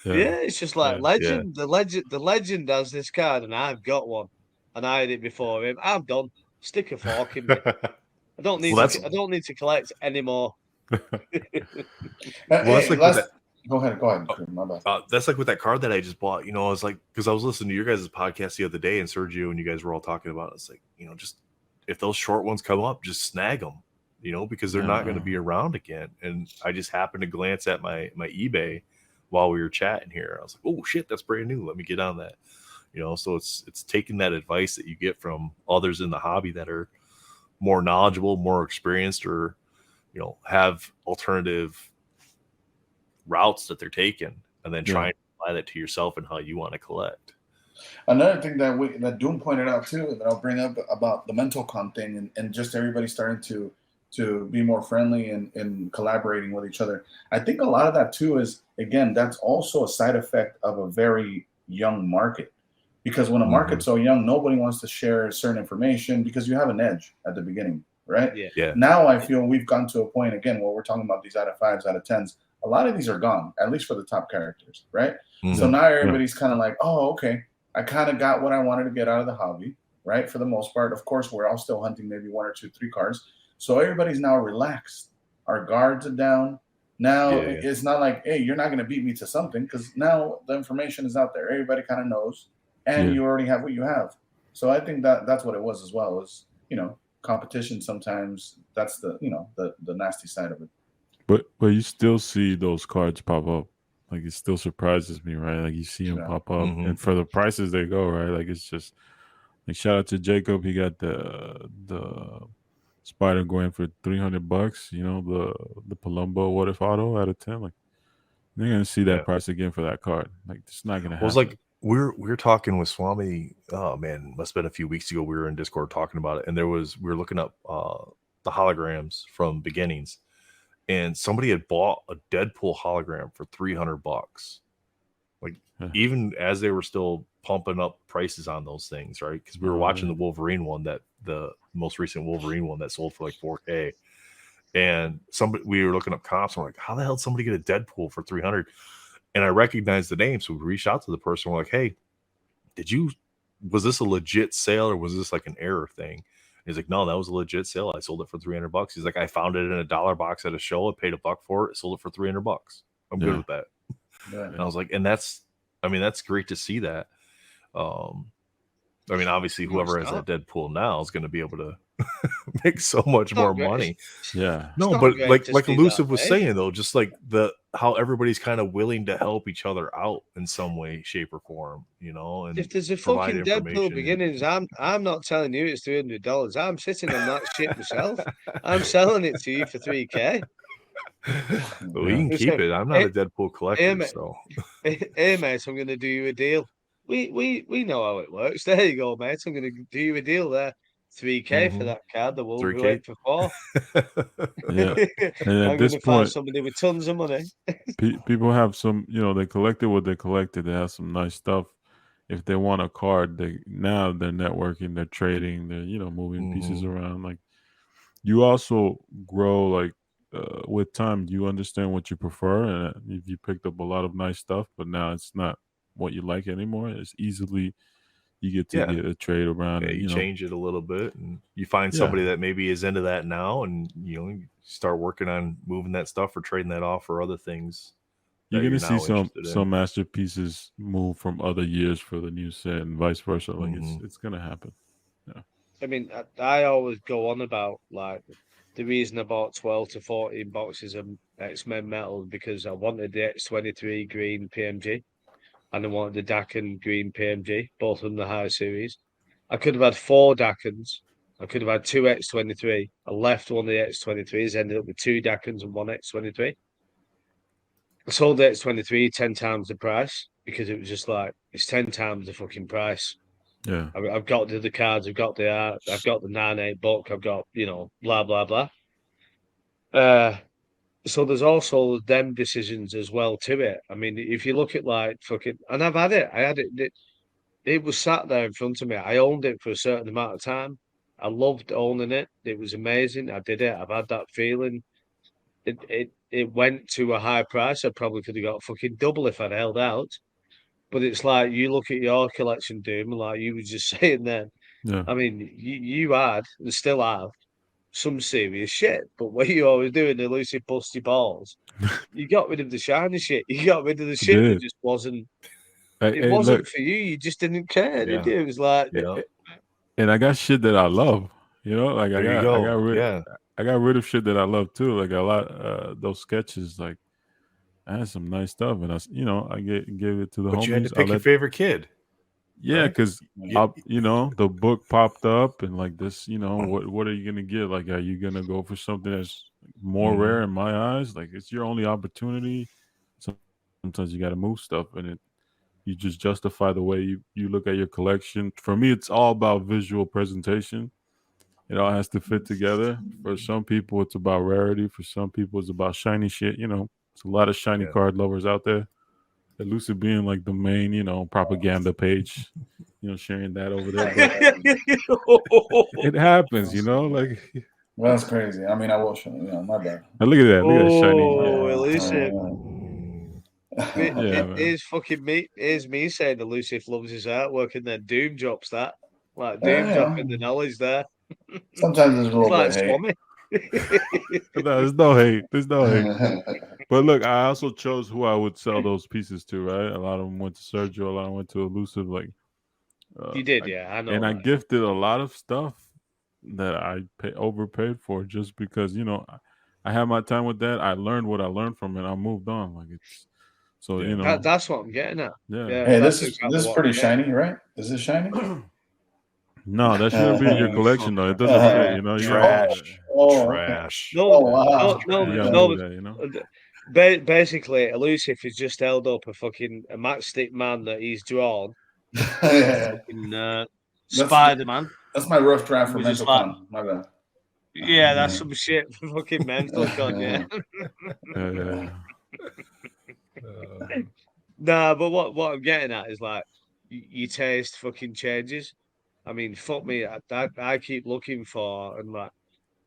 Yeah, it's just like legend. The legend has this card, and I've got one, and I had it before him. I'm done. Stick a fork in me. I don't need. I don't need to collect anymore. Go ahead. My bad. That's like with that card that I just bought. I was like, because I was listening to your guys' podcast the other day, and Sergio and you guys were all talking about it. It's like, just if those short ones come up, just snag them. Because they're not going to be around again. And I just happened to glance at my eBay while we were chatting here. I was like, oh shit, that's brand new. Let me get on that. So it's taking that advice that you get from others in the hobby that are more knowledgeable, more experienced, or have alternative routes that they're taking, and then trying to apply that to yourself and how you want to collect. Another thing that Doom pointed out too, that I'll bring up about the mental con thing and just everybody starting to be more friendly and collaborating with each other. I think a lot of that too is, again, that's also a side effect of a very young market. Because when a market's so young, nobody wants to share certain information because you have an edge at the beginning, right? Yeah. Now I feel we've gone to a point, again, where we're talking about these out of 5s, out of 10s. A lot of these are gone, at least for the top characters, right? So now everybody's kind of like, oh, okay, I kind of got what I wanted to get out of the hobby, right? For the most part. Of course, we're all still hunting maybe 1 or 2, 3 cards. So everybody's now relaxed. Our guards are down. Now it's not like, hey, you're not going to beat me to something, because now the information is out there. Everybody kind of knows, and you already have what you have. So I think that's what it was as well. Is competition sometimes. That's the the nasty side of it. But you still see those cards pop up. like it still surprises me, right? Like you see them Yeah. pop up, Mhm. and for the prices they go, right? Like it's just like shout out to Jacob. He got the Spider going for $300. You know the Palumbo What If Auto out of 10. Like they're gonna see that Yeah. price again for that card. Like it's not gonna Well, it's happen. like we were talking with Swami. Oh man, must have been a few weeks ago. We were in Discord talking about it, and we were looking up the holograms from beginnings, and somebody had bought a Deadpool hologram for $300. Like Yeah. even as they were still pumping up prices on those things, right? Because we were watching yeah. the Wolverine one, the most recent Wolverine one that sold for like 4K, and we were looking up comps, and we're like, how the hell did somebody get a Deadpool for 300? And I recognized the name, so we reached out to the person. We're like, hey, was this a legit sale or was this like an error thing? And he's like, no, that was a legit sale. I sold it for $300. He's like, I found it in a dollar box at a show. I paid $1 for it. Sold it for $300. I'm good Yeah. with that. Yeah. And I was like, and that's great to see that. I mean, obviously, No, whoever it's has not. that Deadpool now is going to be able to make so much It's not more great. money. Yeah. No, not but great like to like see Elusive that, was eh? saying though, just like how everybody's kind of willing to help each other out in some way, shape, or form, you know, and If there's a provide fucking Deadpool information. beginnings, I'm not telling you it's $300. I'm sitting on that shit myself. I'm selling it to you for $3K. Well, you can It's keep like, it. I'm not hey, a Deadpool hey, collector, mate, so hey, mate, I'm going to do you a deal. We know how it works. There you go, mate. I'm going to do you a deal there. 3K for Mhm. that card. The Wolves 3K. wait for 4. Yeah. And I'm at going this to find point, somebody with tons of money. people have some, they collected what they collected. They have some nice stuff. If they want a card, they're networking, they're trading, they're moving pieces Mhm. around. Like you also grow like with time. You understand what you prefer, and if you picked up a lot of nice stuff, but now it's not what you like anymore. It's easily you get to Yeah. get a trade around, Yeah, and you change it a little bit, and you find Yeah. somebody that maybe is into that now, and you start working on moving that stuff or trading that off for other things. You're that gonna see now some interested in. masterpieces move from other years for the new set, and vice versa. Like Mhm. it's gonna happen. I mean, I always go on about like the reason I bought 12 to 14 boxes of X-Men metal because I wanted the X-23 green PMG and I wanted the Dakin green PMG, both of them the high series. I could have had 4 Dakins. I could have had 2 X-23. I left one of the X-23s, ended up with 2 Dakins and 1 X-23. I sold the X-23 10 times the price because it was just like, it's 10 times the fucking price. Yeah. I've got the cards, I've got the art, I've got the 9/8 book, I've got, blah, blah, blah. So there's also them decisions as well to it. I mean, if you look at like fucking, and I've had it, it was sat there in front of me. I owned it for a certain amount of time. I loved owning it. It was amazing. I did it. I've had that feeling. It went to a high price. I probably could have got fucking double if I'd held out. But it's like you look at your collection, Doom, and like you were just saying then. Yeah. I mean, you had and still have some serious shit, but what you always doing, elusive busty balls, you got rid of the shiny shit. You got rid of the shit that did. just wasn't. Hey, It wasn't for you. You just didn't care, did Yeah. you? It was like, Yeah. and I got shit that I love. Like There you I go. got rid. Yeah. I got rid of shit that I love too. Like a lot. Those sketches, like I had some nice stuff, and I gave it to the But homies. you had to pick your favorite kid. Yeah, right? because Yeah. the book popped up, and like this, what are you gonna get? Like, are you gonna go for something that's more Mhm. rare in my eyes? Like, it's your only opportunity. Sometimes you got to move stuff, and you just justify the way you look at your collection. For me, it's all about visual presentation. It all has to fit together. For some people, it's about rarity. For some people, it's about shiny shit. It's a lot of shiny Yeah. card lovers out there. Elusive being like the main, propaganda page, sharing that over there. But it happens, like. Well, that's crazy. I mean, I will show my bad. Look at that! Look at that shiny. oh, elusive. Yeah, man. Here's fucking me. Here's me saying elusive loves his artwork, and then Doom drops that. Like Doom dropping the knowledge there. Sometimes there's a little Like bit of hate. Swami. No, there's no hate. There's no hate. But look, I also chose who I would sell those pieces to, right? A lot of them went to Sergio, a lot of them went to Elusive. Like You did, yeah, I know. And I that. gifted a lot of stuff that I overpaid for just because, I had my time with that. I learned what I learned from it. I moved on. Like So Yeah. you know, That's what I'm getting at. yeah. Yeah, Hey, that's this is exactly what pretty I'm getting shiny, right? Is this shiny? No, that shouldn't be in your collection though. It doesn't Uh, fit. You know, you Trash. gotta, Oh, okay. Trash. No, Oh, wow. no, you gotta no. move that. You know. Basically, Elusive has just held up a matchstick man that he's drawn. Yeah. Fucking Spider-Man. That's my rough draft for We're just Mental like- Con. My bad. Yeah, that's some shit for fucking mental con, yeah. Yeah. Nah, but what I'm getting at is like your taste fucking changes. I mean, fuck me, I keep looking for and like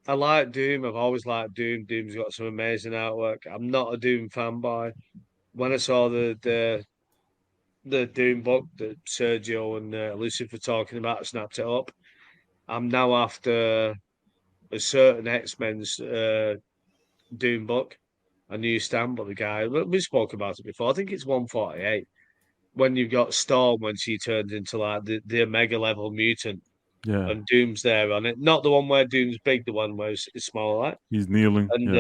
I like Doom. I've always liked Doom. Doom's got some amazing artwork. I'm not a Doom fanboy. When I saw the Doom book that Sergio and Elusive were talking about, I snapped it up. I'm now after a certain X-Men's Doom book, a new stamp, but the guy we spoke about it before. I think it's 148. When you've got Storm when she turns into like the Omega level mutant Yeah. and Doom's there on it. Not the one where Doom's big, the one where it's smaller like. He's kneeling. And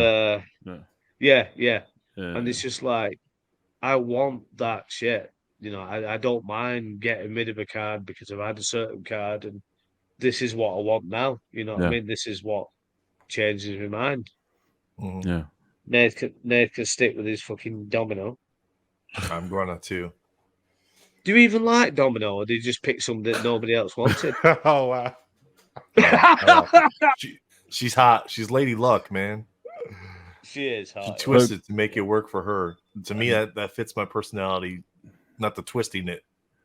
Yeah. yeah. And it's just like I want that shit. You know, I don't mind getting rid of a card because I've had a certain card and this is what I want now. You know what I Yeah. mean? This is what changes my mind. Mhm. Yeah. Nate can stick with his fucking Domino. I'm gonna too. Do you even like Domino, or do you just pick something that nobody else wanted? Oh wow. She's hot. She's Lady Luck, man. She is She hot. twisted to make it work for her. To me, that fits my personality. Not the twisting it,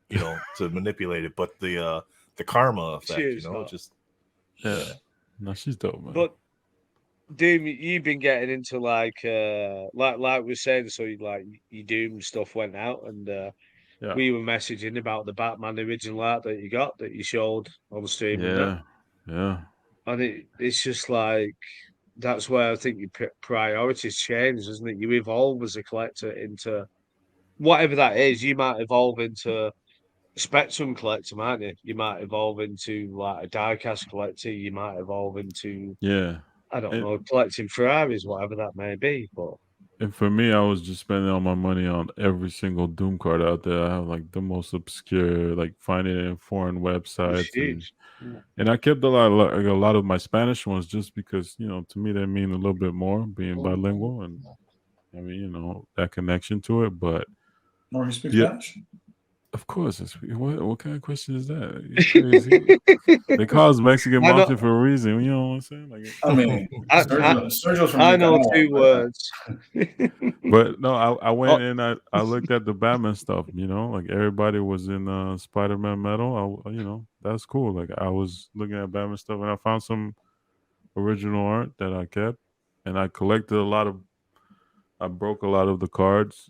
you know, to manipulate it, but the karma effect. She You is know, hot. just Yeah. No, she's dope, man. But Doom, you've been getting into like we're saying, so your Doom stuff went out, and yeah. we were messaging about the Batman original art that you got that you showed on the stream, and that. Yeah. And it's just like that's where I think your priorities change, isn't it? You evolve as a collector into whatever that is. You might evolve into a Spectrum collector, might you? You might evolve into like a diecast collector. You might evolve into Yeah. I don't And- know, collecting Ferraris, whatever that may be. But And for me, I was just spending all my money on every single Doom card out there. I have like the most obscure, like finding it in foreign websites, and I kept a lot of my Spanish ones just because to me they mean a little bit more being bilingual, and I mean that connection to it. But Or you speak Yeah. Spanish? of course, what kind of question is that? You're crazy. They call us Mexican I know- mafia for a reason. You know what I'm saying? Like, I mean, I- Sergio's from I know Nicaragua, 2 but- words. But no, I went and I looked at the Batman stuff. Like everybody was in Spider-Man metal. That's cool. Like I was looking at Batman stuff and I found some original art that I kept, and I collected I broke a lot of the cards,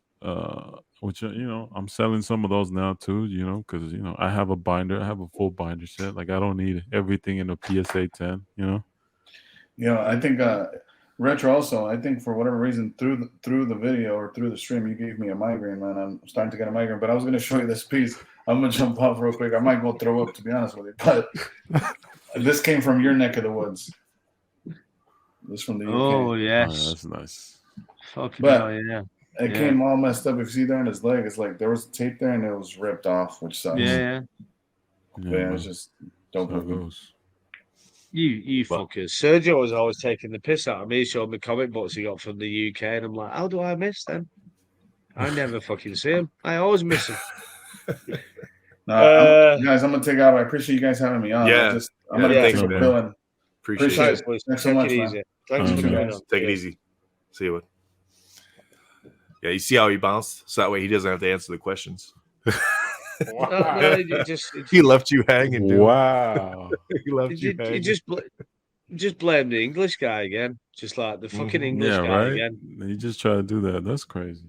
which I'm selling some of those now too. Because I have a binder. I have a full binder set. Like I don't need everything in a PSA 10. I think Retro also. I think for whatever reason through the video or through the stream, you gave me a migraine, man. I'm starting to get a migraine. But I was going to show you this piece. I'm going to jump off real quick. I might go throw up, to be honest with you. But this came from your neck of the woods. This from the UK. Oh, Oh, yes. that's nice. Fucking But- hell, yeah. It Yeah. came all messed up. If you see there in his leg, it's like there was tape there and it was ripped off, which sucks. Yeah. But Yeah, it's just dope. so it goes. You But- fuckers. Sergio was always taking the piss out of me, showing me comic books he got from the UK, and I'm like, how do I miss them? I never fucking see them. I always miss them. Guys, I'm gonna take out. I appreciate you guys having me on. Yeah. I'm gonna thanks, go man. chilling. appreciate Appreciate it. it. Thanks, Thanks so Take much, it man. easy. Thanks You for too, coming guys. on. Take it easy. See you. Yeah, you see how he bounced, so that way he doesn't have to answer the questions. No, you He left you hanging, dude. Wow. He left you you hanging. just blame the English guy again. Just like the fucking Mhm. English Yeah, guy right. again. You just try to do that. That's crazy.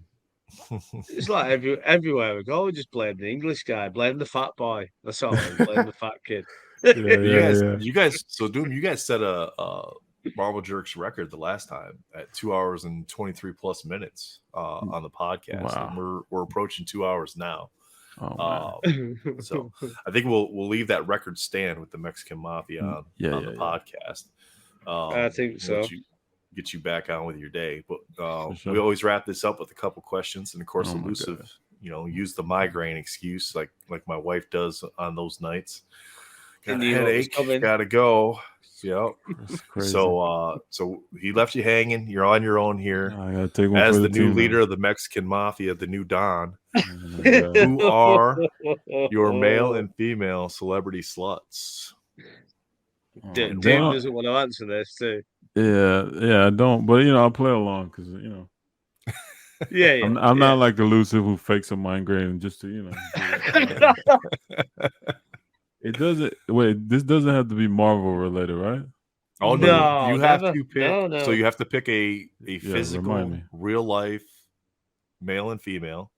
It's like everywhere we go, we just blame the English guy. Blame the fat boy. That's all. Blame the fat kid. Yeah, you guys. So Doom, you guys set a Marvel Jerks record the last time at 2 hours and 23 plus minutes on the podcast. Wow. And we're approaching 2 hours now. Oh, man. So I think we'll leave that record stand with the Mexican Mafia on Yeah, the yeah. podcast. I think so. get you back on with your day. But For sure. we always wrap this up with a couple questions, and of course, Oh my Elusive, God. use the migraine excuse like my wife does on those nights. Got a Knew what was headache, coming. gotta go. Yep. That's crazy. So he left you hanging. You're on your own here I gotta take one as for the new team, leader man. of the Mexican mafia, the new Don. Oh my God. Who are your male and female celebrity sluts? Oh, Dude they don't- doesn't want to answer this too. yeah, I don't. But I'll play along because Yeah, yeah. I'm not like Elusive who fakes a migraine just to do it. It doesn't. Wait, this doesn't have to be Marvel related, right? Oh no, No, you have never. to pick. No. So you have to pick a remind physical, me. real life, male and female,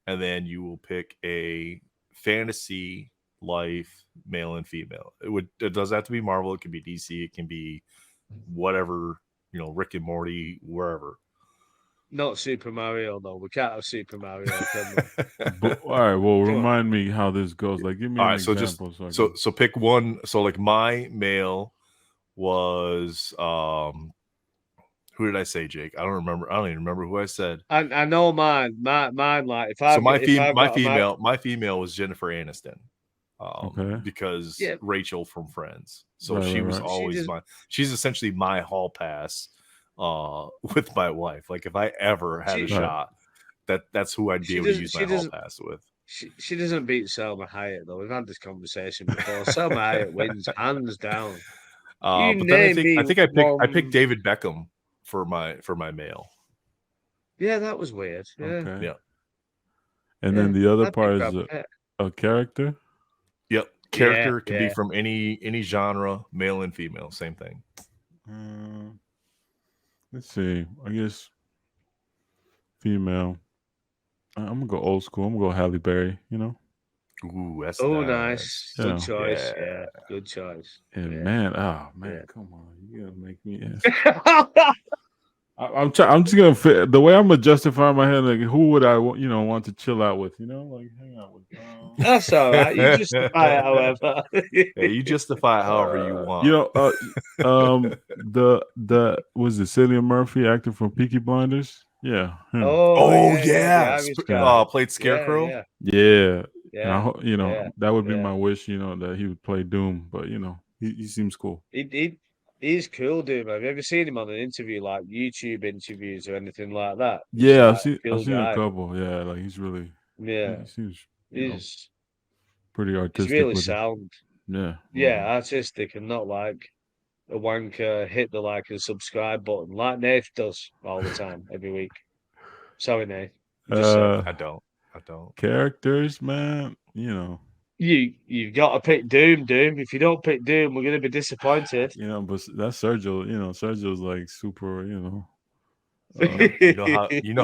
and then you will pick a fantasy life, male and female. It doesn't have to be Marvel. It can be DC. It can be whatever, Rick and Morty, wherever. Not Super Mario, though. We can't have Super Mario. Can we? But, all right. Well, Come on. remind me how this goes. Like, give me All an right, so just example. I so can- so pick one. So like my male was who did I say, Jake? I don't remember. I don't even remember who I said. I know mine. Mine, like if I So my female was Jennifer Aniston. Okay. Because Yeah. Rachel from Friends. So Right, she right, was right. always she's essentially my hall pass with my wife. Like if I ever had a She- Right. shot, that's who I'd be She able to doesn't- use she my hall doesn't- pass with. She doesn't beat Selma Hayek though. We've had this conversation before. Selma Hayek wins hands down. You But then I name think me I picked one- David Beckham for my male. Yeah, that was weird. Yeah. Okay. Yeah. And then the other I'd pick part is Brad Pitt. a character. Yep. Character can be yeah. from any genre, male and female, same thing. Let's see. I guess female. I'm gonna go old school. I'm gonna go Halle Berry. Ooh, that's Oh, nice. nice. Yeah. Good choice. Yeah. Yeah. Good choice. And Yeah. man, Yeah. come on, you gotta make me ask. I'm just gonna fit the way I'm gonna justify in my head. Like, who would I want to chill out with? Like hang out with. That's all right. You justify it, however. Yeah, you justify it however you want. The was it Cillian Murphy actor from Peaky Blinders? Yeah. him. Oh the yeah, Irish guy. played Scarecrow. Yeah, Yeah. yeah. And I yeah, that would be yeah. my wish. That he would play Doom, but he seems cool. He's cool, dude. Man. Have you ever seen him on an interview, like YouTube interviews or anything like that? Yeah, He's like I've seen guy. a couple. Yeah, like he's really. Yeah, He seems he's pretty artistic. really with it. sound. Yeah. Yeah, artistic and not like a wanker. Hit the like and subscribe button like Nath does all the time, every week. Sorry, Nath. Just saying. I don't. Characters, man. You've got to pick Doom. If you don't pick Doom, we're gonna be disappointed. But that's Sergio. Sergio's like super. You know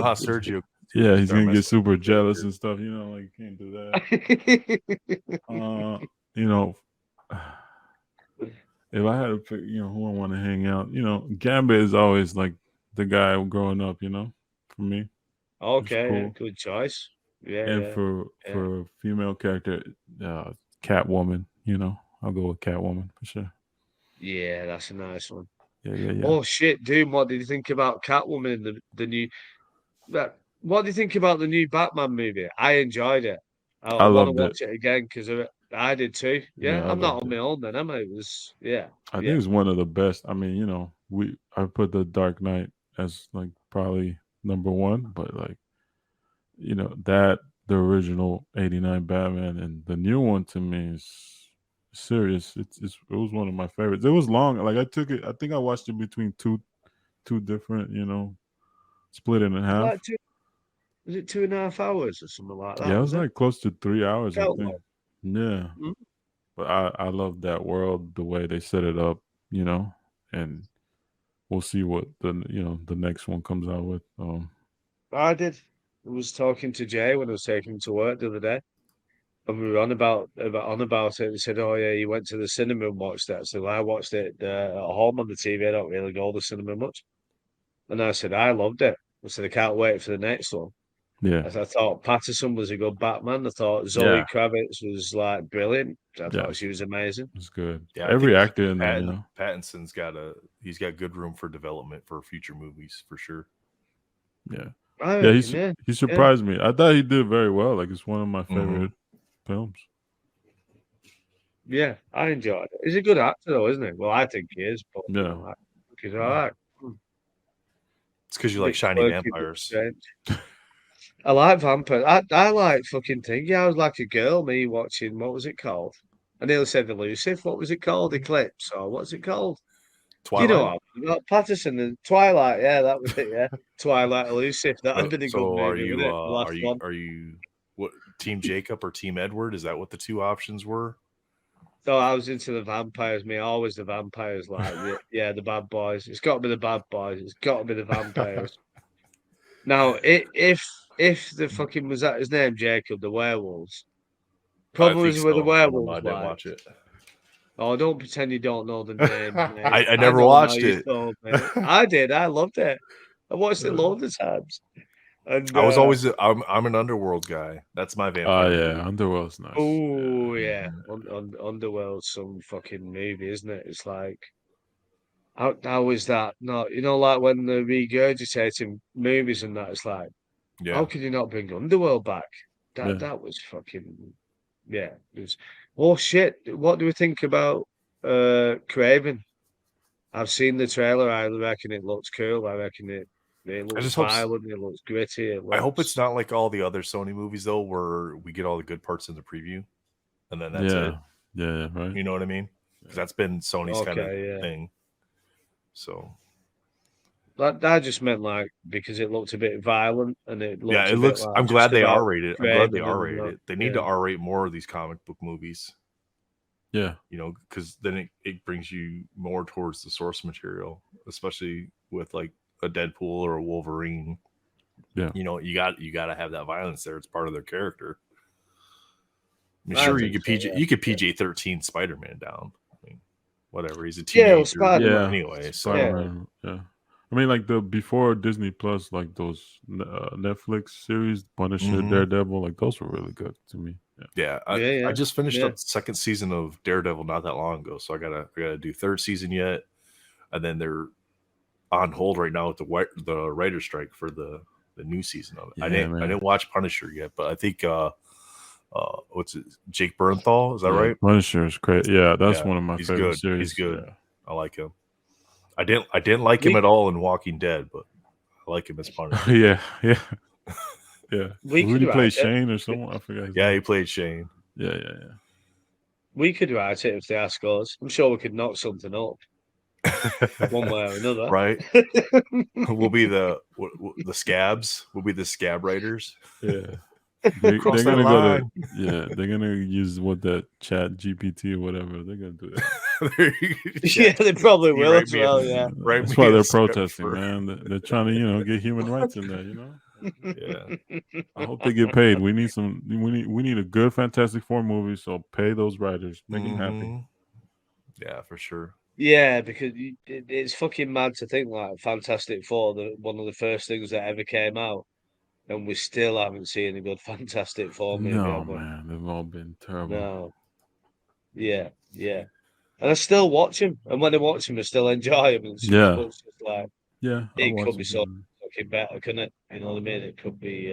how Sergio. Yeah, he's Start gonna messing get super with jealous characters. and stuff. Like you can't do that. If I had to pick, who I want to hang out, Gambit is always like the guy growing up. For me. Okay, cool. good choice. Yeah, And yeah. for a female character, Catwoman. I'll go with Catwoman for sure. Yeah, that's a nice one. Yeah. Oh shit, Doom! What did you think about Catwoman? The new. What do you think about the new Batman movie? I enjoyed it. I want to loved watch it again because I did too. Yeah, Yeah, I I'm not loved on my own then, am I? It was I think it's one of the best. I mean, I put the Dark Knight as like probably number one, but like, that the original '89 Batman and the new one to me is serious. It was one of my favorites. It was long. Like I think I watched it between two different, split it in half. Like was it 2.5 hours or something like that? Yeah, it was like close to 3 hours, I Felt think. like. Yeah. Mhm. But I love that world, the way they set it up, and we'll see what the next one comes out with. I did. I was talking to Jay when I was taking him to work the other day, and we were on about it. He said, "Oh yeah, you went to the cinema and watched that." So I watched it at home on the TV. I don't really go to the cinema much. And I said, "I loved it." I said, "I can't wait for the next one." Yeah, I thought Patterson was a good Batman. I thought Zoe Yeah. Kravitz was like brilliant. I Yeah. thought she was amazing. it's good. Yeah, I Every think actor in there, you know. Pattinson's he's got good room for development for future movies for sure. Yeah, I yeah. reckon, He surprised me. I thought he did very well. Like it's one of my favorite films. yeah, I enjoyed it. He's a good actor, though, isn't he? Well, I think he is. But, Yeah. I think he's all right. It's because you like Bit shiny quirky, bit vampires. strange. I like vampires. I like fucking thing. Yeah, I was like a girl, me watching, what was it called? I nearly said Elusive. What was it called? Eclipse, or what's it called? Twilight. You know, what? Patterson and Twilight. Yeah, that was it. Yeah, Twilight, Elusive. That had been a good So are movie, you wouldn't it? The last one. are you what Team Jacob or Team Edward? Is that what the two options were? So I was into the vampires. Me, always the vampires. Like, yeah, the bad boys. It's got to be the bad boys. It's got to be the vampires. Now, if the fucking was that his name, Jacob, the werewolves. Problems with the I don't know, werewolves. I didn't like, watch it. Oh, don't pretend you don't know the name. mate. I never know watched now you it. told me. I did. I loved it. I watched it loads of times. And I was always I'm an Underworld guy. That's my Oh vampire. yeah, movie. Underworld's nice. oh yeah, Underworld's some fucking movie, isn't it? It's like how is that? No, you know, like when they're regurgitating movies and that, it's like, Yeah. how could you not bring Underworld back? Yeah. That was fucking yeah. It was, oh shit! What do we think about Craven? I've seen the trailer. I reckon it looks cool. I reckon it looks just hope violent. It looks gritty. I hope it's not like all the other Sony movies though, where we get all the good parts in the preview, and then that's it. Yeah, right. You know what I mean? Because that's been Sony's kind of Okay, yeah. thing. So That just meant like because it looked a bit violent and it looked yeah, a it bit looks. like I'm glad just they about R rated. I'm glad they Craven R and rated that, it. They need to yeah. R rate more of these comic book movies. Yeah, You know, because then it brings you more towards the source material, especially with like a Deadpool or a Wolverine. Yeah. You know, you got to have that violence there. It's part of their character. I mean, I sure, you think could so, PG yeah. you could PG-13 Spider-Man down. I mean, whatever. He's a Yeah, well, teenager. Spider-Man. Anyway, so Spider-Man, yeah. I mean, like the before Disney Plus, like those Netflix series, Punisher, Mhm. Daredevil, like those were really good to me. Yeah. yeah, Yeah. I just finished Yeah. up the second season of Daredevil not that long ago, so I gotta do third season yet, and then they're on hold right now with the writer strike for the new season of it. I Yeah, didn't watch Punisher yet, but I think what's it, Jake Bernthal, is that Yeah, right? Punisher is great. Yeah, that's Yeah, one of my he's favorite good. series. He's good. Yeah. I like him. I didn't like him We- at all in Walking Dead, but I like him as Punisher. yeah, yeah, yeah. We Who could did he play? write it. Shane or someone? I forgot. His Yeah, name. he played Shane. Yeah. We could write it if they ask us. I'm sure we could knock something up one way or another. Right? We'll be the scabs. We'll be the scab writers. Yeah. They're Cross that gonna go line. to they're gonna use that Chat GPT or whatever. They're gonna do that. Yeah, they probably You will write as me a- well. Yeah. Write That's me why a they're script protesting, for- man. They're trying to, get human rights in there. Yeah. I hope they get paid. We need we need a good Fantastic Four movie. So pay those writers, make them happy. Mhm. Yeah, for sure. Yeah, because it's fucking mad to think like Fantastic Four, one of the first things that ever came out, and we still haven't seen a good Fantastic Four movie. No, have we? man, they've all been terrible. No. Yeah. And I still watch them, and when I watch them, I still enjoy them. It's Yeah. it's just like Yeah, I It watched could be it, so- man. fucking better, couldn't it? You know what I mean? It could be,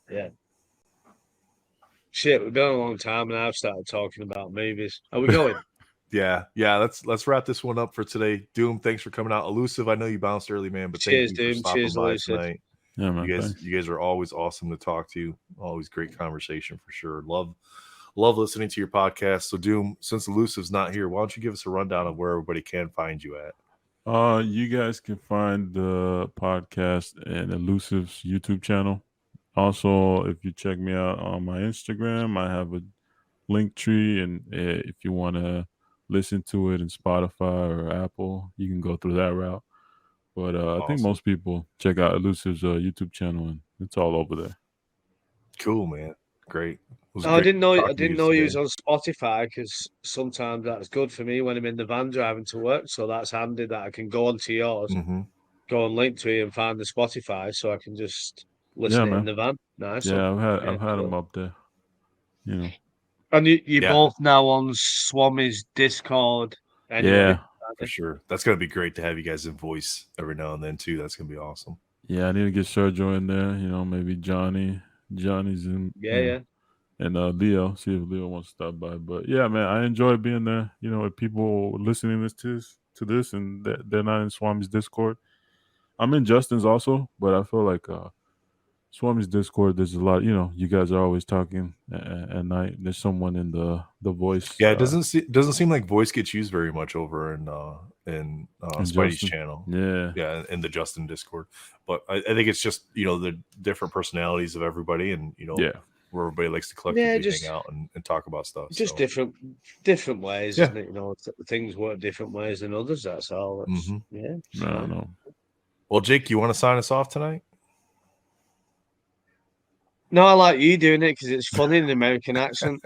yeah. Shit, we've been on a long time, and I've started talking about movies. Are we going? Yeah. Let's wrap this one up for today. Doom, thanks for coming out. Elusive, I know you bounced early, man, but Cheers, thank you for Doom. stopping Cheers, by Elusive. tonight. Yeah, man. You thanks. guys are always awesome to talk to. Always great conversation for sure. Love listening to your podcast. So Doom, since Elusive's not here, why don't you give us a rundown of where everybody can find you at? You guys can find the podcast and Elusive's YouTube channel. Also, if you check me out on my Instagram, I have a link tree, and if you want to listen to it in Spotify or Apple, you can go through that route. But I think Awesome. most people check out Elusive's YouTube channel, and it's all over there. Cool, man. Great. It was I great didn't know. I talking to didn't know he was today. on Spotify because sometimes that's good for me when I'm in the van driving to work. So that's handy that I can go onto yours, Mhm. go on Linktree and find the Spotify, so I can just listen Yeah, it in man. the van. Nice. Yeah, one. I've had cool. him up there. You know. And you're Yeah. both now on Swami's Discord. Anyway, Yeah. For sure. That's gonna be great to have you guys in voice every now and then too. That's gonna be awesome. Yeah, I need to get Sergio in there. You know, maybe Johnny's in. Yeah, you know, yeah. And Leo, see if Leo wants to stop by. But yeah, man, I enjoy being there. You know, if people listening to this and they're not in Swami's Discord, I'm in Justin's also, but I feel like Swami's Discord, there's a lot. You know, you guys are always talking at night. There's someone in the voice. Yeah, it doesn't seem like voice gets used very much over in Spidey's Justin. channel. Yeah. Yeah, in the Justin Discord. But I think it's just, you know, the different personalities of everybody, and you know, Yeah. where everybody likes to collectively just- hang out and talk about stuff. Just so. different ways, Yeah. isn't it? You know, things work different ways than others. That's all. That's, Mhm. Yeah. I don't know. Well, Jake, you want to sign us off tonight? No, I like you doing it because it's funny in an American accent.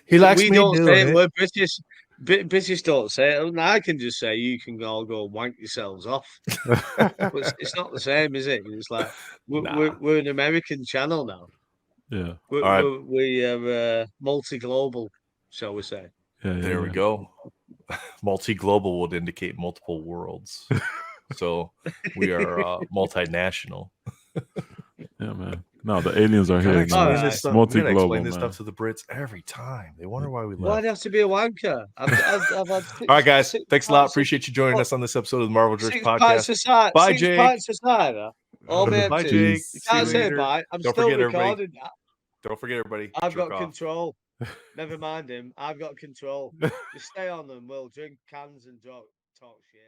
He likes we me don't doing say it. it. We're British. British don't say it. And I can just say you can all go wank yourselves off. But it's not the same, is it? It's like we're an American channel now. Yeah. We are multi-global, shall we say? Yeah. There we go. Multi-global would indicate multiple worlds. So we are multinational. Yeah, man. No, the aliens are here. Explain Man. this It's stuff. We gotta multi-global, explain this man. stuff to the Brits every time. They wonder why we Why'd left. it have to be a wanker? I've had All right, guys. Thanks a lot. Appreciate you joining us on this episode of the Marvel Jerks podcast. Bye, Jake. Oh, man. Bye, Jake. You See can't you say later. bye. I'm Don't still forget, everybody. recording that. Don't forget, everybody. I've jerk got off. control. Never mind him. I've got control. Just stay on them. We'll drink cans and talk shit.